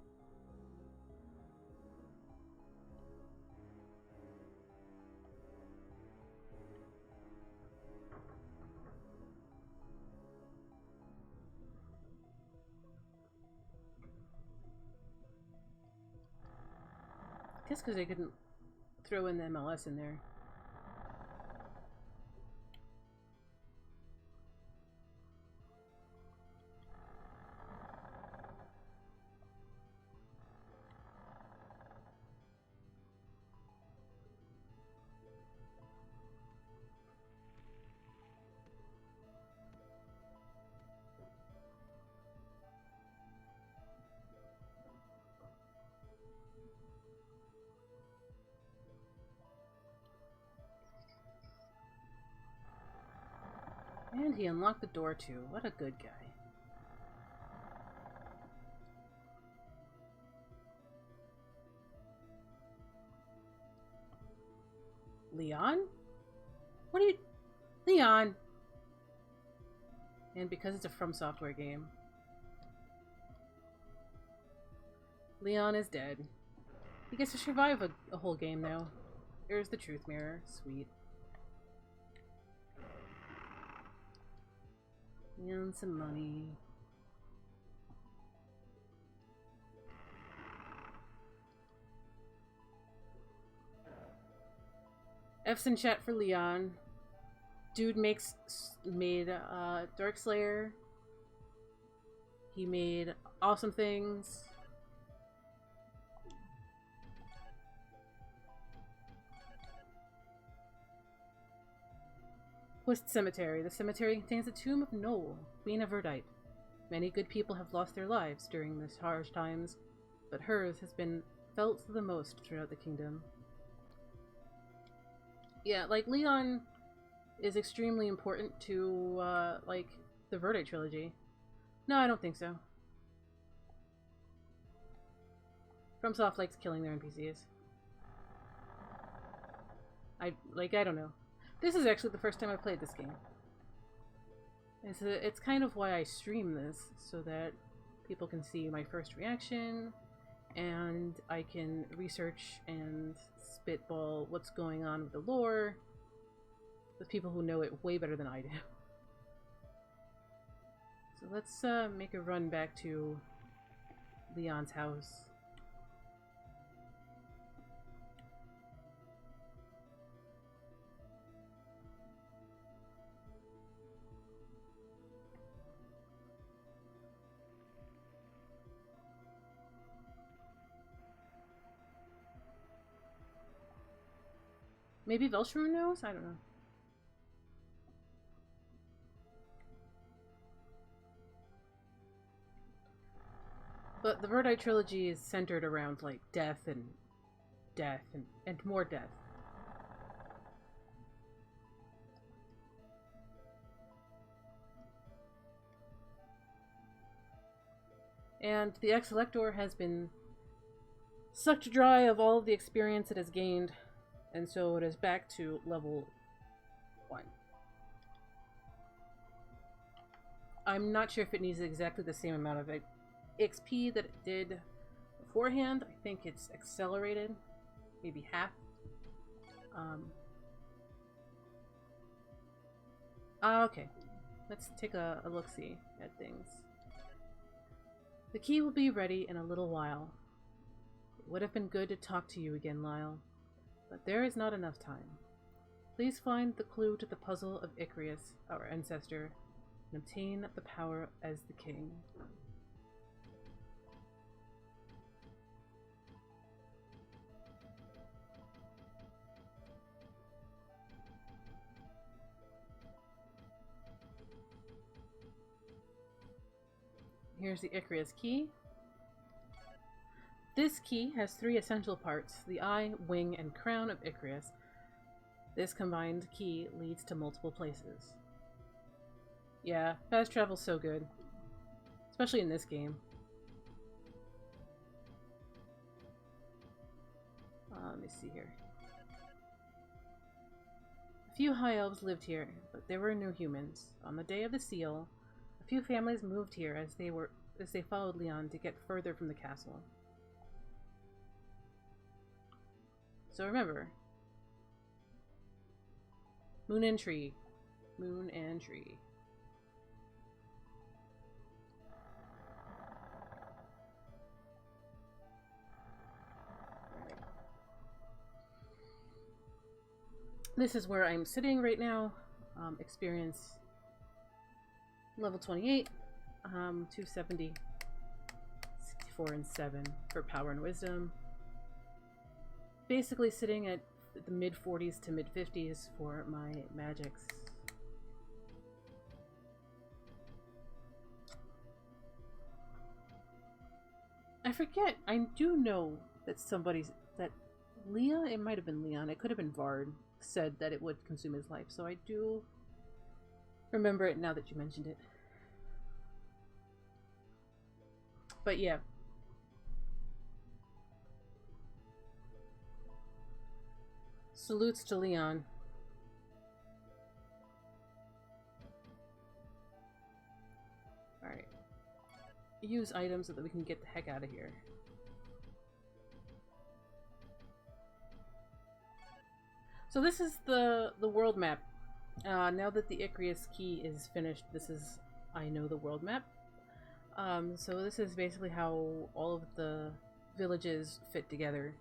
I guess because they couldn't throw in the MLS in there. And he unlocked the door too. What a good guy. Leon? What are you... Leon! And because it's a From Software game, Leon is dead. He gets to survive a whole game now. Here's the truth mirror. Sweet. And some money. F's in chat for Leon. Dude made Darkslayer. He made awesome things. Twist Cemetery. The cemetery contains the tomb of Noel, Queen of Verdite. Many good people have lost their lives during these harsh times, but hers has been felt the most throughout the kingdom. Yeah, like, Leon is extremely important to, like, the Verdite trilogy. No, I don't think so. FromSoft likes killing their NPCs. I don't know. This is actually the first time I played this game. It's kind of why I stream this, so that people can see my first reaction, and I can research and spitball what's going on with the lore with people who know it way better than I do. So let's make a run back to Leon's house. Maybe Velshroom knows? I don't know. But the Verdite trilogy is centered around, like, death and more death. And the Ex-Elector has been sucked dry of all of the experience it has gained, and so it is back to level 1. I'm not sure if it needs exactly the same amount of XP that it did beforehand. I think it's accelerated, maybe half. Okay, let's take a look-see at things. The key will be ready in a little while. It would have been good to talk to you again, Lyle, but there is not enough time. Please find the clue to the puzzle of Icarus, our ancestor, and obtain the power as the king. Here's the Icarus Key. This key has 3 essential parts: the eye, wing, and crown of Icarus. This combined key leads to multiple places. Yeah, fast travel's so good. Especially in this game. Let me see here. A few high elves lived here, but there were no humans. On the day of the seal, a few families moved here as they followed Leon to get further from the castle. So remember, Moon and Tree. Moon and Tree. This is where I'm sitting right now. Experience level 28, 270, 64 and 7 for power and wisdom. Basically sitting at the mid 40s to mid 50s for my magics. I forget. I do know that that Leon, it might have been Leon, it could have been Vard, said that it would consume his life, so I do remember it now that you mentioned it. But yeah. Salutes to Leon. Alright. Use items so that we can get the heck out of here. So this is the world map. Now that the Icarus Key is finished, I know the world map. So this is basically how all of the villages fit together.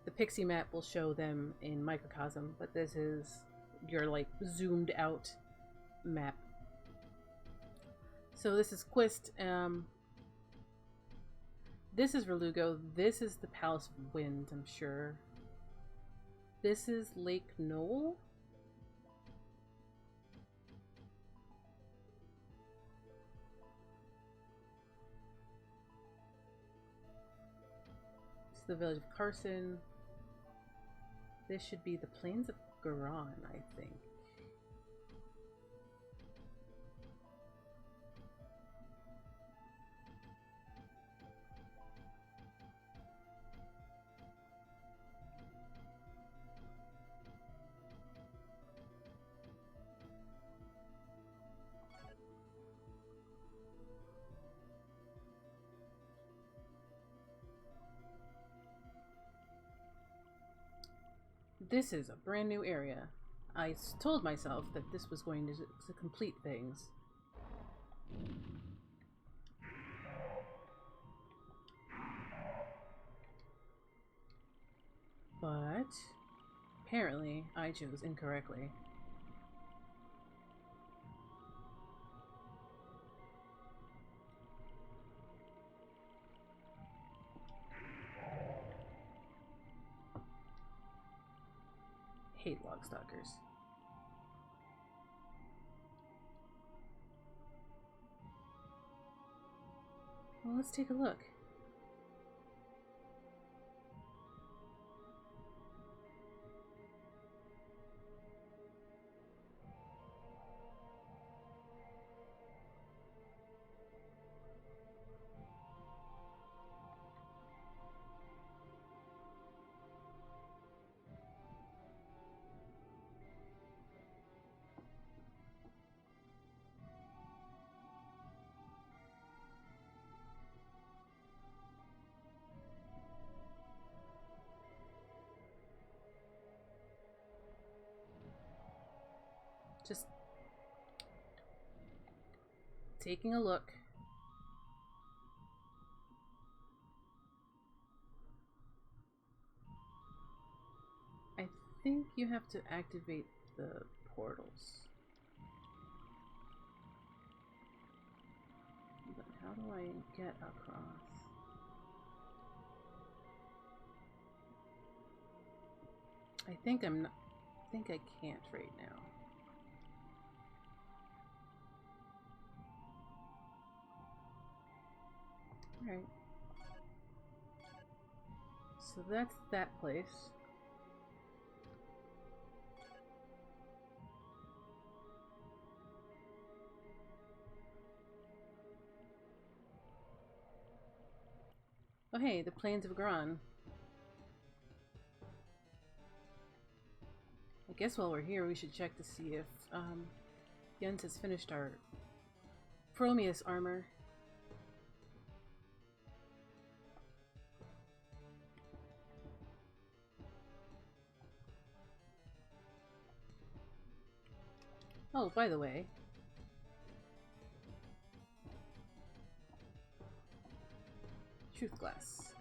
The pixie map will show them in microcosm, but this is your like zoomed out map. So this is Quist. This is Verlugo. This is the Palace of Wind, I'm sure. This is Lake Knoll. This is the village of Carson. This should be the Plains of Goron, I think. This is a brand new area. I told myself that this was going to complete things. But apparently I chose incorrectly. Hate logstalkers. Well, let's take a look. Just taking a look. I think you have to activate the portals. But how do I get across? I think I can't right now. Alright. So that's that place. Oh hey, the plains of Goron. I guess while we're here we should check to see if Jens has finished our Prometheus armor. Oh, by the way, truth glass.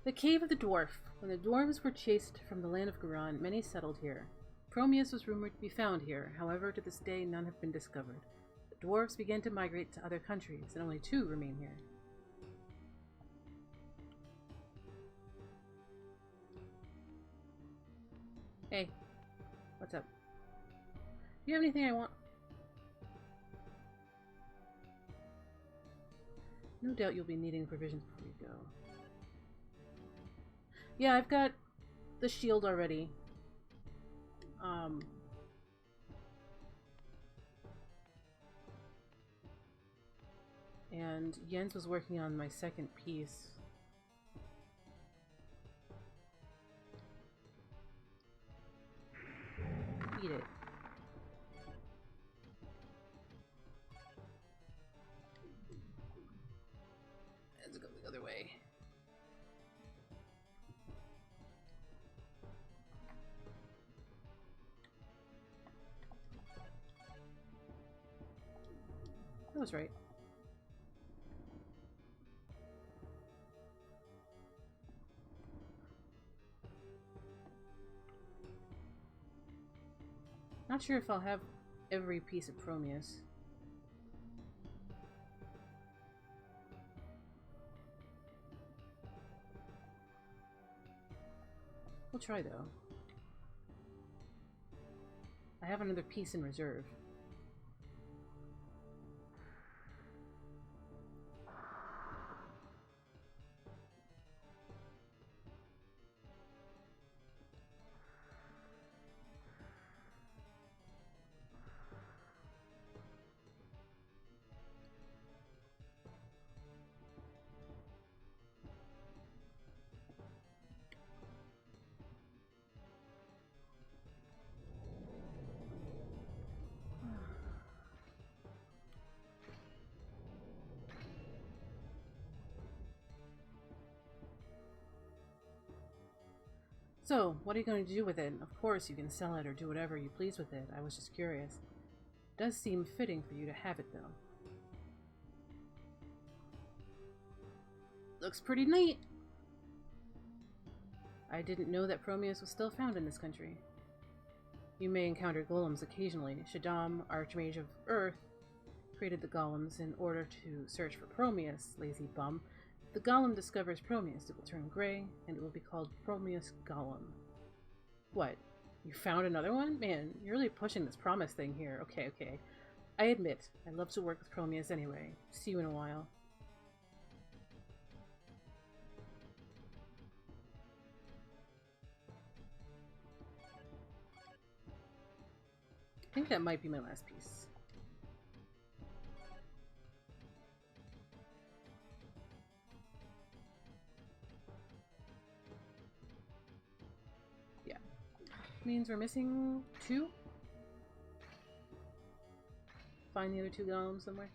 The cave of the Dwarf. When the dwarves were chased from the land of Goron, many settled here. Prometheus was rumored to be found here, however, to this day none have been discovered. The dwarves began to migrate to other countries, and only 2 remain here. Hey, what's up? Do you have anything I want? No doubt you'll be needing provisions before you go. Yeah, I've got the shield already. And Jens was working on my second piece. Eat it. Let's go the other way. That was right. Not sure if I'll have every piece of Prometheus. We'll try though. I have another piece in reserve. So, what are you going to do with it? Of course, you can sell it or do whatever you please with it. I was just curious. It does seem fitting for you to have it, though. Looks pretty neat! I didn't know that Prometheus was still found in this country. You may encounter golems occasionally. Shaddam, Archmage of Earth, created the golems in order to search for Prometheus, lazy bum. If the golem discovers Prometheus, it will turn gray, and it will be called Prometheus Golem. What? You found another one? Man, you're really pushing this promise thing here. Okay. I admit, I love to work with Prometheus anyway. See you in a while. I think that might be my last piece. Means we're missing 2? Find the other 2 golems somewhere.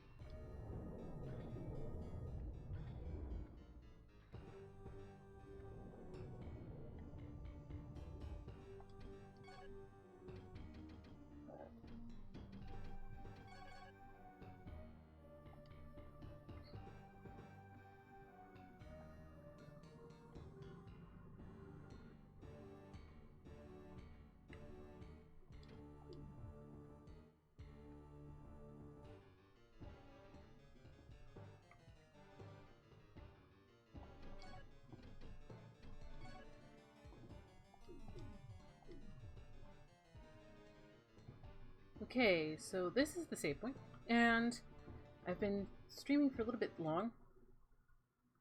Okay, so this is the save point, and I've been streaming for a little bit long.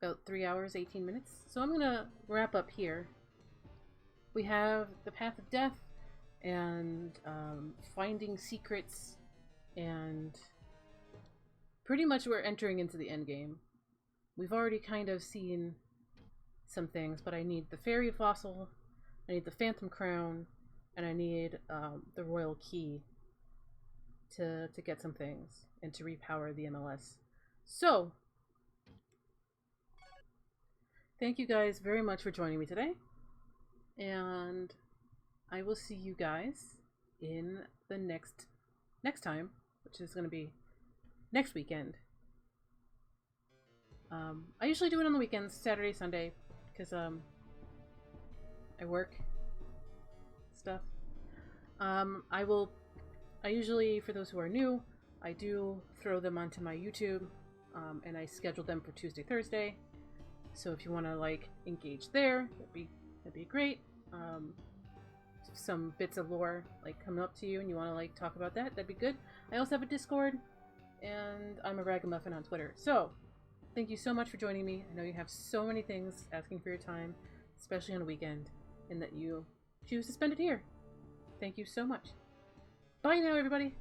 about 3 hours, 18 minutes. So I'm gonna wrap up here. We have the Path of Death and finding secrets, and pretty much we're entering into the end game. We've already kind of seen some things, but I need the Fairy Fossil, I need the Phantom Crown, and I need the Royal Key to get some things and to repower the MLS. So, thank you guys very much for joining me today, and I will see you guys in the next time, which is going to be next weekend. I usually do it on the weekends, Saturday, Sunday, because I work stuff. I usually, for those who are new, I do throw them onto my YouTube, and I schedule them for Tuesday, Thursday. So if you want to like engage there, that'd be great. Some bits of lore like coming up to you, and you want to like talk about that, that'd be good. I also have a Discord, and I'm a ragamuffin on Twitter. So thank you so much for joining me. I know you have so many things asking for your time, especially on a weekend, and that you choose to spend it here. Thank you so much. Bye now, everybody.